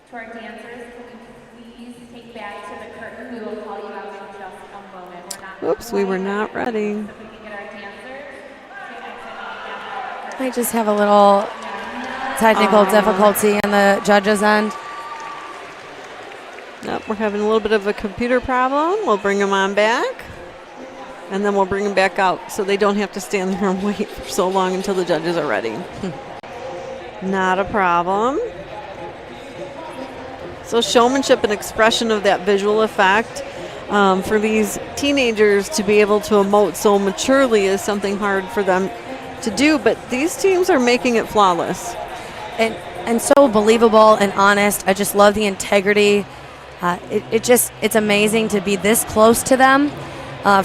To our dancers, please take back to the curtain. We will call you out in just a moment. Oops, we were not ready. I just have a little technical difficulty in the judges' end. Nope, we're having a little bit of a computer problem. We'll bring them on back, and then we'll bring them back out so they don't have to stand there and wait for so long until the judges are ready. Not a problem. So showmanship and expression of that visual effect for these teenagers to be able to emote so maturely is something hard for them to do, but these teams are making it flawless. And so believable and honest. I just love the integrity. It's amazing to be this close to them.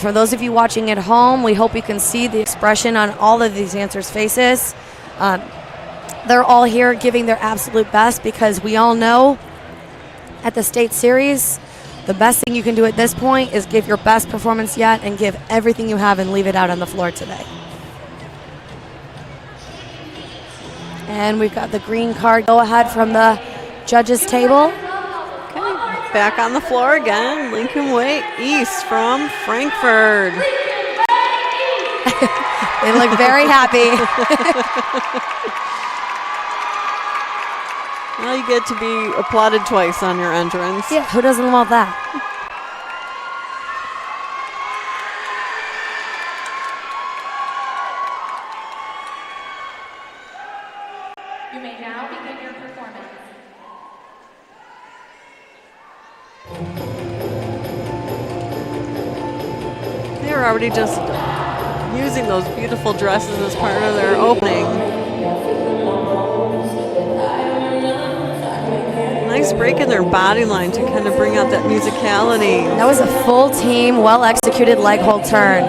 For those of you watching at home, we hope you can see the expression on all of these dancers' faces. They're all here giving their absolute best because we all know at the state series, the best thing you can do at this point is give your best performance yet and give everything you have and leave it out on the floor today. And we've got the green card go ahead from the judges table. Okay, back on the floor again, Lincoln Way East from Frankfurt. They look very happy. Well, you get to be applauded twice on your entrance. Yeah, who doesn't want that? they're already just using those beautiful dresses as part of their opening. Nice break in their body line to kind of bring out that musicality. That was a full team, well-executed leg hold turn.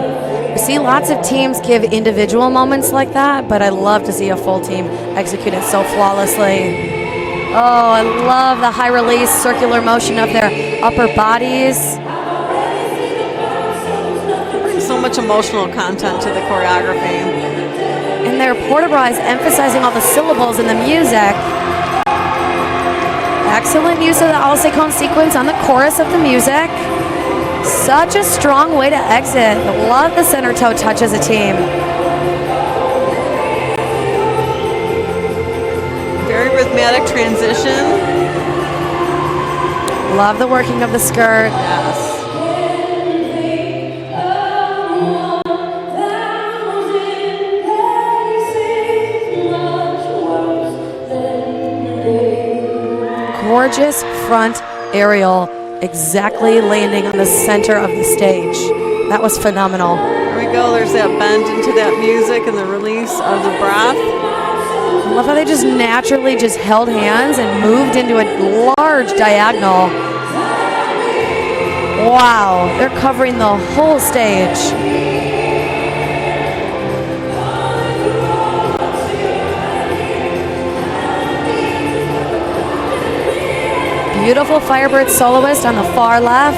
We see lots of teams give individual moments like that, but I love to see a full team execute it so flawlessly. Oh, I love the high release circular motion of their upper bodies. It brings so much emotional content to the choreography. And their port de bras emphasizing all the syllables in the music. Excellent use of the Al Secon sequence on the chorus of the music. Such a strong way to exit. Love the center toe touch as a team. Very rhythmic transition. Love the working of the skirt. Yes. Gorgeous front aerial, exactly landing on the center of the stage. That was phenomenal. There we go. There's that bend into that music and the release of the breath. I love how they just naturally just held hands and moved into a large diagonal. Wow, they're covering the whole stage. Beautiful Firebird soloist on the far left.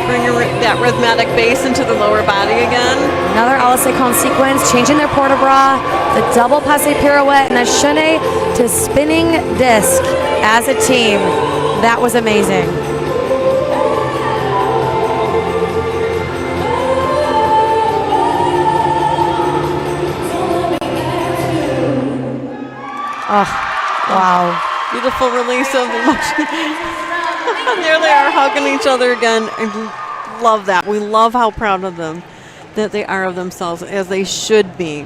Bring that rhythmic bass into the lower body again. Another Al Secon sequence, changing their port de bras, the double passe pirouette, and a chaîné to spinning disc as a team. That was amazing. Oh, wow. Beautiful release of emotion. There they are hugging each other again. I love that. We love how proud of them that they are of themselves, as they should be.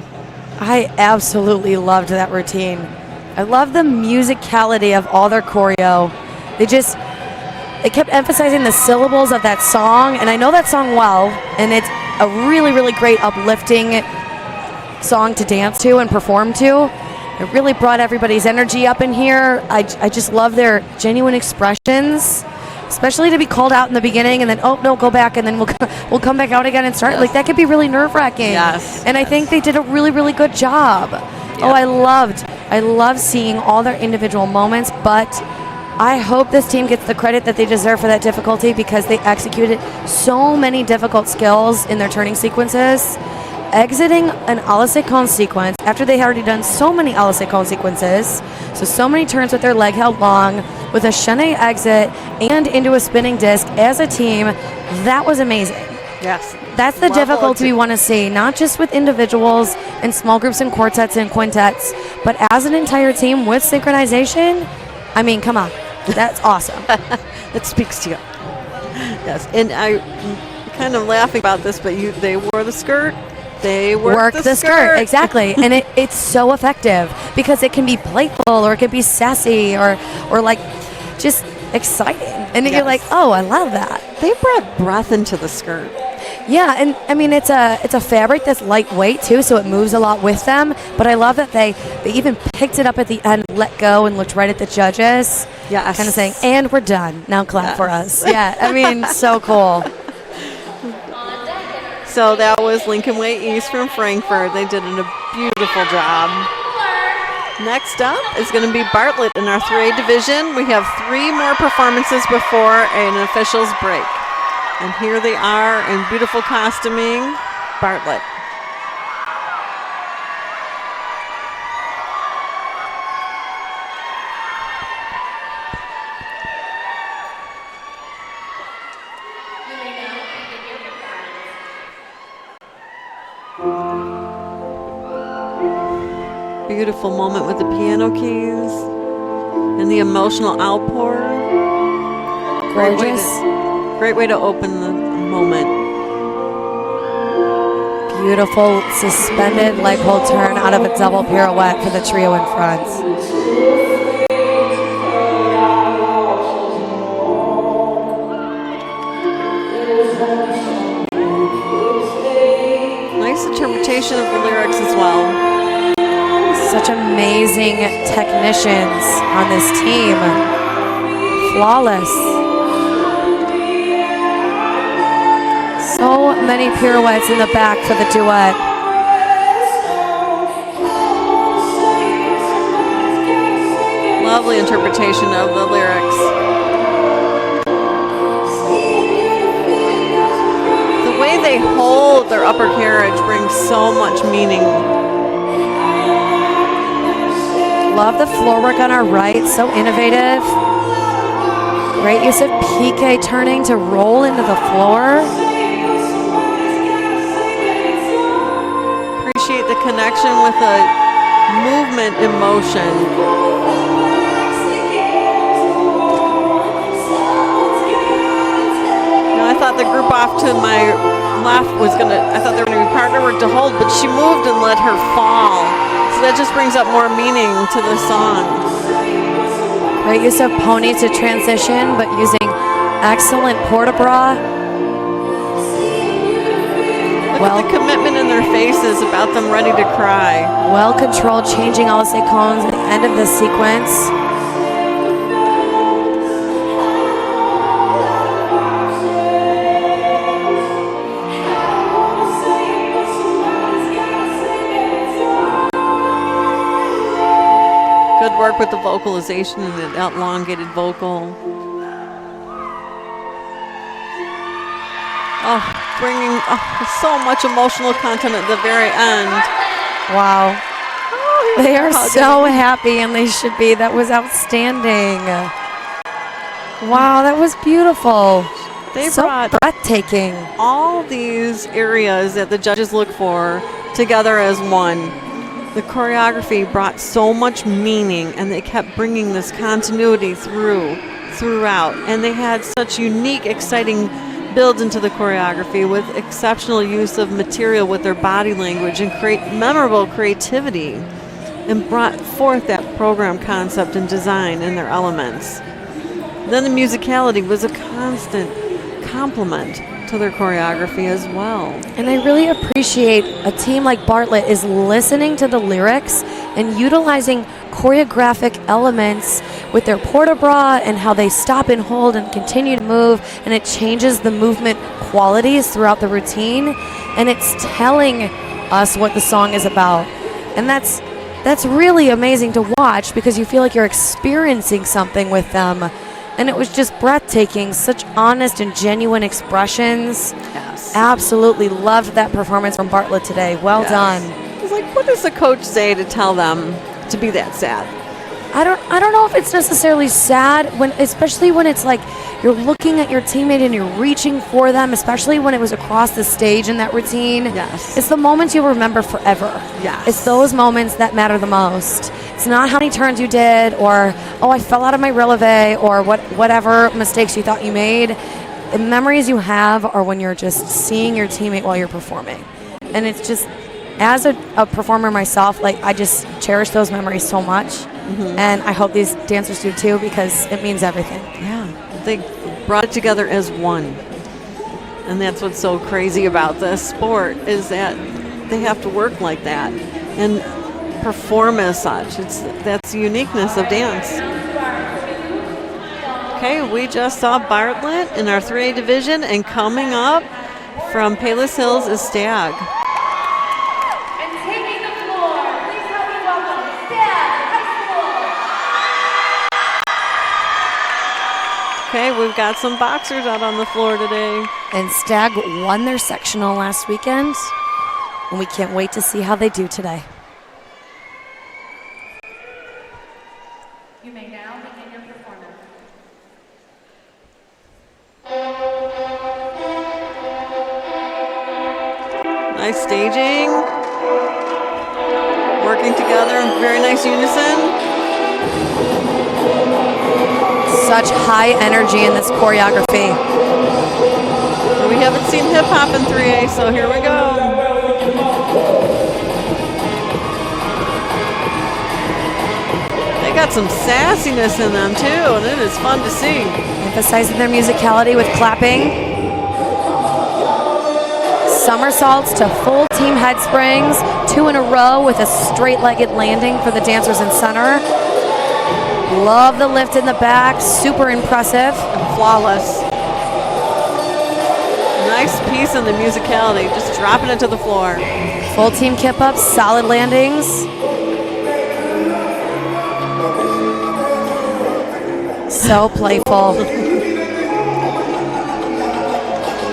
I absolutely loved that routine. I love the musicality of all their choreo. They kept emphasizing the syllables of that song, and I know that song well, and it's a really, really great uplifting song to dance to and perform to. It really brought everybody's energy up in here. I just love their genuine expressions, especially to be called out in the beginning and then, oh, no, go back, and then we'll come back out again and start. Yes. Like, that could be really nerve-wracking. Yes. And I think they did a really, really good job. Yep. Oh, I love seeing all their individual moments, but I hope this team gets the credit that they deserve for that difficulty, because they executed so many difficult skills in their turning sequences. Exiting an Al Secon sequence after they had already done so many Al Secon sequences, so many turns with their leg held long, with a chaîné exit and into a spinning disc as a team, that was amazing. Yes. That's the difficulty we want to see, not just with individuals and small groups and quartets and quintets, but as an entire team with synchronization. I mean, come on. That's awesome. It speaks to you. Yes, and I'm kind of laughing about this, but they wore the skirt. They work the skirt. Exactly. And it's so effective, because it can be playful, or it can be sassy, or like just exciting. And you're like, oh, I love that. They brought breath into the skirt. Yeah, and I mean, it's a fabric that's lightweight too, so it moves a lot with them. But I love that they even picked it up at the end, let go, and looked right at the judges. Yeah, kind of saying, and we're done. Now clap for us. Yeah, I mean, so cool. So that was Lincoln Way East from Frankfurt. They did a beautiful job. Next up is going to be Bartlett in our 3A division. We have 3 more performances before an officials break. And here they are in beautiful costuming, Bartlett. Beautiful moment with the piano keys and the emotional outpour. Great way to open the moment. Beautiful suspended leg hold turn out of a double pirouette for the trio in front. interpretation of the lyrics as well. Such amazing technicians on this team. Flawless. So many pirouettes in the back for the duet. Lovely interpretation of the lyrics. The way they hold their upper carriage brings so much meaning. Love the floor work on our right, so innovative. Great use of PK turning to roll into the floor. Appreciate the connection with the movement in motion. Now, I thought the group off to my left was I thought they were gonna be partner work to hold, but she moved and let her fall. So that just brings up more meaning to the song. Great use of pony to transition, but using excellent port-a-bras. Look at the commitment in their faces about them ready to cry. Well controlled, changing all the sequences at the end of the sequence. Good work with the vocalization and the elongated vocal. Oh, bringing so much emotional content at the very end. Wow. They are so happy, and they should be. That was outstanding. Wow, that was beautiful. They so brought breathtaking. All these areas that the judges look for together as one. The choreography brought so much meaning, and they kept bringing this continuity throughout. And they had such unique, exciting builds into the choreography with exceptional use of material with their body language and create memorable creativity, and brought forth that program concept and design in their elements. Then the musicality was a constant complement to their choreography as well. And I really appreciate a team like Bartlett is listening to the lyrics and utilizing choreographic elements with their port-a-bras and how they stop and hold and continue to move, and it changes the movement qualities throughout the routine, and it's telling us what the song is about. And that's really amazing to watch, because you feel like you're experiencing something with them. And it was just breathtaking, such honest and genuine expressions. Yes. Absolutely loved that performance from Bartlett today. Well done. It's like, what does the coach say to tell them to be that sad? I don't know if it's necessarily sad, especially when it's like you're looking at your teammate and you're reaching for them, especially when it was across the stage in that routine. Yes. It's the moments you'll remember forever. Yes. It's those moments that matter the most. It's not how many turns you did, or, oh, I fell out of my releve, or whatever mistakes you thought you made. The memories you have are when you're just seeing your teammate while you're performing. And it's just, as a performer myself, like, I just cherish those memories so much. Mm-hmm. And I hope these dancers do too, because it means everything. Yeah, they brought it together as one. And that's what's so crazy about this sport, is that they have to work like that and perform as such. That's the uniqueness of dance. Okay, we just saw Bartlett in our 3A division, and coming up from Palos Hills is Stag. Okay, we've got some boxers out on the floor today. And Stag won their sectional last weekend, and we can't wait to see how they do today. You may now begin your performance. Nice staging. Working together in very nice unison. Such high energy in this choreography. We haven't seen hip hop in 3A, so here we go. They got some sassiness in them too, and it is fun to see. Emphasizing their musicality with clapping. Somersaults to full team head springs, 2 in a row with a straight-legged landing for the dancers in center. Love the lift in the back, super impressive. Flawless. Nice piece in the musicality, just dropping it to the floor. Full team kip ups, solid landings. So playful.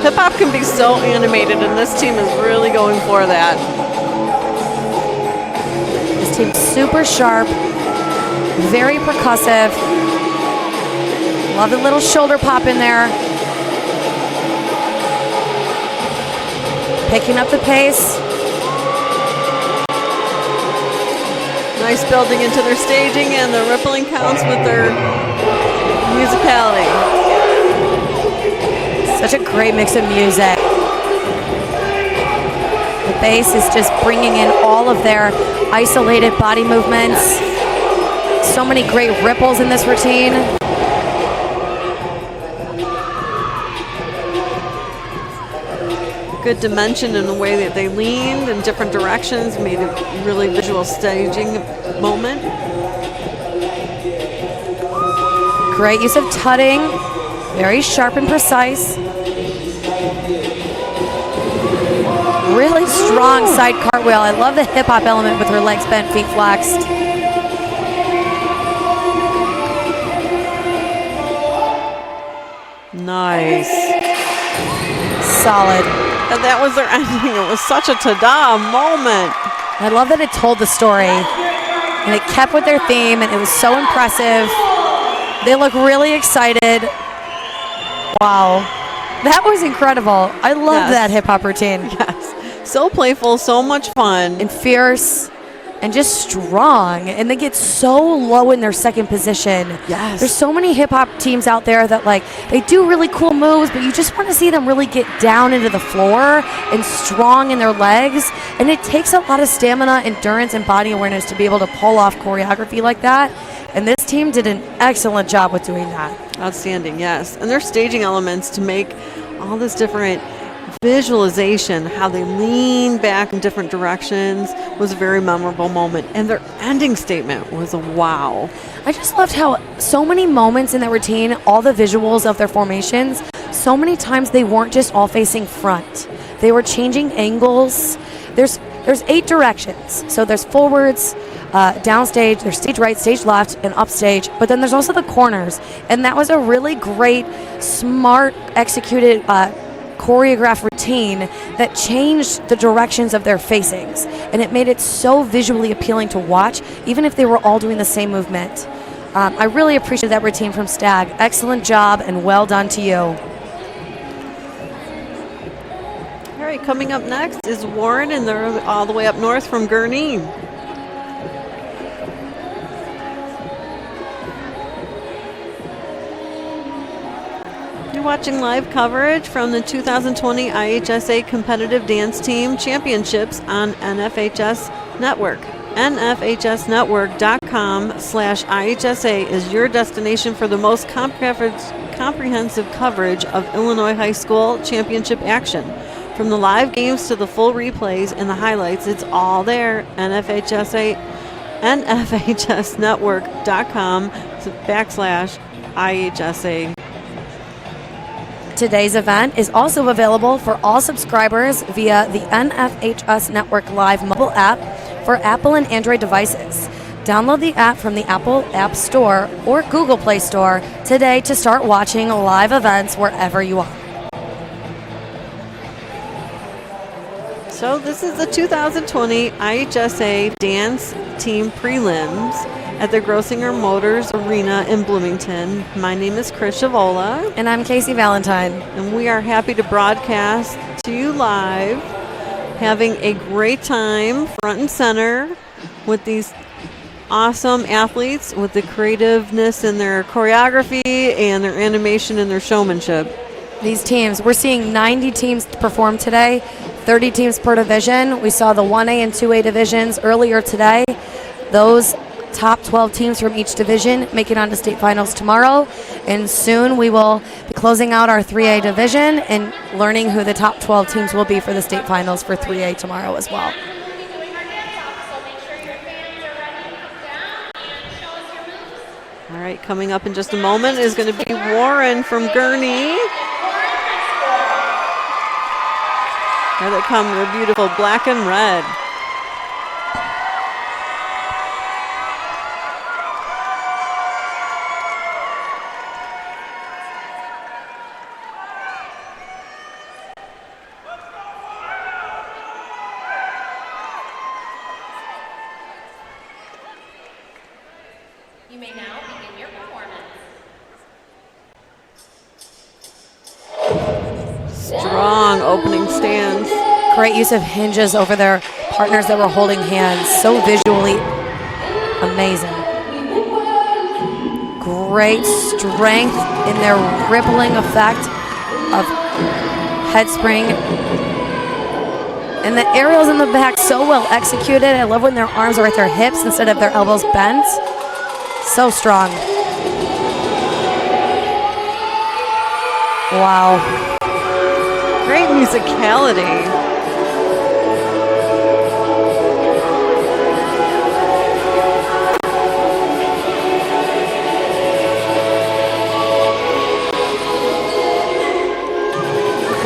Hip hop can be so animated, and this team is really going for that. This team's super sharp, very percussive. Love the little shoulder pop in there. Picking up the pace. Nice building into their staging and the rippling counts with their musicality. Such a great mix of music. The bass is just bringing in all of their isolated body movements. So many great ripples in this routine. Good dimension in the way that they leaned in different directions, made a really visual staging moment. Great use of tutting, very sharp and precise. Really strong side cartwheel. I love the hip hop element with her legs bent, feet flexed. Nice. Solid. And that was their ending. It was such a ta-da moment. I love that it told the story. And it kept with their theme, and it was so impressive. They look really excited. Wow. That was incredible. I love that hip-hop routine. Yes. So playful, so much fun. And fierce. And just strong, and they get so low in their second position. Yes. There's so many hip-hop teams out there that, like, they do really cool moves, but you just want to see them really get down into the floor and strong in their legs. And it takes a lot of stamina, endurance, and body awareness to be able to pull off choreography like that. And this team did an excellent job with doing that. Outstanding, yes. And their staging elements to make all this different visualization, how they lean back in different directions, was a very memorable moment. And their ending statement was a wow. I just loved how so many moments in their routine, all the visuals of their formations, so many times they weren't just all facing front. They were changing angles. There's 8 directions. So there's forwards, downstage, there's stage right, stage left, and upstage. But then there's also the corners. And that was a really great, smart, executed choreographed routine that changed the directions of their facings, and it made it so visually appealing to watch, even if they were all doing the same movement. I really appreciate that routine from Stag. Excellent job and well done to you. All right, coming up next is Warren, and they're all the way up north from Gurnee. Watching live coverage from the 2020 IHSA Competitive Dance Team Championships on NFHS Network. NFHSnetwork.com/IHSA is your destination for the most comprehensive coverage of Illinois high school championship action. From the live games to the full replays and the highlights, it's all there. NFHSnetwork.com/IHSA. Today's event is also available for all subscribers via the NFHS Network Live mobile app for Apple and Android devices. Download the app from the Apple App Store or Google Play Store today to start watching live events wherever you are. So this is the 2020 IHSA Dance Team Prelims at the Grossinger Motors Arena in Bloomington. My name is Chris Shavola. And I'm Casey Valentine. And we are happy to broadcast to you live, having a great time front and center with these awesome athletes with the creativeness in their choreography and their animation and their showmanship. These teams, we're seeing 90 teams perform today, 30 teams per division. We saw the 1A and 2A divisions earlier today. Those top 12 teams from each division make it on to state finals tomorrow. And soon we will be closing out our 3A division and learning who the top 12 teams will be for the state finals for 3A tomorrow as well. All right, coming up in just a moment is going to be Warren from Gurney. Here they come, their beautiful black and red. You may now begin your performance. Strong opening stance. Great use of hinges over their partners that were holding hands. So visually amazing. Great strength in their rippling effect of head spring. And the aerials in the back so well executed. I love when their arms are at their hips instead of their elbows bent. So strong. Wow. Great musicality.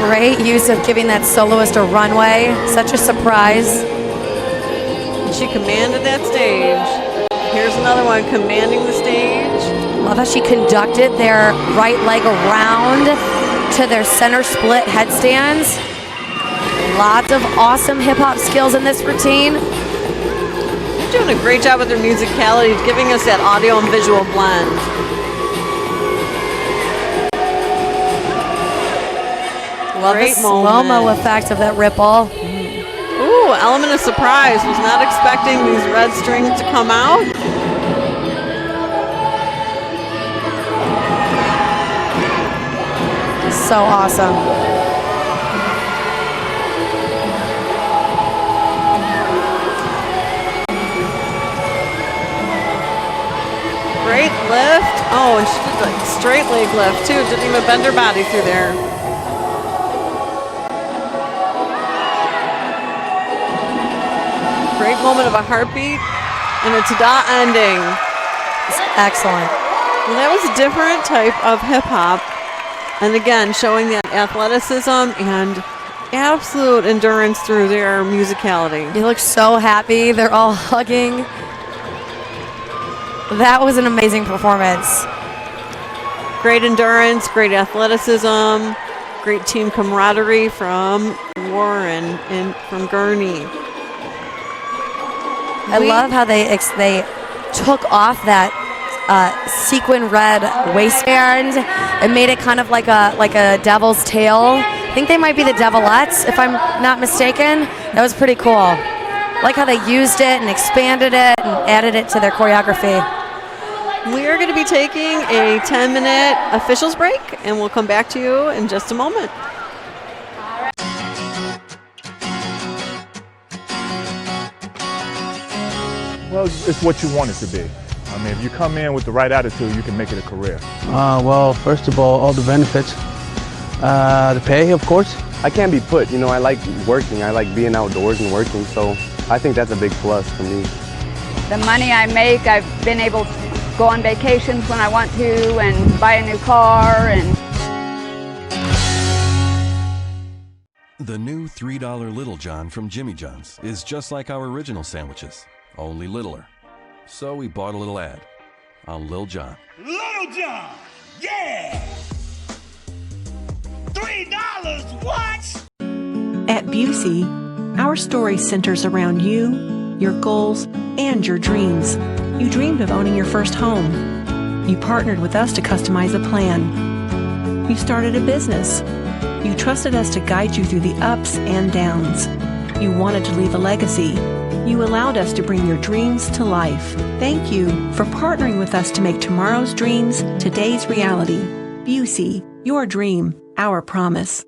Great use of giving that soloist a runway. Such a surprise. She commanded that stage. Here's another one commanding the stage. Love how she conducted their right leg around to their center split headstands. Lots of awesome hip hop skills in this routine. They're doing a great job with their musicality, giving us that audio and visual blend. Love the slow-mo effect of that ripple. Ooh, element of surprise. Was not expecting these red strings to come out. So awesome. Great lift. Oh, and she did like straight leg lift too. Didn't even bend her body through there. Great moment of a heartbeat and a ta-da ending. Excellent. Well, that was a different type of hip hop. And again, showing that athleticism and absolute endurance through their musicality. You look so happy. They're all hugging. That was an amazing performance. Great endurance, great athleticism, great team camaraderie from Warren and from Gurney. I love how they took off that sequin red waistband and made it kind of like a devil's tail. I think they might be the Devilettes, if I'm not mistaken. That was pretty cool. I like how they used it and expanded it and added it to their choreography. We are going to be taking a 10-minute officials break, and we'll come back to you in just a moment. Well, it's what you want it to be. I mean, if you come in with the right attitude, you can make it a career. Well, first of all the benefits. The pay, of course. I can't be put, you know, I like working. I like being outdoors and working, so I think that's a big plus for me. The money I make, I've been able to go on vacations when I want to and buy a new car and... The new $3 Little John from Jimmy John's is just like our original sandwiches, only littler. So we bought a little ad on Lil John. Little John, yeah! $3, what? At Busey, our story centers around you, your goals, and your dreams. You dreamed of owning your first home. You partnered with us to customize a plan. You started a business. You trusted us to guide you through the ups and downs. You wanted to leave a legacy. You allowed us to bring your dreams to life. Thank you for partnering with us to make tomorrow's dreams today's reality. Busey, your dream, our promise.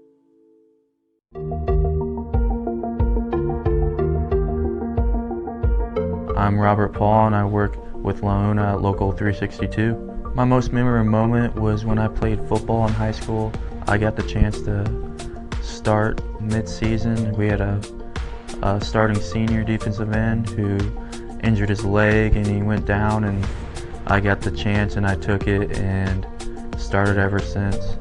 I'm Robert Paul, and I work with Launa at Local 362. My most memorable moment was when I played football in high school. I got the chance to start mid-season. We had a starting senior defensive end who injured his leg and he went down, and I got the chance and I took it and started ever since.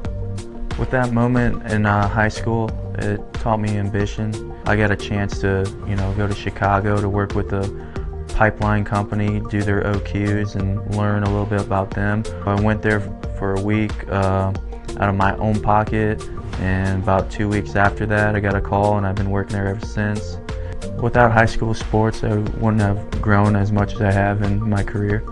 With that moment in high school, it taught me ambition. I got a chance to, go to Chicago to work with a pipeline company, do their OQs and learn a little bit about them. I went there for a week out of my own pocket, and about 2 weeks after that I got a call and I've been working there ever since. Without high school sports, I wouldn't have grown as much as I have in my career.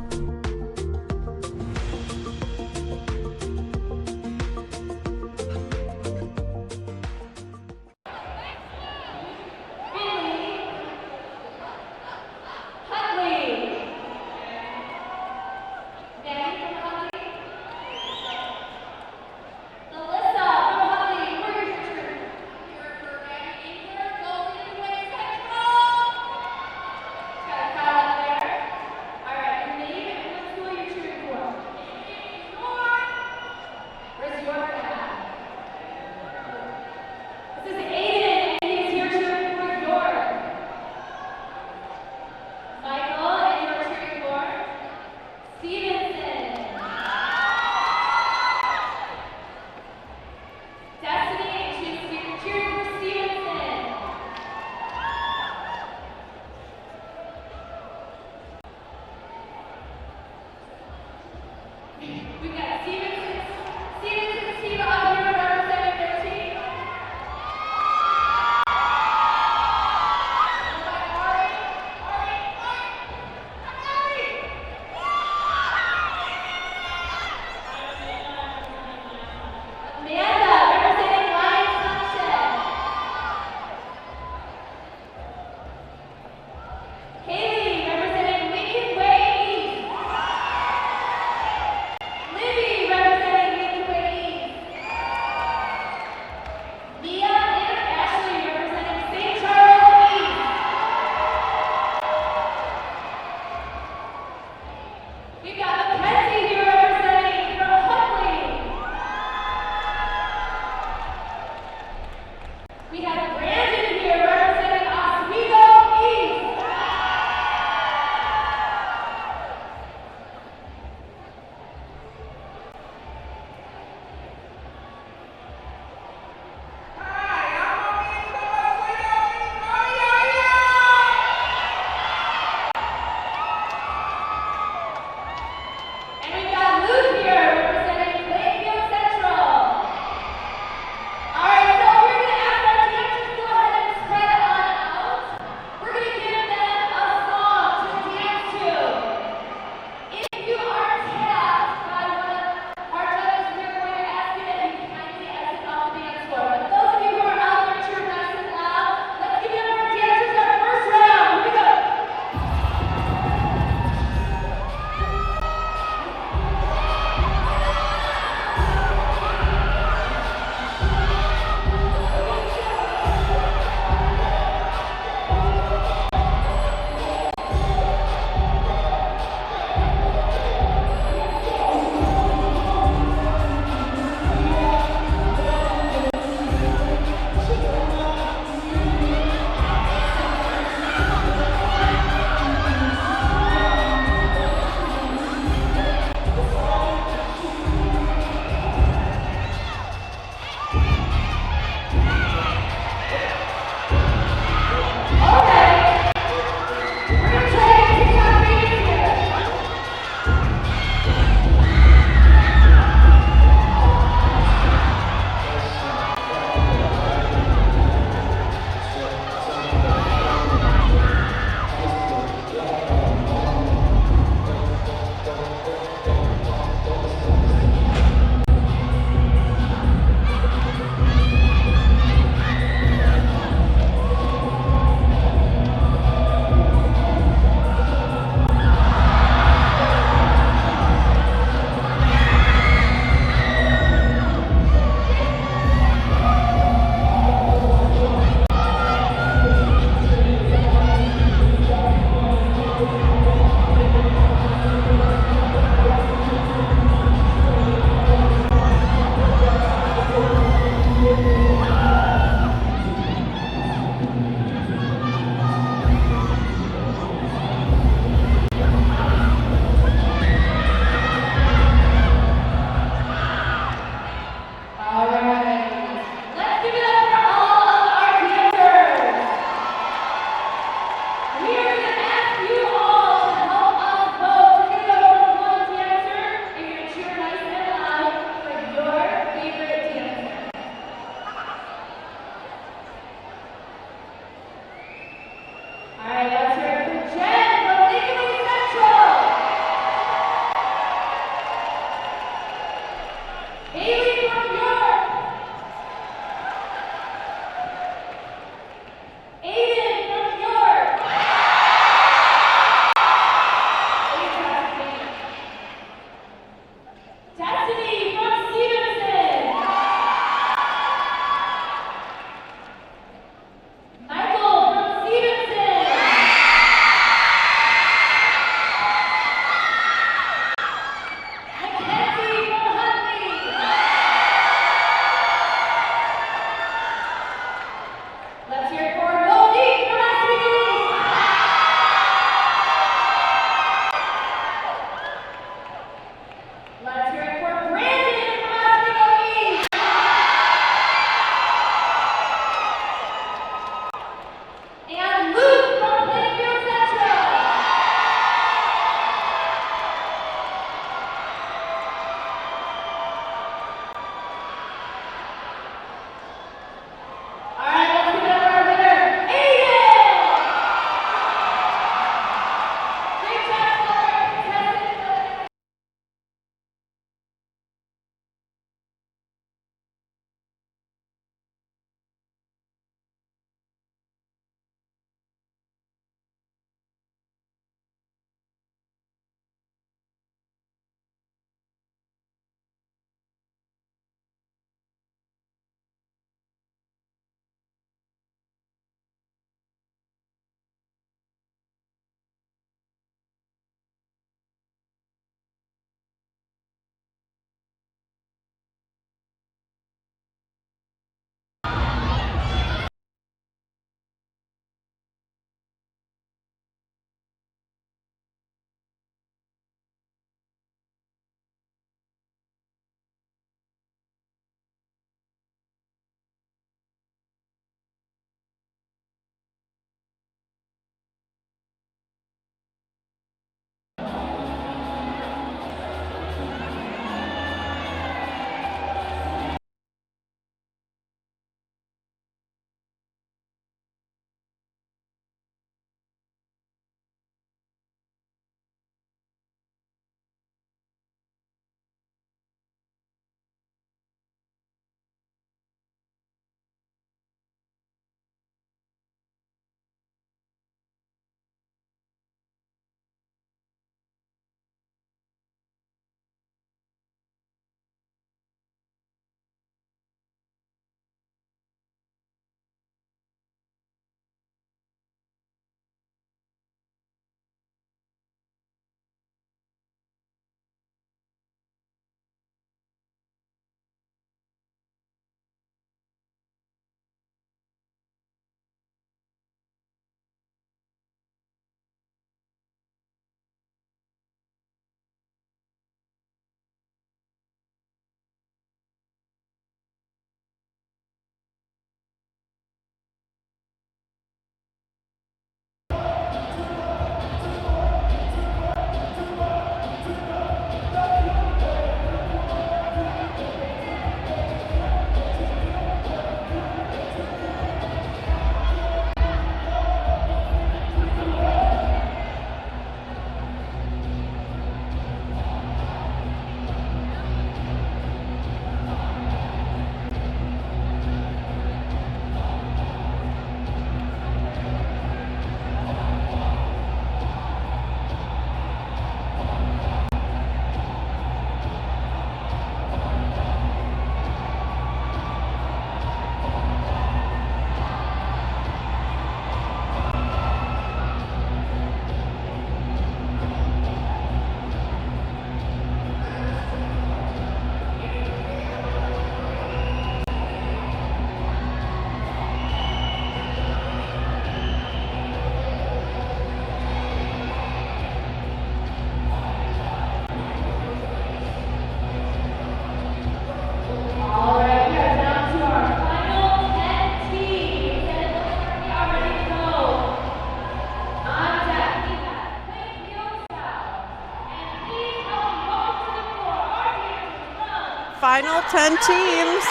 Final 10 teams.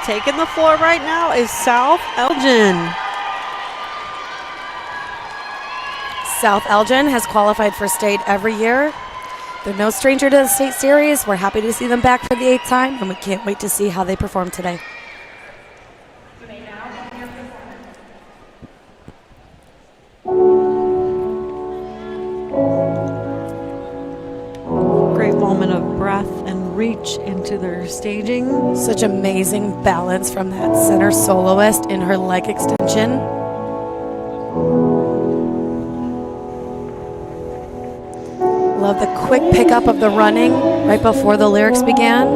Taking the floor right now is South Elgin. South Elgin has qualified for state every year. They're no stranger to the state series. We're happy to see them back for the 8th time, and we can't wait to see how they perform today. Great moment of breath and reach into their staging. Such amazing balance from that center soloist in her leg extension. Love the quick pickup of the running right before the lyrics began.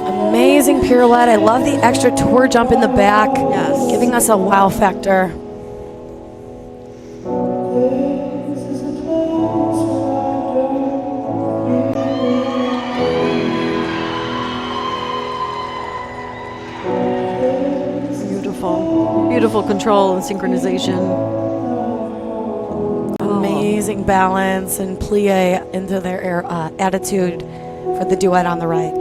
Amazing pirouette. I love the extra tour jump in the back. Yes. Giving us a wow factor. Beautiful control and synchronization. Amazing balance and plie into their attitude for the duet on the right.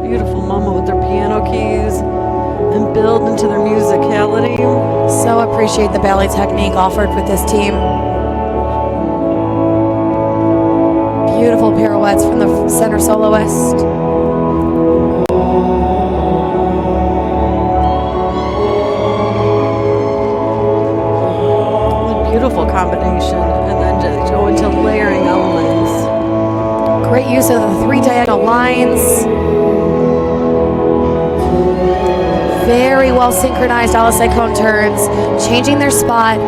Beautiful moment with their piano keys and build into their musicality. So appreciate the ballet technique offered with this team. Beautiful pirouettes from the center soloist. Beautiful combination, and then just go into layering elements. Great use of the 3 diagonal lines. Very well synchronized a la Seconde turns, changing their spot,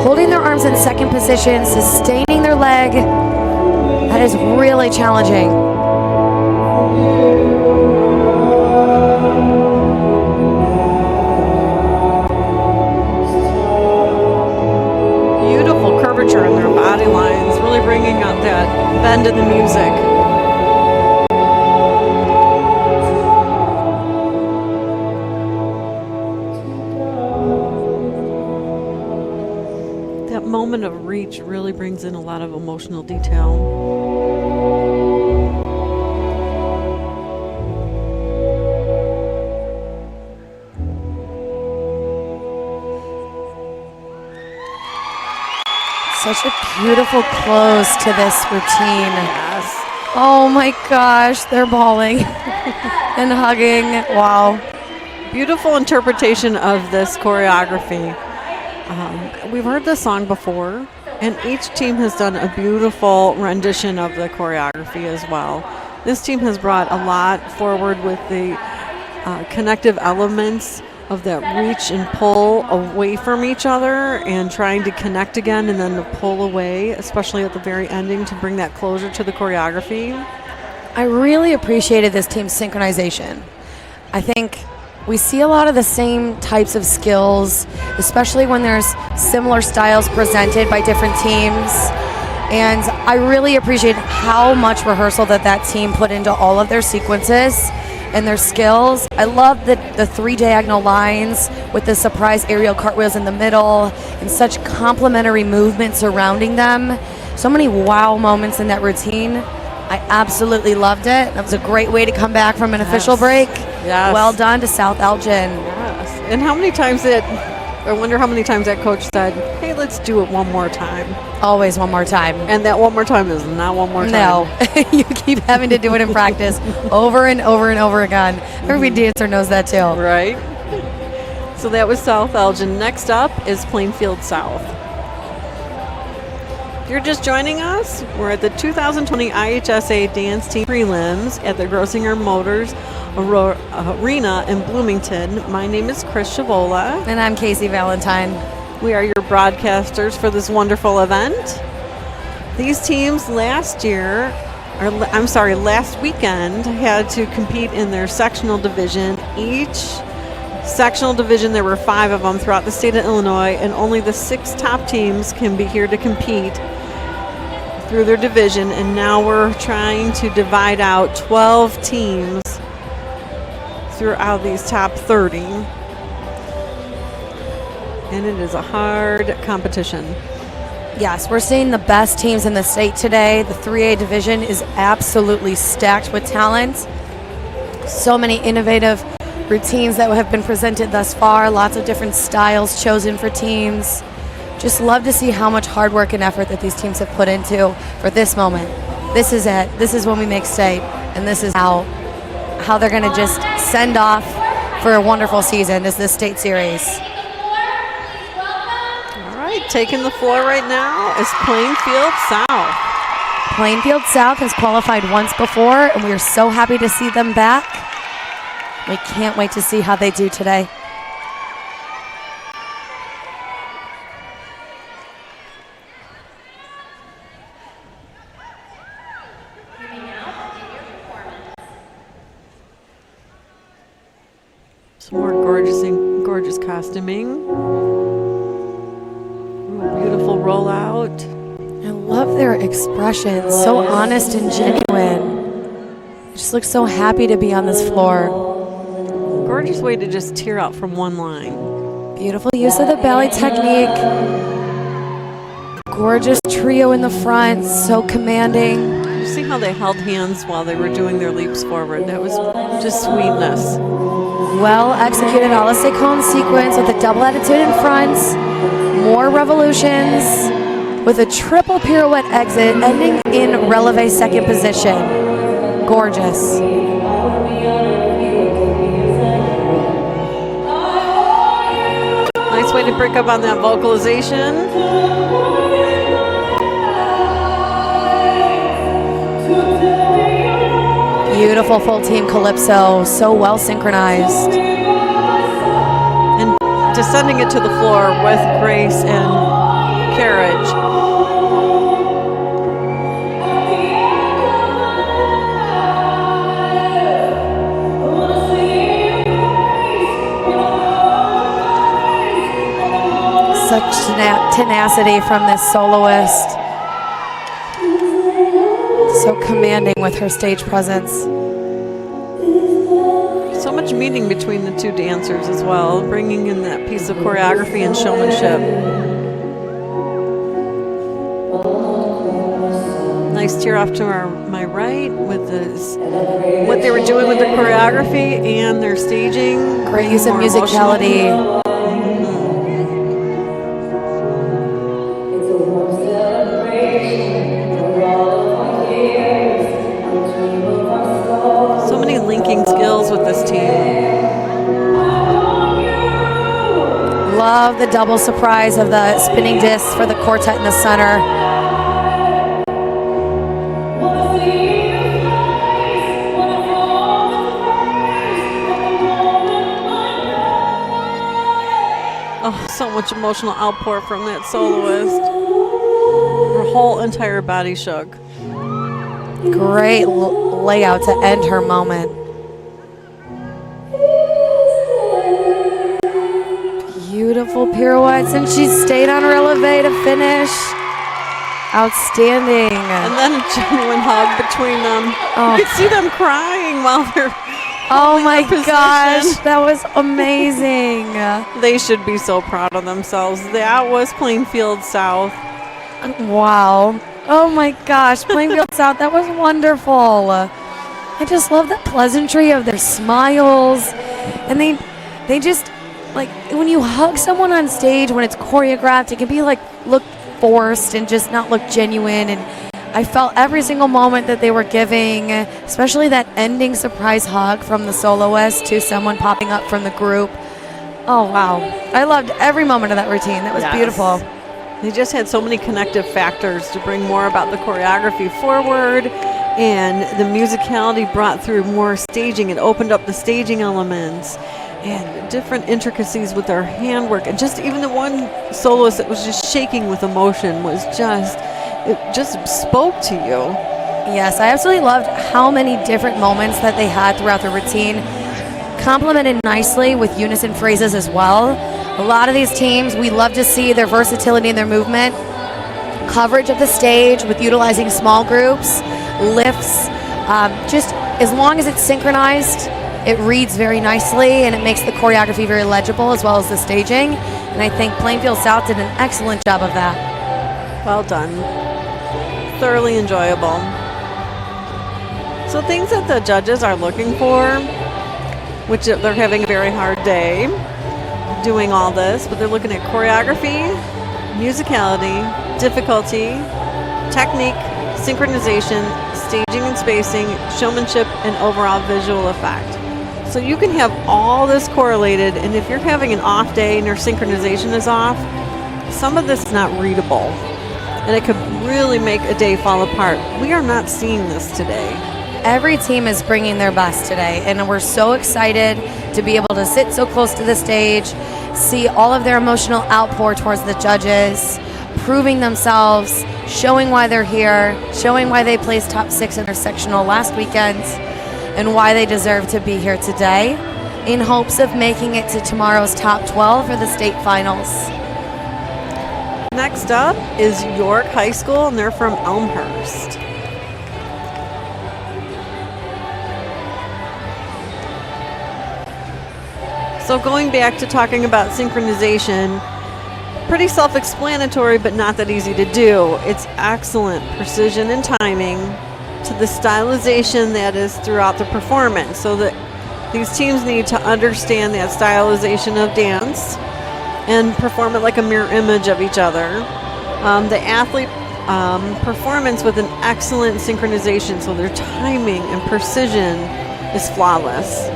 holding their arms in second position, sustaining their leg. That is really challenging. Curvature in their body lines, really bringing out that bend in the music. That moment of reach really brings in a lot of emotional detail. Such a beautiful close to this routine. Yes. Oh my gosh, they're bawling and hugging. Wow. Beautiful interpretation of this choreography. We've heard this song before, and each team has done a beautiful rendition of the choreography as well. This team has brought a lot forward with the connective elements of that reach and pull away from each other and trying to connect again and then to pull away, especially at the very ending to bring that closure to the choreography. I really appreciated this team's synchronization. I think we see a lot of the same types of skills, especially when there's similar styles presented by different teams. And I really appreciate how much rehearsal that team put into all of their sequences and their skills. I love the 3 diagonal lines with the surprise aerial cartwheels in the middle and such complementary movement surrounding them. So many wow moments in that routine. I absolutely loved it. That was a great way to come back from an official break. Yes. Well done to South Elgin. Yes. And how many times I wonder how many times that coach said, hey, let's do it one more time. Always one more time. And that one more time is not one more time. No, you keep having to do it in practice over and over and over again. Every dancer knows that too. Right. So that was South Elgin. Next up is Plainfield South. If you're just joining us, we're at the 2020 IHSA Dance Team Prelims at the Grosinger Motors Arena in Bloomington. My name is Chris Shavola. And I'm Casey Valentine. We are your broadcasters for this wonderful event. These teams last weekend had to compete in their sectional division. Each sectional division, there were 5 of them throughout the state of Illinois, and only the 6 top teams can be here to compete through their division. And now we're trying to divide out 12 teams throughout these top 30. And it is a hard competition. Yes, we're seeing the best teams in the state today. The 3A division is absolutely stacked with talent. So many innovative routines that have been presented thus far. Lots of different styles chosen for teams. Just love to see how much hard work and effort that these teams have put into for this moment. This is it. This is when we make state. And this is how they're going to just send off for a wonderful season is this state series. Taking the floor right now is Plainfield South. Plainfield South has qualified once before, and we are so happy to see them back. We can't wait to see how they do today. Some more gorgeous costuming. Beautiful rollout. I love their expressions, so honest and genuine. They just look so happy to be on this floor. Gorgeous way to just tear out from one line. Beautiful use of the ballet technique. Gorgeous trio in the front, so commanding. You see how they held hands while they were doing their leaps forward. That was just sweetness. Well executed a la Seconde sequence with a double attitude in front. More revolutions with a triple pirouette exit ending in releve second position. Gorgeous. Nice way to break up on that vocalization. Beautiful full team calypso, so well synchronized. And descending it to the floor with grace and carriage. Such tenacity from this soloist. So commanding with her stage presence. So much meaning between the two dancers as well, bringing in that piece of choreography and showmanship. Nice tear off to my right with this, what they were doing with the choreography and their staging. Great use of musicality. Skills with this team. Love the double surprise of the spinning discs for the quartet in the center. Oh, so much emotional outpour from that soloist. Her whole entire body shook. Great layout to end her moment. Beautiful pirouettes, and she stayed on releve to finish. Outstanding. And then a genuine hug between them. Oh. You could see them crying while they're oh my gosh, that was amazing. They should be so proud of themselves. That was Plainfield South. Wow. Oh my gosh, Plainfield South, that was wonderful. I just love the pleasantry of their smiles. And they just, like, when you hug someone on stage, when it's choreographed, it can be like, look forced and just not look genuine. And I felt every single moment that they were giving, especially that ending surprise hug from the soloist to someone popping up from the group. Oh, wow. I loved every moment of that routine. That was beautiful. They just had so many connective factors to bring more about the choreography forward, and the musicality brought through more staging. It opened up the staging elements and different intricacies with their handwork, and just even the one soloist that was just shaking with emotion was just, it just spoke to you. Yes, I absolutely loved how many different moments that they had throughout the routine, complemented nicely with unison phrases as well. A lot of these teams, we love to see their versatility in their movement, coverage of the stage with utilizing small groups, lifts, just as long as it's synchronized, It reads very nicely, and it makes the choreography very legible as well as the staging. And I think Plainfield South did an excellent job of that. Well done. Thoroughly enjoyable. So things that the judges are looking for, which they're having a very hard day doing all this, but they're looking at choreography, musicality, difficulty, technique, synchronization, staging and spacing, showmanship, and overall visual effect. So you can have all this correlated, and if you're having an off day and your synchronization is off, some of this is not readable, and it could really make a day fall apart. We are not seeing this today. Every team is bringing their best today, and we're so excited to be able to sit so close to the stage, see all of their emotional outpour towards the judges, proving themselves, showing why they're here, showing why they placed top 6 in their sectional last weekend, and why they deserve to be here today, in hopes of making it to tomorrow's top 12 for the state finals. Next up is York High School, and they're from Elmhurst. So going back to talking about synchronization, pretty self-explanatory, but not that easy to do. It's excellent precision and timing to the stylization that is throughout the performance, so that these teams need to understand that stylization of dance and perform it like a mirror image of each other. The athlete performance with an excellent synchronization, so their timing and precision is flawless.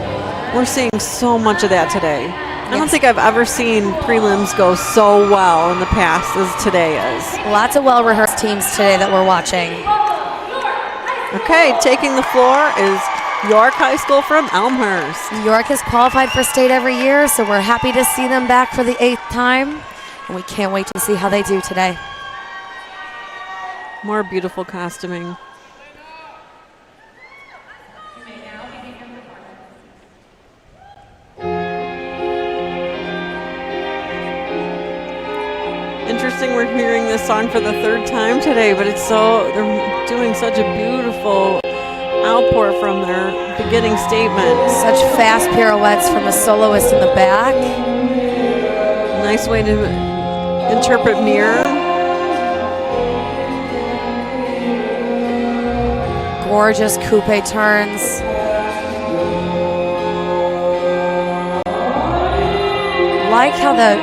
We're seeing so much of that today. I don't think I've ever seen prelims go so well in the past as today is. Lots of well-rehearsed teams today that we're watching. Okay, taking the floor is York High School from Elmhurst. York has qualified for state every year, so we're happy to see them back for the 8th time, and we can't wait to see how they do today. More beautiful costuming. Interesting, we're hearing this song for the 3rd time today, but they're doing such a beautiful outpour from their beginning statement. Such fast pirouettes from the soloist in the back. Nice way to interpret mirror. Gorgeous coupe turns. Like how the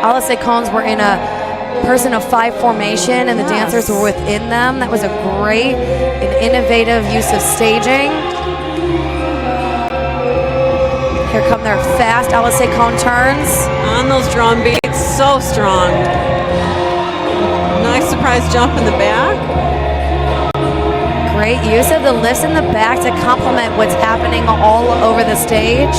IHSA cones were in a person of 5 formation and the dancers were within them. That was a great and innovative use of staging. Here come their fast IHSA cone turns. On those drum beats, so strong. Nice surprise jump in the back. Great use of the lifts in the back to complement what's happening all over the stage.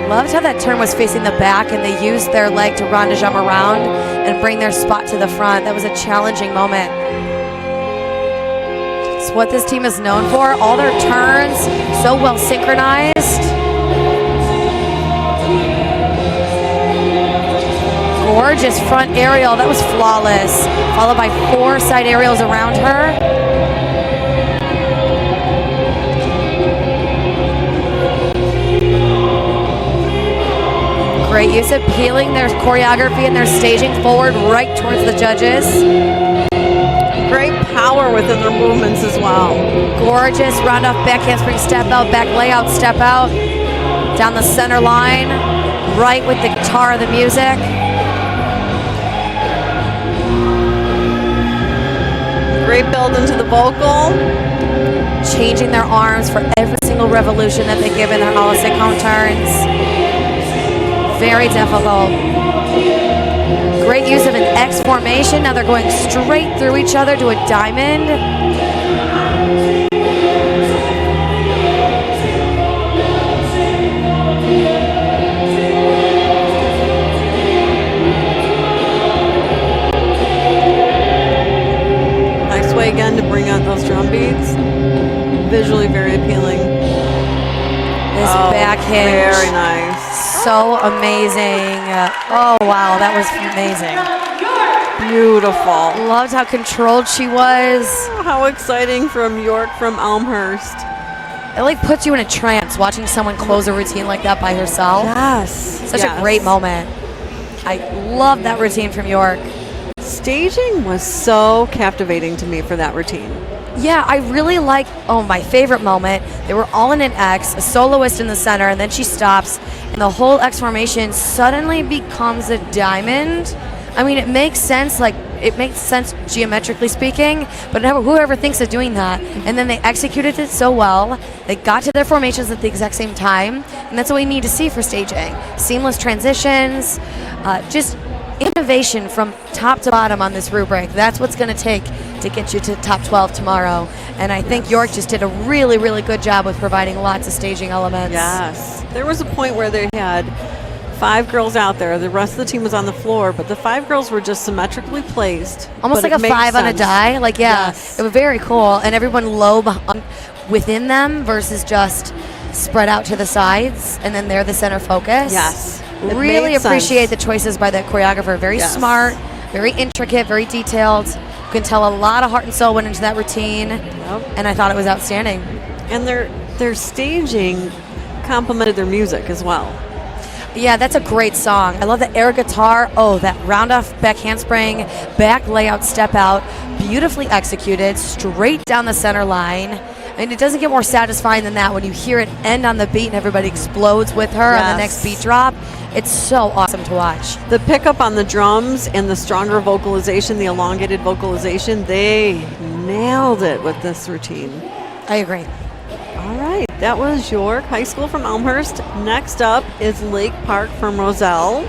Loved how that turn was facing the back and they used their leg to rond de jambe around and bring their spot to the front. That was a challenging moment. It's what this team is known for. All their turns, so well synchronized. Gorgeous front aerial, that was flawless. Followed by 4 side aerials around her. Great use of peeling their choreography and their staging forward right towards the judges. Great power within their movements as well. Gorgeous round off back handspring step out, back layout step out, down the center line, right with the guitar, the music. Great build into the vocal. Changing their arms for every single revolution that they give in their IHSA cone turns. Very difficult. Great use of an X formation. Now they're going straight through each other to a diamond. Nice way again to bring out those drum beats. Visually very appealing. This back hinge. Very nice. So amazing. Oh, wow, that was amazing. Beautiful. Loved how controlled she was. Oh, how exciting from York from Elmhurst. It like puts you in a trance watching someone close a routine like that by herself. Yes. Such a great moment. I love that routine from York. Staging was so captivating to me for that routine. Yeah, I really like, my favorite moment. They were all in an X, a soloist in the center, and then she stops, and the whole X formation suddenly becomes a diamond. I mean, it makes sense geometrically speaking, but whoever thinks of doing that, and then they executed it so well, they got to their formations at the exact same time, and that's what we need to see for staging. Seamless transitions, just innovation from top to bottom on this rubric. That's what's going to take to get you to top 12 tomorrow. And I think York just did a really, really good job with providing lots of staging elements. Yes. There was a point where they had 5 girls out there. The rest of the team was on the floor, but the 5 girls were just symmetrically placed. Almost like a 5 on a die. Like, Yes. It was very cool. And everyone low within them versus just spread out to the sides, and then they're the center focus. Yes. It Really made appreciate sense. the choices by the choreographer. Very Yes. smart, very intricate, very detailed. You can tell a lot of heart and soul went into that routine, and I thought it was outstanding. And their staging complemented their music as well. Yeah, that's a great song. I love the air guitar. Oh, that round off back handspring, back layout, step out. Beautifully executed, straight down the center line. And it doesn't get more satisfying than that when you hear it end on the beat and everybody explodes with her on the next beat drop. It's so awesome to watch. The pickup on the drums and the stronger vocalization, the elongated vocalization, they nailed it with this routine. I agree. All right, that was York High School from Elmhurst. Next up is Lake Park from Roselle.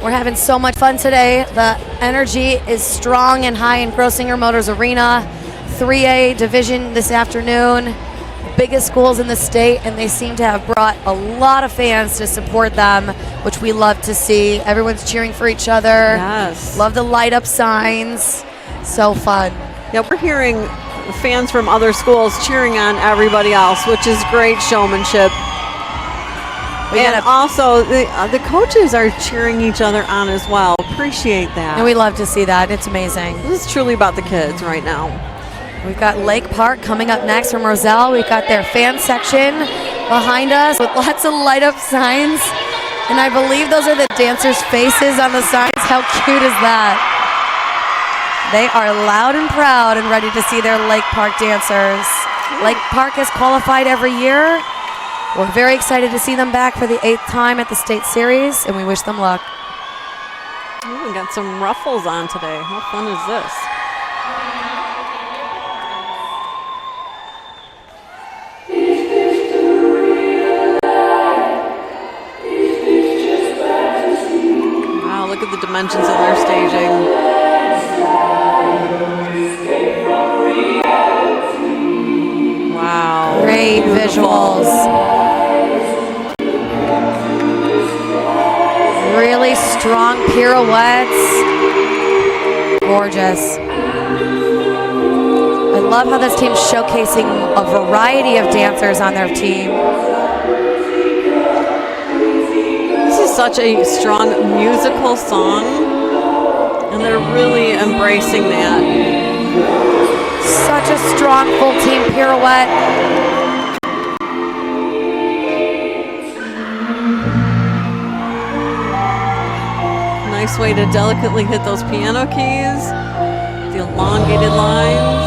We're having so much fun today. The energy is strong and high in Grossinger Motors Arena. 3A division this afternoon. Biggest schools in the state, and they seem to have brought a lot of fans to support them, which we love to see. Everyone's cheering for each other. Yes. Love the light up signs. So fun. Yeah, we're hearing fans from other schools cheering on everybody else, which is great showmanship. And also, the coaches are cheering each other on as well. Appreciate that. And we love to see that. It's amazing. This is truly about the kids right now. We've got Lake Park coming up next from Roselle. We've got their fan section behind us with lots of light up signs. And I believe those are the dancers' faces on the signs. How cute is that? They are loud and proud and ready to see their Lake Park dancers. Lake Park has qualified every year. We're very excited to see them back for the 8th time at the state series, and we wish them luck. We got some ruffles on today. How fun is this? Wow, look at the dimensions of their staging. Wow. Great visuals. Really strong pirouettes. Gorgeous. I love how this team's showcasing a variety of dancers on their team. This is such a strong musical song, and they're really embracing that. Such a strong full team pirouette. Nice way to delicately hit those piano keys, the elongated lines.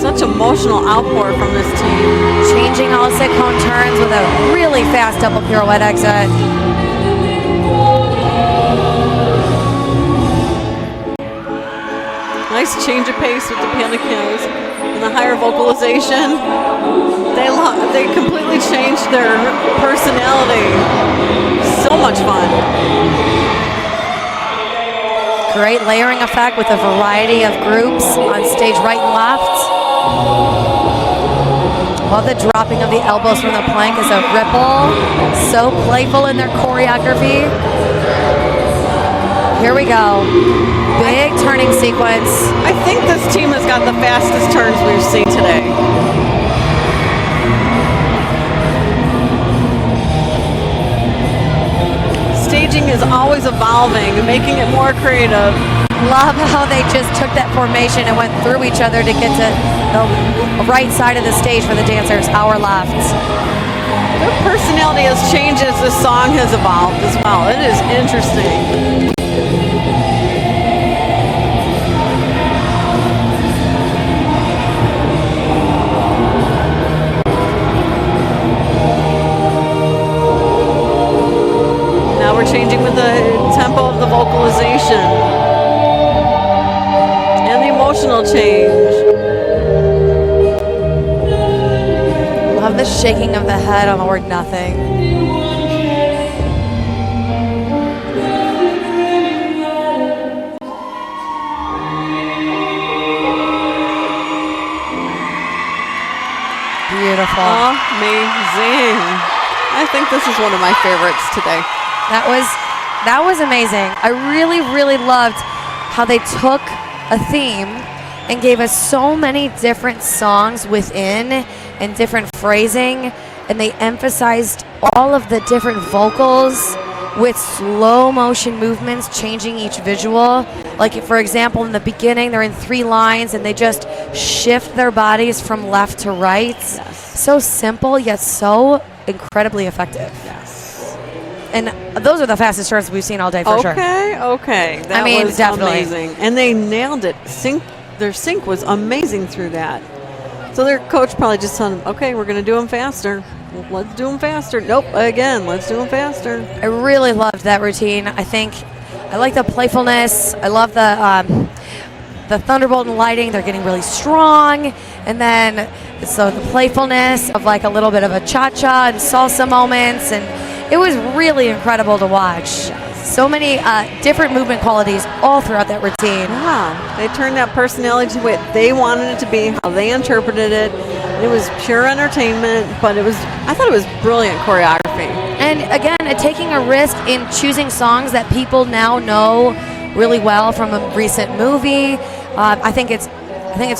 Such emotional outpour from this team. Changing all set cone turns with a really fast double pirouette exit. Nice change of pace with the piano keys and the higher vocalization. They completely changed their personality. So much fun. Great layering effect with a variety of groups on stage right and left. Love the dropping of the elbows from the plank as a ripple. So playful in their choreography. Here we go. Big turning sequence. I think this team has got the fastest turns we've seen today. changing is always evolving and making it more creative. Love how they just took that formation and went through each other to get to the right side of the stage for the dancers, our left. Their personality has changed as the song has evolved as well. It is interesting. Now we're changing with the tempo of the vocalization and the emotional change. Love the shaking of the head on the word nothing. Beautiful. Amazing. I think this is one of my favorites today. That was amazing. I really, really loved how they took a theme and gave us so many different songs within and different phrasing, and they emphasized all of the different vocals with slow motion movements changing each visual. Like, for example, in the beginning, they're in 3 lines and they just shift their bodies from left to right. Yes. So simple, yet so incredibly effective. Yes. And those are the fastest turns we've seen all day for sure. Okay. That was definitely amazing. And they nailed it. Their sync was amazing through that. So their coach probably just told them, okay, we're going to do them faster. Let's do them faster. Nope, again, let's do them faster. I really loved that routine. I like the playfulness. I love the thunderbolt and lighting. They're getting really strong. And then, so the playfulness of like a little bit of a cha-cha and salsa moments. And it was really incredible to watch. So many different movement qualities all throughout that routine. Yeah, they turned that personality to what they wanted it to be, how they interpreted it. It was pure entertainment, but I thought it was brilliant choreography. And again, taking a risk in choosing songs that people now know really well from a recent movie. I think it's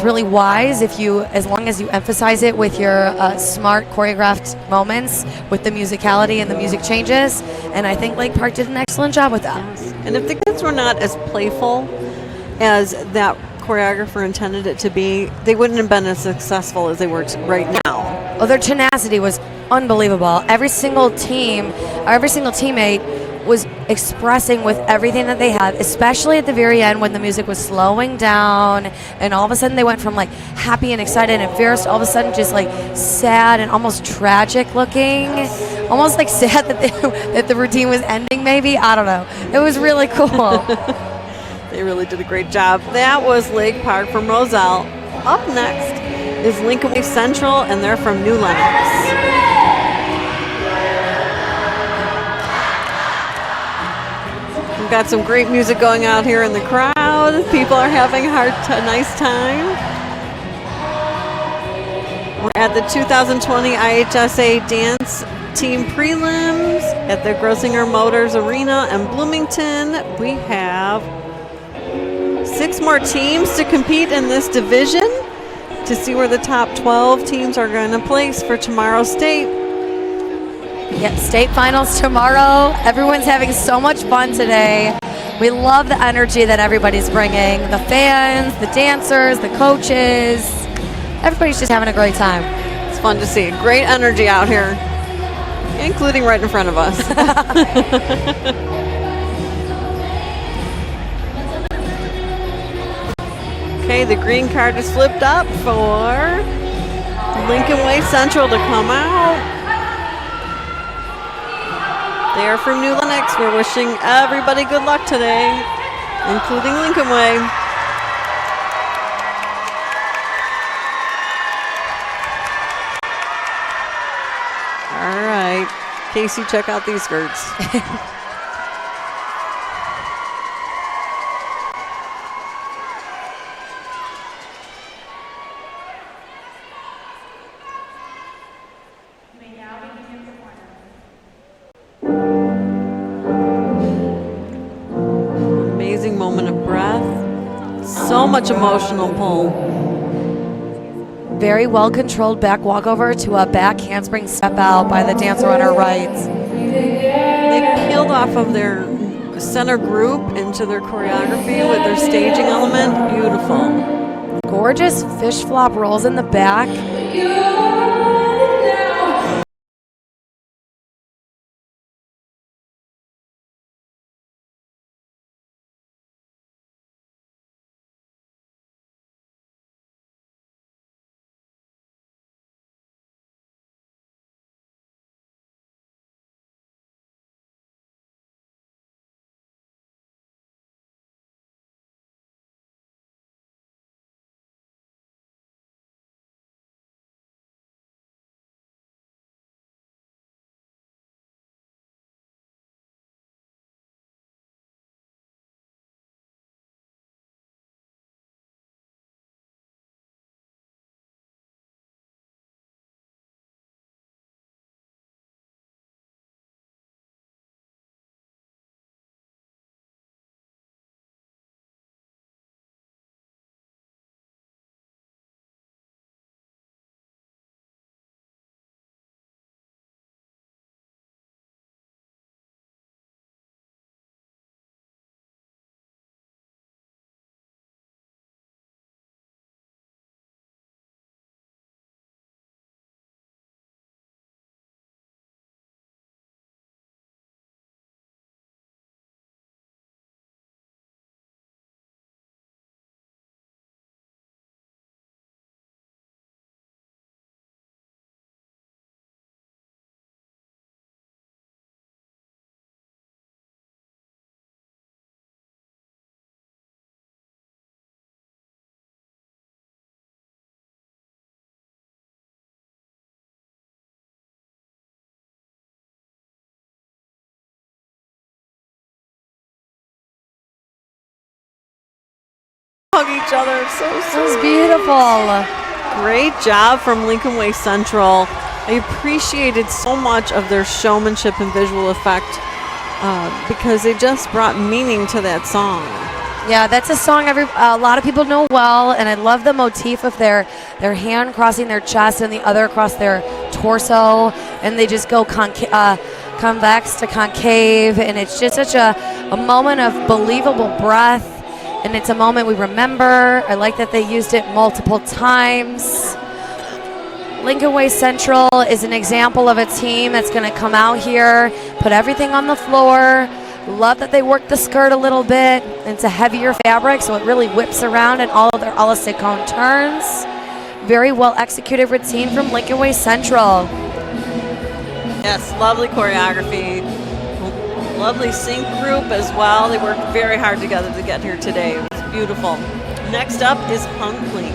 really wise as long as you emphasize it with your smart choreographed moments with the musicality and the music changes. And I think Lake Park did an excellent job with that. Yes. And if the kids were not as playful as that choreographer intended it to be, they wouldn't have been as successful as they were right now. Oh, their tenacity was unbelievable. Every single teammate was expressing with everything that they had, especially at the very end when the music was slowing down and all of a sudden they went from like happy and excited and Ferris all of a sudden just like sad and almost tragic looking, almost like sad that the routine was ending maybe. I don't know. It was really cool. They really did a great job. That was Lake Park from Roselle. Up next is Lincoln Way Central, and they're from New Lenox. We've got some great music going out here in the crowd. People are having a nice time. We're at the 2020 IHSA Dance Team Prelims at the Grossinger Motors Arena in Bloomington. We have 6 more teams to compete in this division to see where the top 12 teams are going to place for tomorrow's state. Yep, state finals tomorrow. Everyone's having so much fun today. We love the energy that everybody's bringing. The fans, the dancers, the coaches. Everybody's just having a great time. It's fun to see. Great energy out here, including right in front of us. Okay, the green card is flipped up for Lincoln Way Central to come out. They are from New Lenox. We're wishing everybody good luck today, including Lincoln Way. All right, Casey, check out these skirts. Amazing moment of breath. So much emotional pull. Very well controlled back walkover to a back handspring step out by the dancer on her right. They peeled off of their center group into their choreography with their staging element. Beautiful. Gorgeous fish flop rolls in the back. Hug each other. So It was beautiful. Great job from Lincoln Way Central. I appreciated so much of their showmanship and visual effect because they just brought meaning to that song. Yeah, that's a song a lot of people know well, and I love the motif of their hand crossing their chest and the other across their torso, and they just go convex to concave, and it's just such a moment of believable breath, and it's a moment we remember. I like that they used it multiple times. Lincoln Way Central is an example of a team that's going to come out here, put everything on the floor. Love that they work the skirt a little bit. It's a heavier fabric, so it really whips around in all of their a la Cicone turns. Very well executed routine from Lincoln Way Central. Yes, lovely choreography. Lovely sync group as well. They worked very hard together to get here today. It was beautiful. Next up is Huntley.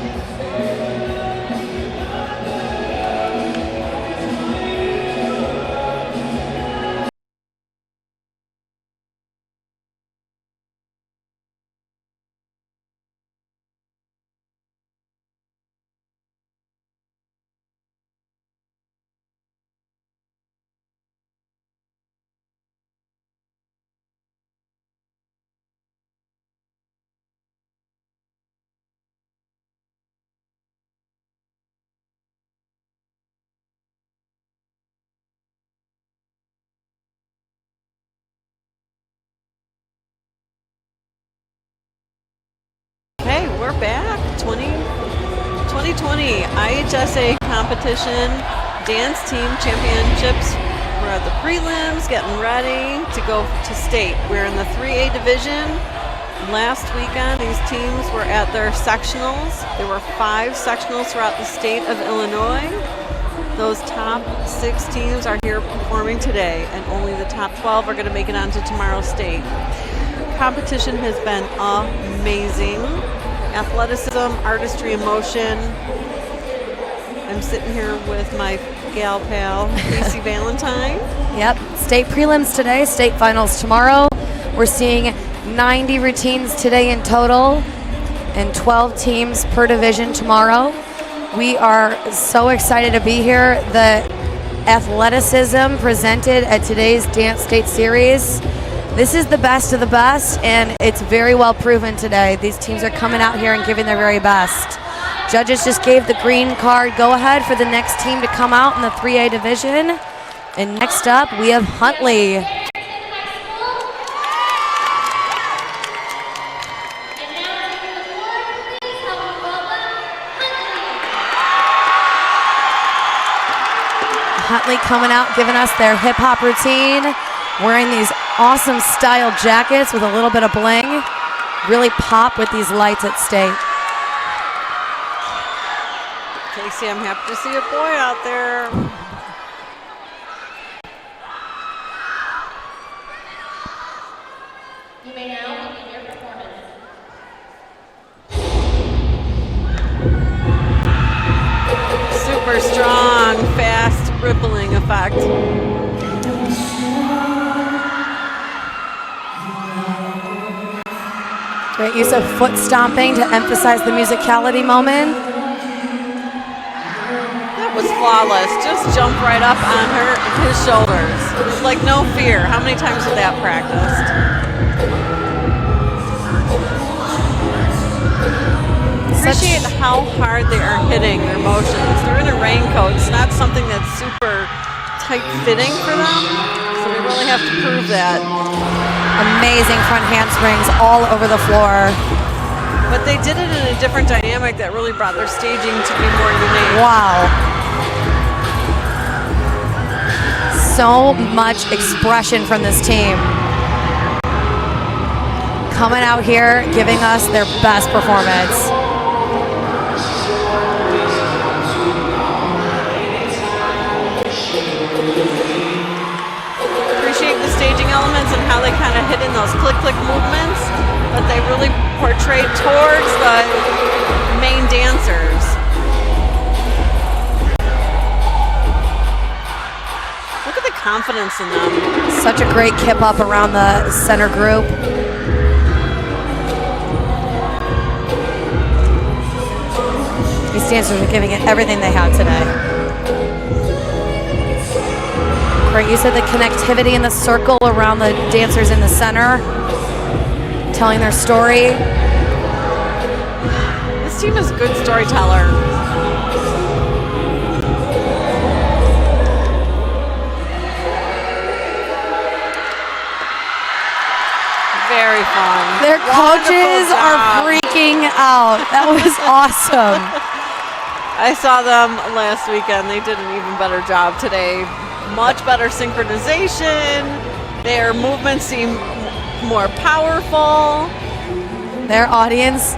Okay, we're back. 2020 IHSA competition dance team championships. We're at the prelims, getting ready to go to state. We're in the 3A division. Last weekend, these teams were at their sectionals. There were 5 sectionals throughout the state of Illinois. Those top 6 teams are here performing today, and only the top 12 are going to make it onto tomorrow's state. Competition has been amazing. Athleticism, artistry, emotion. I'm sitting here with my gal pal, Casey Valentine. Yep, state prelims today, state finals tomorrow. We're seeing 90 routines today in total and 12 teams per division tomorrow. We are so excited to be here. The athleticism presented at today's Dance State Series, this is the best of the best, and it's very well proven today. These teams are coming out here and giving their very best. Judges just gave the green card go ahead for the next team to come out in the 3A division. And next up, we have Huntley. Huntley coming out, giving us their hip hop routine, wearing these awesome style jackets with a little bit of bling. Really pop with these lights at state. Casey, I'm happy to see a boy out there. You may now begin your performance. Super strong, fast, rippling effect. Great use of foot stomping to emphasize the musicality moment. That was flawless. Just jumped right up on his shoulders. Like no fear. How many times was that practiced? Appreciate how hard they are hitting their motions. They're in a raincoat. It's not something that's super tight fitting for them, so they really have to prove that. Amazing front handsprings all over the floor. But they did it in a different dynamic that really brought their staging to be more unique. Wow. So much expression from this team. Coming out here, giving us their best performance. Staging elements and how they kind of hit in those click-click movements, but they really portrayed towards the main dancers. Look at the confidence in them. Such a great kip up around the center group. These dancers are giving it everything they have today. Great use of the connectivity in the circle around the dancers in the center, telling their story. This team is a good storyteller. Very fun. Their coaches are freaking out. That was awesome. I saw them last weekend. They did an even better job today. Much better synchronization. Their movements seem more powerful. Their audience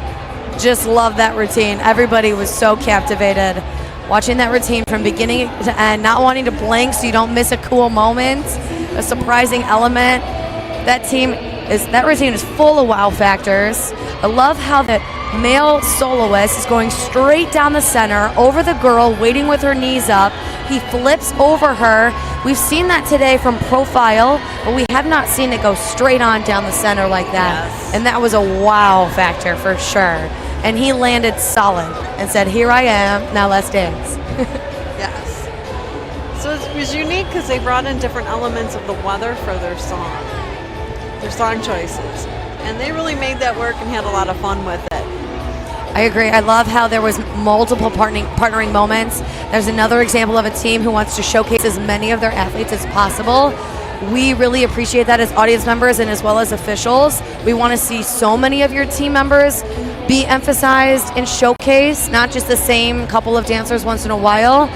just loved that routine. Everybody was so captivated. Watching that routine from beginning to end, not wanting to blink so you don't miss a cool moment, a surprising element. That routine is full of wow factors. I love how the male soloist is going straight down the center, over the girl, waiting with her knees up. He flips over her. We've seen that today from profile, but we have not seen it go straight on down the center like that. Yes. And that was a wow factor for sure. And he landed solid and said, "Here I am, now let's dance." Yes. So it was unique because they brought in different elements of the weather for their song choices. And they really made that work and had a lot of fun with it. I agree. I love how there was multiple partnering moments. There's another example of a team who wants to showcase as many of their athletes as possible. We really appreciate that as audience members and as well as officials. We want to see so many of your team members be emphasized and showcased, not just the same couple of dancers once in a while.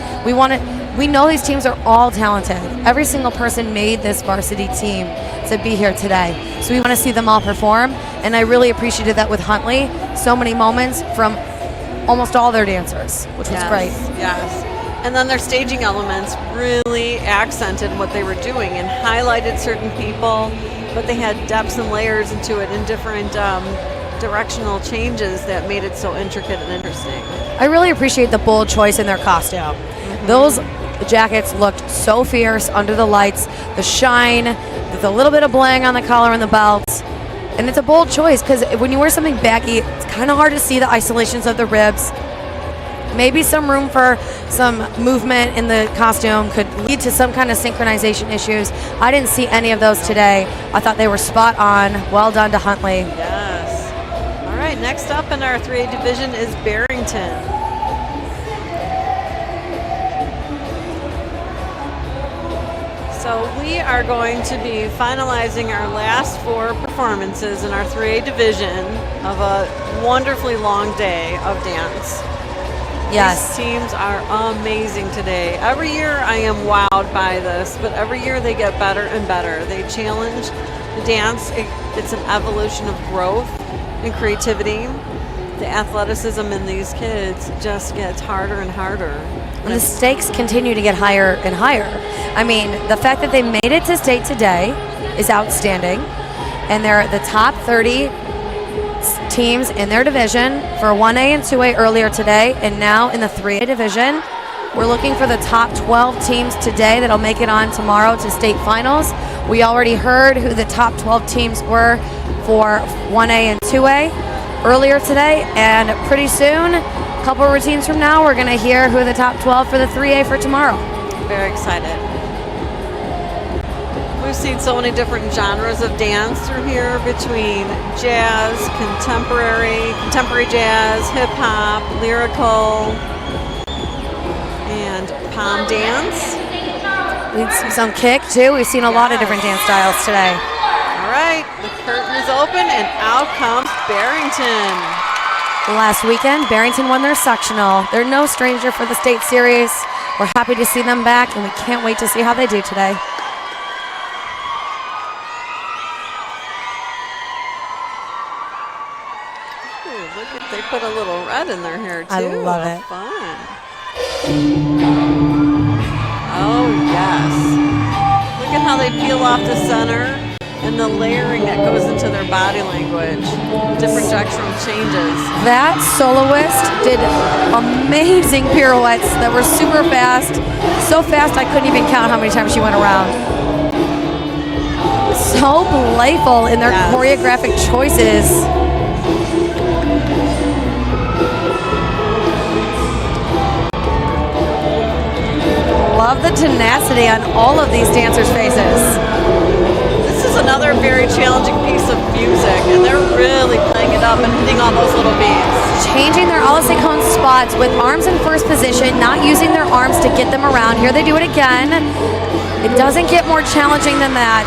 We know these teams are all talented. Every single person made this varsity team to be here today. So we want to see them all perform. And I really appreciated that with Huntley. So many moments from almost all their dancers, which was great. Yes. And then their staging elements really accented what they were doing and highlighted certain people, but they had depths and layers into it and different directional changes that made it so intricate and interesting. I really appreciate the bold choice in their costume. Those jackets looked so fierce under the lights, the shine, with a little bit of bling on the collar and the belt. And it's a bold choice because when you wear something baggy, it's kind of hard to see the isolations of the ribs. Maybe some room for some movement in the costume could lead to some kind of synchronization issues. I didn't see any of those today. I thought they were spot on. Well done to Huntley. Yes. All right, next up in our 3A division is Barrington. So we are going to be finalizing our last 4 performances in our 3A division of a wonderfully long day of dance. Yes. These teams are amazing today. Every year I am wowed by this, but every year they get better and better. They challenge the dance. It's an evolution of growth and creativity. The athleticism in these kids just gets harder and harder. And the stakes continue to get higher and higher. I mean, the fact that they made it to state today is outstanding. And they're the top 30 teams in their division for 1A and 2A earlier today. And now in the 3A division, we're looking for the top 12 teams today that'll make it on tomorrow to state finals. We already heard who the top 12 teams were for 1A and 2A earlier today, and pretty soon, a couple routines from now, we're going to hear who the top 12 for the 3A for tomorrow. Very excited. We've seen so many different genres of dance through here, between jazz, contemporary jazz, hip-hop, lyrical, and pom dance. We've seen some kick, too. We've seen a lot of different dance styles today. All right, the curtain is open, and out comes Barrington. Last weekend, Barrington won their sectional. They're no stranger for the state series. We're happy to see them back, and we can't wait to see how they do today. Ooh, look at, they put a little red in their hair, too. I love it. Fun. Oh, yes. Look at how they peel off the center. And the layering that goes into their body language, different directional changes. That soloist did amazing pirouettes that were super fast. So fast I couldn't even count how many times she went around. So playful in their choreographic choices. Love the tenacity on all of these dancers' faces. Another very challenging piece of music, and they're really playing it up and hitting all those little beats. Changing their Alasakon spots with arms in first position, not using their arms to get them around. Here they do it again. It doesn't get more challenging than that.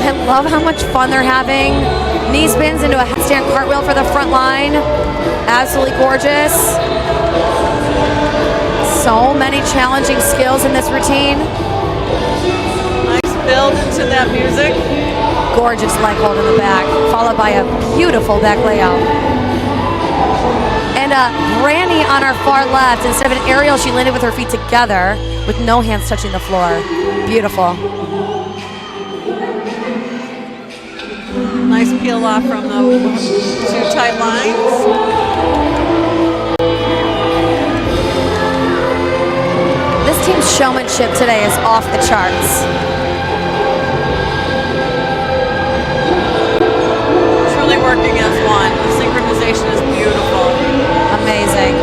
I love how much fun they're having. Knee spins into a handstand cartwheel for the front line. Absolutely gorgeous. So many challenging skills in this routine. Nice build into that music. Gorgeous leg hold in the back, followed by a beautiful back layout. And Brandy on our far left, instead of an aerial, she landed with her feet together with no hands touching the floor. Beautiful. Nice peel off from the two tight lines. This team's showmanship today is off the charts. Truly working as one. The synchronization is beautiful. Amazing.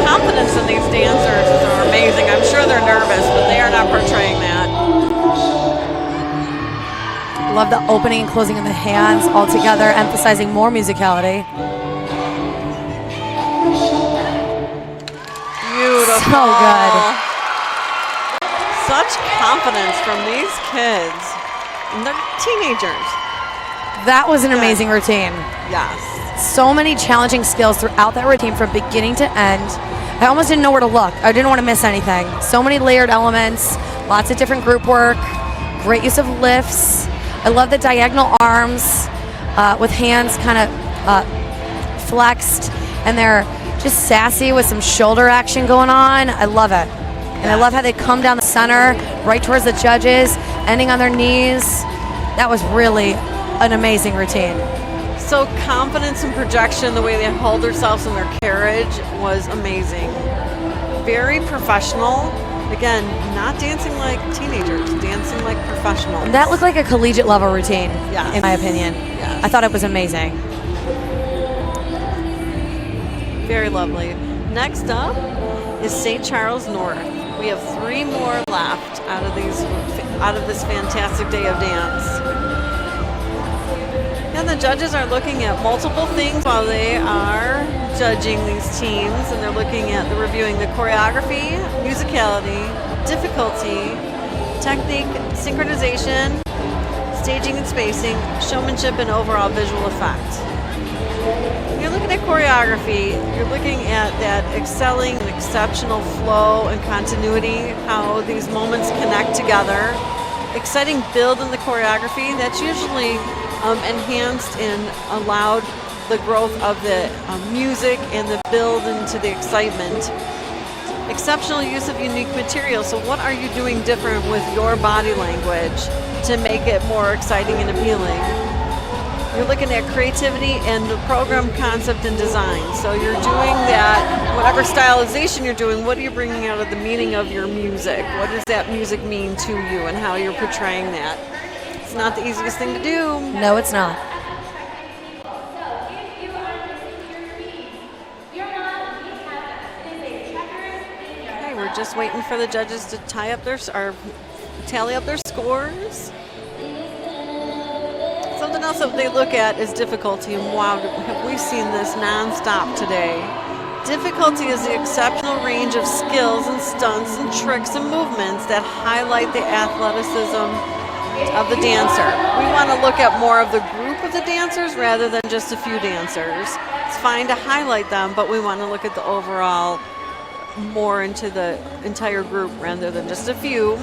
Confidence in these dancers are amazing. I'm sure they're nervous, but they are not portraying that. Love the opening and closing of the hands all together, emphasizing more musicality. Beautiful. So good. Such confidence from these kids. And they're teenagers. That was an amazing routine. Yes. So many challenging skills throughout that routine from beginning to end. I almost didn't know where to look. I didn't want to miss anything. So many layered elements, lots of different group work, great use of lifts. I love the diagonal arms with hands kind of flexed, and they're just sassy with some shoulder action going on. I love it. And I love how they come down the center, right towards the judges, ending on their knees. That was really an amazing routine. So confidence and projection, the way they hold themselves in their carriage was amazing. Very professional. Again, not dancing like teenagers, dancing like professionals. That looked like a collegiate level routine, yes, in my opinion. Yes. I thought it was amazing. Very lovely. Next up is St. Charles North. We have 3 more left out of this fantastic day of dance. And the judges are looking at multiple things while they are judging these teams, and they're looking at reviewing the choreography, musicality, difficulty, technique, synchronization, staging and spacing, showmanship, and overall visual effect. When you're looking at choreography, you're looking at that excelling and exceptional flow and continuity, how these moments connect together. Exciting build in the choreography that's usually enhanced and allowed the growth of the music and the build into the excitement. Exceptional use of unique materials. So what are you doing different with your body language to make it more exciting and appealing? You're looking at creativity and the program concept and design. So you're doing that, whatever stylization you're doing, what are you bringing out of the meaning of your music? What does that music mean to you and how you're portraying that? It's not the easiest thing to do. No, it's not. Okay, we're just waiting for the judges to tally up their scores. Something else that they look at is difficulty, and wow, have we seen this nonstop today. Difficulty is the exceptional range of skills and stunts and tricks and movements that highlight the athleticism of the dancer. We want to look at more of the group of the dancers rather than just a few dancers. It's fine to highlight them, but we want to look at the overall more into the entire group rather than just a few.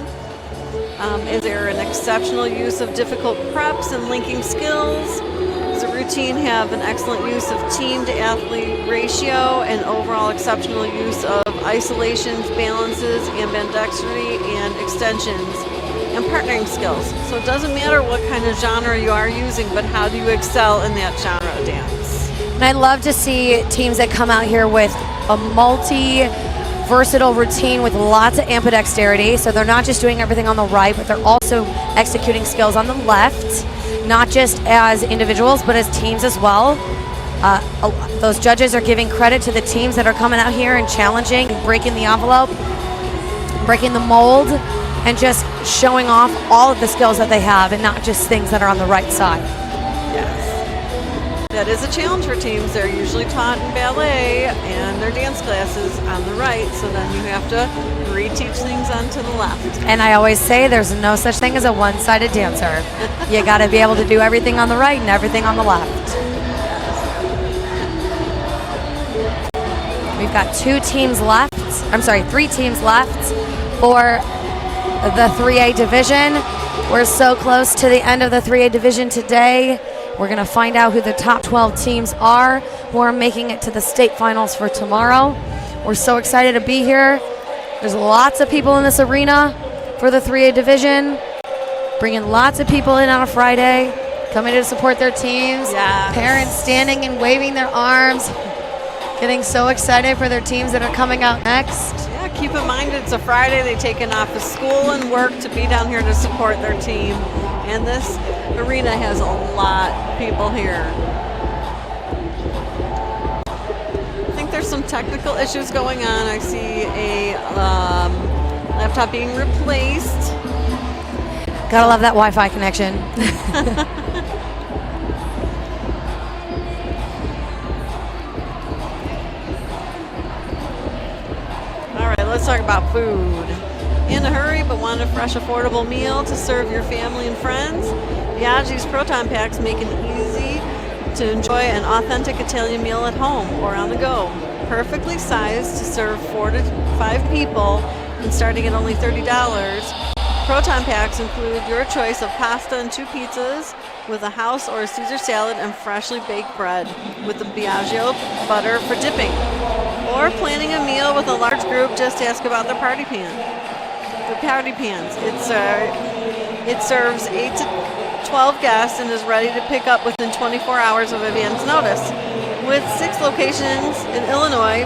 Is there an exceptional use of difficult preps and linking skills? Does the routine have an excellent use of team-to-athlete ratio and overall exceptional use of isolations, balances, ambidextrity, and extensions, and partnering skills? So it doesn't matter what kind of genre you are using, but how do you excel in that genre of dance? And I love to see teams that come out here with a versatile routine with lots of ambidexterity, so they're not just doing everything on the right, but they're also executing skills on the left, not just as individuals, but as teams as well. Those judges are giving credit to the teams that are coming out here and challenging, breaking the envelope, breaking the mold, and just showing off all of the skills that they have and not just things that are on the right side. Yes. That is a challenge for teams. They're usually taught in ballet and their dance classes on the right, so then you have to reteach things onto the left. And I always say there's no such thing as a one-sided dancer. You got to be able to do everything on the right and everything on the left. We've got 3 teams left for the 3A division. We're so close to the end of the 3A division today. We're going to find out who the top 12 teams are who are making it to the state finals for tomorrow. We're so excited to be here. There's lots of people in this arena for the 3A division, bringing lots of people in on a Friday, coming to support their teams. Yes. Parents standing and waving their arms, getting so excited for their teams that are coming out next. Yeah, keep in mind it's a Friday. They've taken off of school and work to be down here to support their team. And this arena has a lot of people here. I think there's some technical issues going on. I see a laptop being replaced. Gotta love that Wi-Fi connection. All right, let's talk about food. In a hurry, but want a fresh, affordable meal to serve your family and friends? Biaggi's Proton Packs make it easy to enjoy an authentic Italian meal at home or on the go. Perfectly sized to serve 4 to 5 people and starting at only $30. Proton Packs include your choice of pasta and 2 pizzas with a house or a Caesar salad and freshly baked bread with the Biagio butter for dipping. Or planning a meal with a large group, just ask about the party pan. The party pans. It serves 8 to 12 guests and is ready to pick up within 24 hours of advance notice. With 6 locations in Illinois,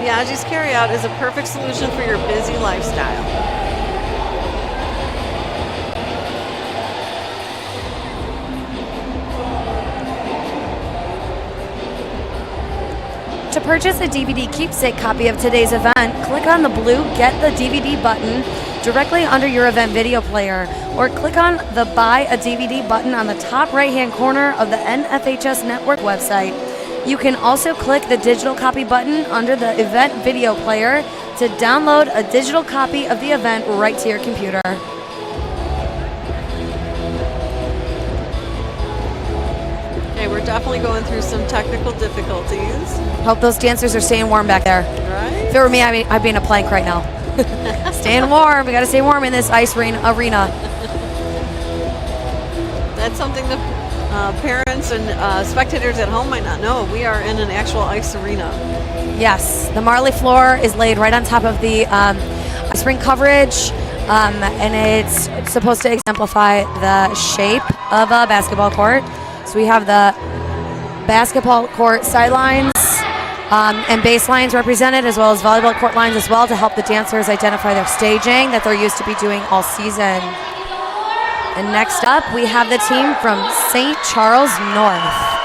Biaggi's Carryout is a perfect solution for your busy lifestyle. To purchase a DVD keepsake copy of today's event, click on the blue Get the DVD button directly under your event video player, or click on the Buy a DVD button on the top right-hand corner of the NFHS Network website. You can also click the digital copy button under the event video player to download a digital copy of the event right to your computer. Okay, we're definitely going through some technical difficulties. Hope those dancers are staying warm back there. Right? If it were me, I'd be in a plank right now. Staying warm. We got to stay warm in this ice arena. That's something the parents and spectators at home might not know. We are in an actual ice arena. Yes, the Marley floor is laid right on top of the ice rink coverage, and it's supposed to exemplify the shape of a basketball court. So we have the basketball court sidelines and baselines represented, as well as volleyball court lines as well, to help the dancers identify their staging that they're used to be doing all season. And next up, we have the team from St. Charles North.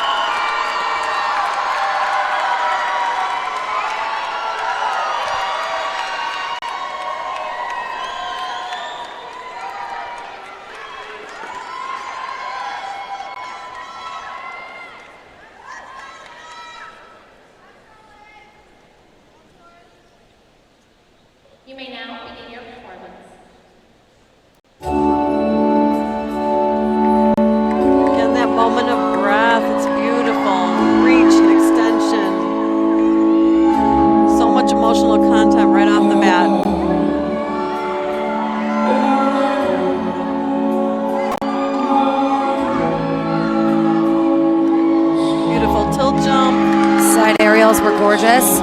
You may now begin your performance. Again, that moment of breath, it's beautiful. Reach and extension. So much emotional content right off the bat. Beautiful tilt jump. Side aerials were gorgeous.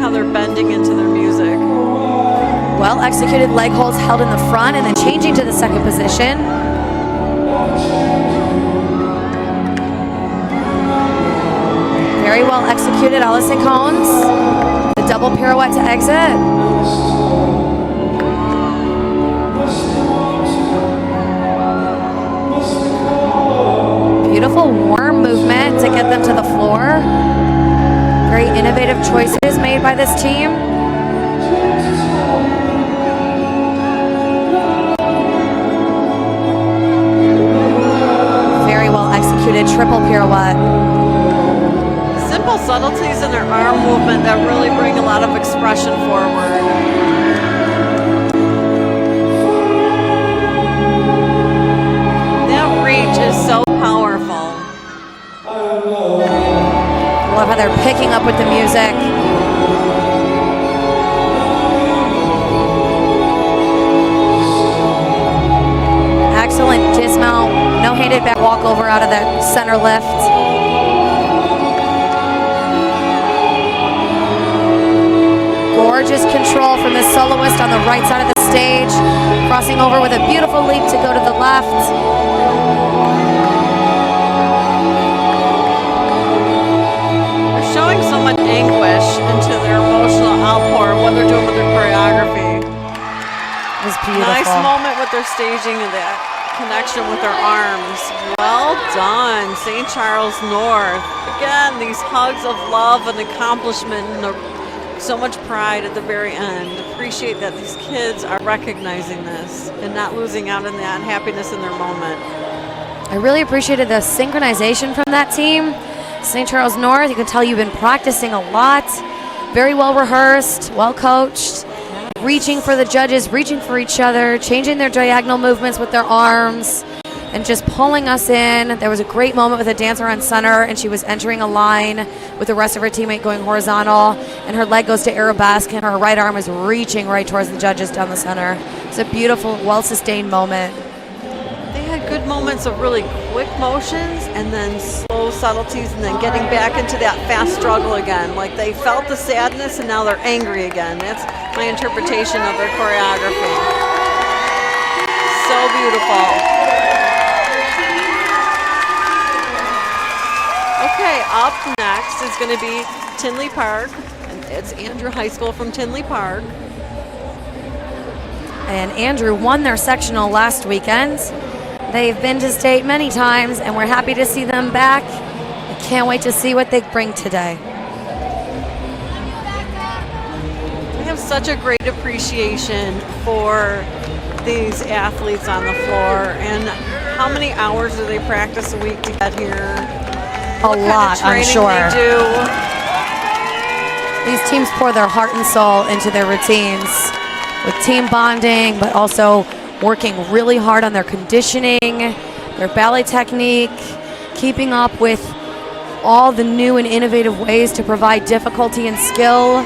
How they're bending into their music. Well executed leg holds held in the front and then changing to the second position. Very well executed Allison Cones. The double pirouette to exit. Beautiful warm movement to get them to the floor. Very innovative choices made by this team. Very well executed triple pirouette. Simple subtleties in their arm movement that really bring a lot of expression forward. That reach is so powerful. Love how they're picking up with the music. Excellent dismount. No handed back walkover out of that center lift. Gorgeous control from the soloist on the right side of the stage. Crossing over with a beautiful leap to go to the left. Showing so much anguish into their emotional outpour of what they're doing with their choreography. It was beautiful. Nice moment with their staging and that connection with their arms. Well done, St. Charles North. Again, these hugs of love and accomplishment and so much pride at the very end. Appreciate that these kids are recognizing this and not losing out on that happiness in their moment. I really appreciated the synchronization from that team. St. Charles North, you can tell you've been practicing a lot. Very well rehearsed, well coached, reaching for the judges, reaching for each other, changing their diagonal movements with their arms, and just pulling us in. There was a great moment with a dancer on center, and she was entering a line with the rest of her teammate going horizontal, and her leg goes to arabesque, and her right arm is reaching right towards the judges down the center. It's a beautiful, well-sustained moment. They had good moments of really quick motions and then slow subtleties and then getting back into that fast struggle again. Like they felt the sadness and now they're angry again. That's my interpretation of their choreography. So beautiful. Okay, up next is going to be Tinley Park. And it's Andrew High School from Tinley Park. And Andrew won their sectional last weekend. They've been to state many times, and we're happy to see them back. I can't wait to see what they bring today. such a great appreciation for these athletes on the floor. And how many hours do they practice a week to get here? A lot, I'm sure. They do. These teams pour their heart and soul into their routines with team bonding, but also working really hard on their conditioning, their ballet technique, keeping up with all the new and innovative ways to provide difficulty and skill.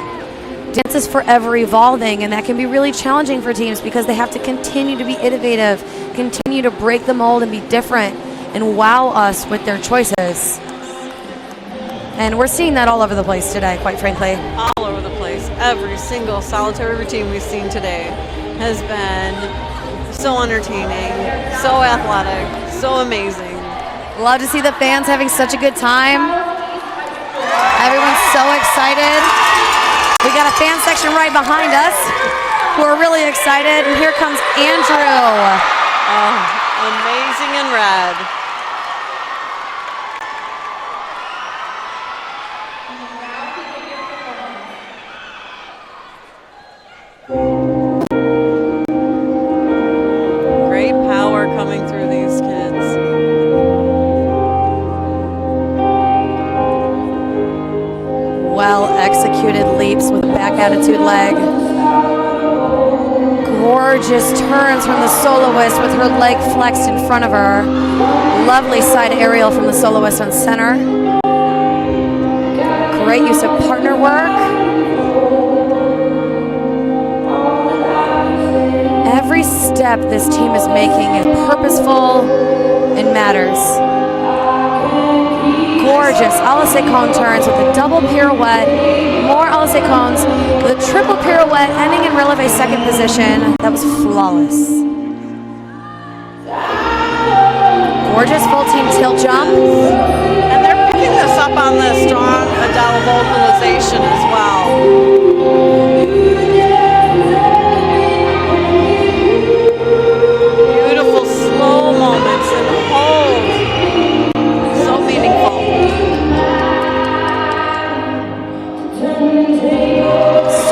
Dance is forever evolving, and that can be really challenging for teams because they have to continue to be innovative, continue to break the mold and be different and wow us with their choices. And we're seeing that all over the place today, quite frankly. All over the place. Every single solitary routine we've seen today has been so entertaining, so athletic, so amazing. Love to see the fans having such a good time. Everyone's so excited. We got a fan section right behind us who are really excited. And here comes Andrew. Oh, amazing in red. Great power coming through these kids. Well-executed leaps with a back attitude leg. Gorgeous turns from the soloist with her leg flexed in front of her. Lovely side aerial from the soloist on center. Great use of partner work. Every step this team is making is purposeful and matters. Gorgeous Alice cone turns with a double pirouette, more Alice cones with a triple pirouette ending in releve second position. That was flawless. Gorgeous full team tilt jump. And they're picking this up on the strong Adele vocalization as well. Beautiful slow moments and holds. So meaningful.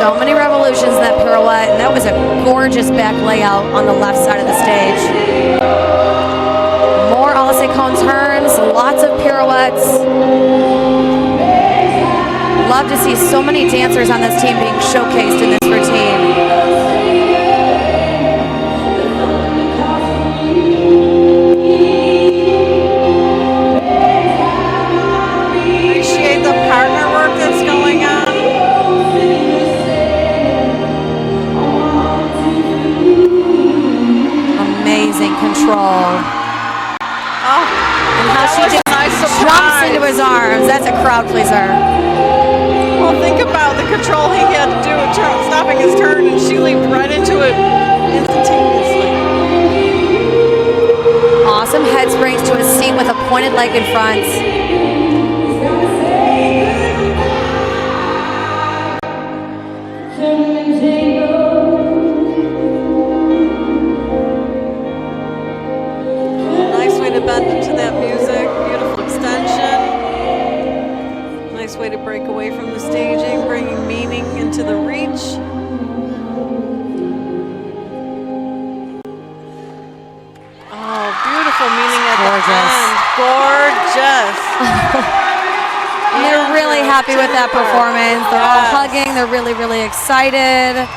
So many revolutions in that pirouette, and that was a gorgeous back layout on the left side of the stage. More Alice cone turns, lots of pirouettes. Love to see so many dancers on this team being showcased in this routine. Appreciate the partner work that's going on. Amazing control. Oh, and how she just jumps into his arms. That's a crowd pleaser. Well, think about the control he had to do stopping his turn, and she leaped right into it instantaneously. Awesome head springs to a seat with a pointed leg in front. Nice way to bend into that music. Beautiful extension. Nice way to break away from the staging, bringing meaning into the reach. Oh, beautiful meaning at the end. Gorgeous. And they're really happy with that performance. They're all hugging. They're really, really excited.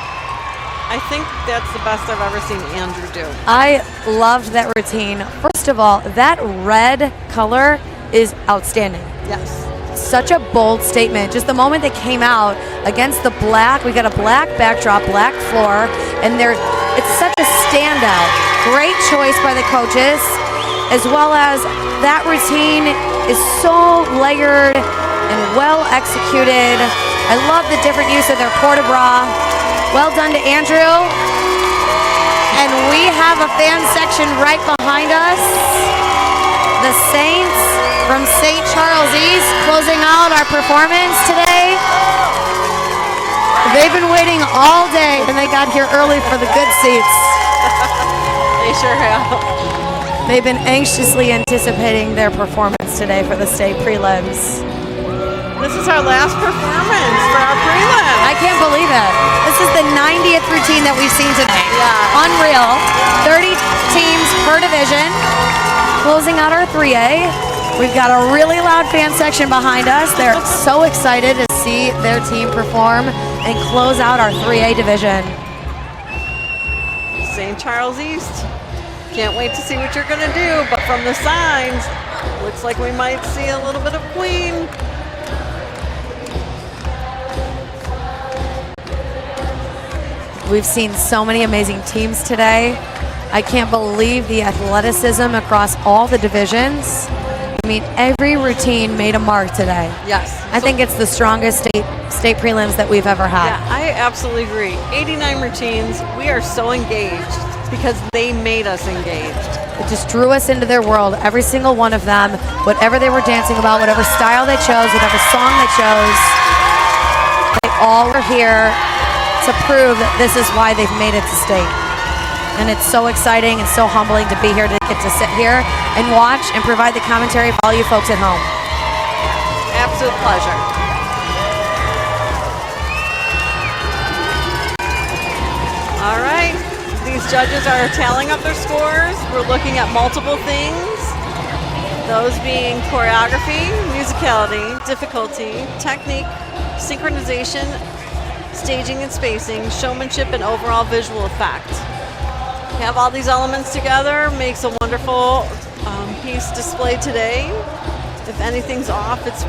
I think that's the best I've ever seen Andrew do. I loved that routine. First of all, that red color is outstanding. Yes. Such a bold statement. Just the moment they came out against the black, we got a black backdrop, black floor, and it's such a standout. Great choice by the coaches, as well as that routine is so layered and well executed. I love the different use of their port de bras. Well done to Andrew. And we have a fan section right behind us. The Saints from St. Charles East closing out our performance today. They've been waiting all day and they got here early for the good seats. They sure have. They've been anxiously anticipating their performance today for the state prelims. This this is our last performance for our prelims. I can't believe it. This is the 90th routine that we've seen today. Yeah. Unreal. 30 teams per division. Closing out our 3A. We've got a really loud fan section behind us. They're so excited to see their team perform and close out our 3A division. St. Charles East. Can't wait to see what you're going to do, but from the signs, looks like we might see a little bit of Queen. We've seen so many amazing teams today. I can't believe the athleticism across all the divisions. I mean, every routine made a mark today. Yes. I think it's the strongest state prelims that we've ever had. Yeah, I absolutely agree. 89 routines. We are so engaged because they made us engaged. It just drew us into their world, every single one of them, whatever they were dancing about, whatever style they chose, whatever song they chose. They all were here to prove that this is why they've made it to state. And it's so exciting and so humbling to be here, to get to sit here and watch and provide the commentary for all you folks at home. Absolute pleasure. All right, these judges are tallying up their scores. We're looking at multiple things, those being choreography, musicality, difficulty, technique, synchronization, staging and spacing, showmanship, and overall visual effect. Have all these elements together makes a wonderful piece displayed today. If anything's off, it's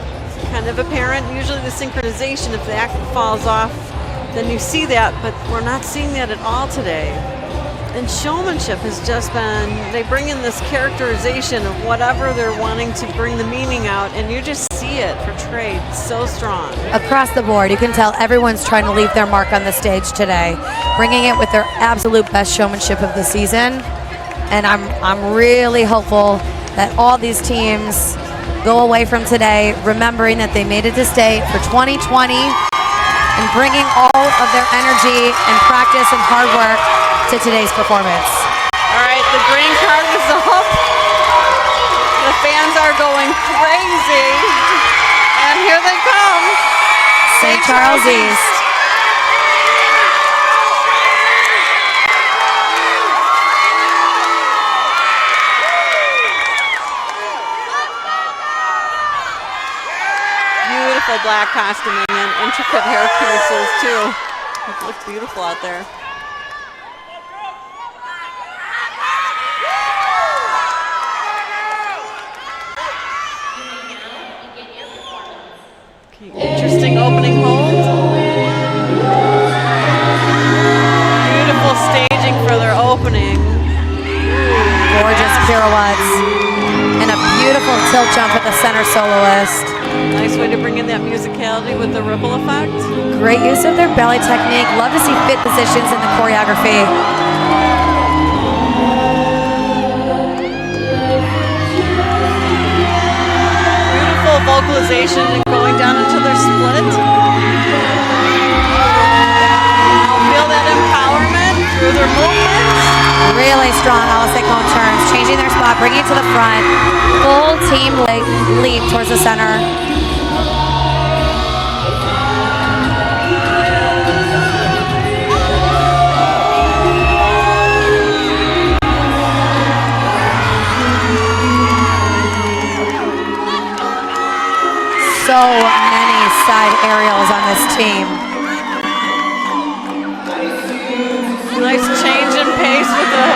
kind of apparent. Usually the synchronization, if the act falls off, then you see that, but we're not seeing that at all today. And showmanship has just been, they bring in this characterization of whatever they're wanting to bring the meaning out, and you just see it portrayed so strong. Across the board, you can tell everyone's trying to leave their mark on the stage today, bringing it with their absolute best showmanship of the season. And I'm really hopeful that all these teams go away from today remembering that they made it to state for 2020 and bringing all of their energy and practice and hard work to today's performance. All right, the green card is up. The fans are going crazy. And here they come. St. Charles East. Beautiful black costuming and intricate hair pieces too. It looks beautiful out there. Interesting opening hold. Beautiful staging for their opening. Gorgeous pirouettes. And a beautiful tilt jump with the center soloist. Nice way to bring in that musicality with the ripple effect. Great use of their belly technique. Love to see fit positions in the choreography. Vocalization and going down into their split. Feel that empowerment through their movements. Really strong Alistic cone turns, changing their spot, bringing it to the front. Full team leap towards the center. So many side aerials on this team. Nice change in pace with the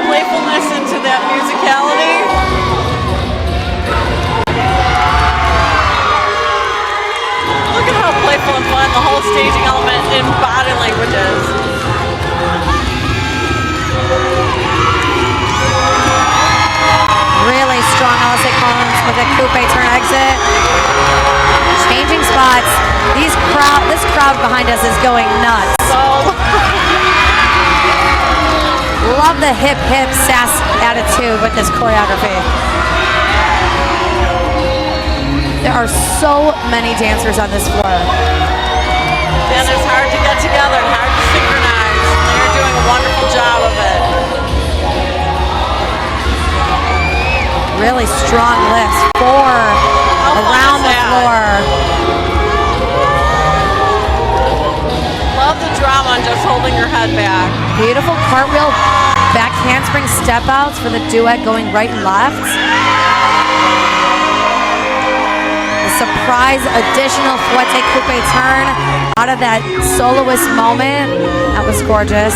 playfulness into that musicality. Look at how playful and fun the whole staging element in body language is. Really strong Alistic cones with a coupe turn exit. Changing spots. This crowd behind us is going nuts. Love the hip sass attitude with this choreography. There are so many dancers on this floor. And it's hard to get together and hard to synchronize. They're doing a wonderful job of it. Really strong lifts. 4 around the floor. just holding her head back. Beautiful cartwheel, back handspring step outs for the duet going right and left. A surprise additional fouette coupe turn out of that soloist moment. That was gorgeous.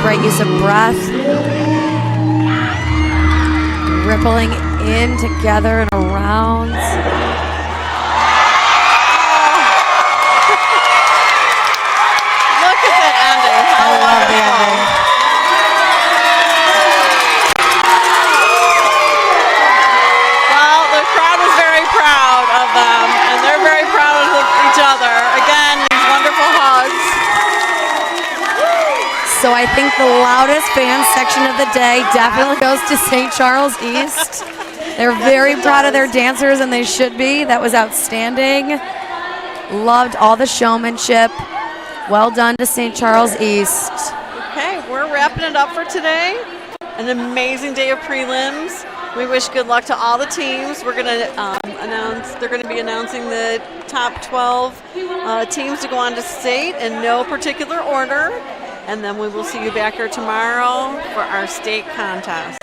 Great use of breath. Rippling in together and around. Look at that ending. How I love the ending. Well, the crowd was very proud of them, and they're very proud of each other. Again, these wonderful hugs. So I think the loudest fan section of the day definitely goes to St. Charles East. They're very proud of their dancers, and they should be. That was outstanding. Loved all the showmanship. Well done to St. Charles East. Okay, we're wrapping it up for today. An amazing day of prelims. We wish good luck to all the teams. We're going to they're going to be announcing the top 12 teams to go on to state in no particular order. And then we will see you back here tomorrow for our state contest.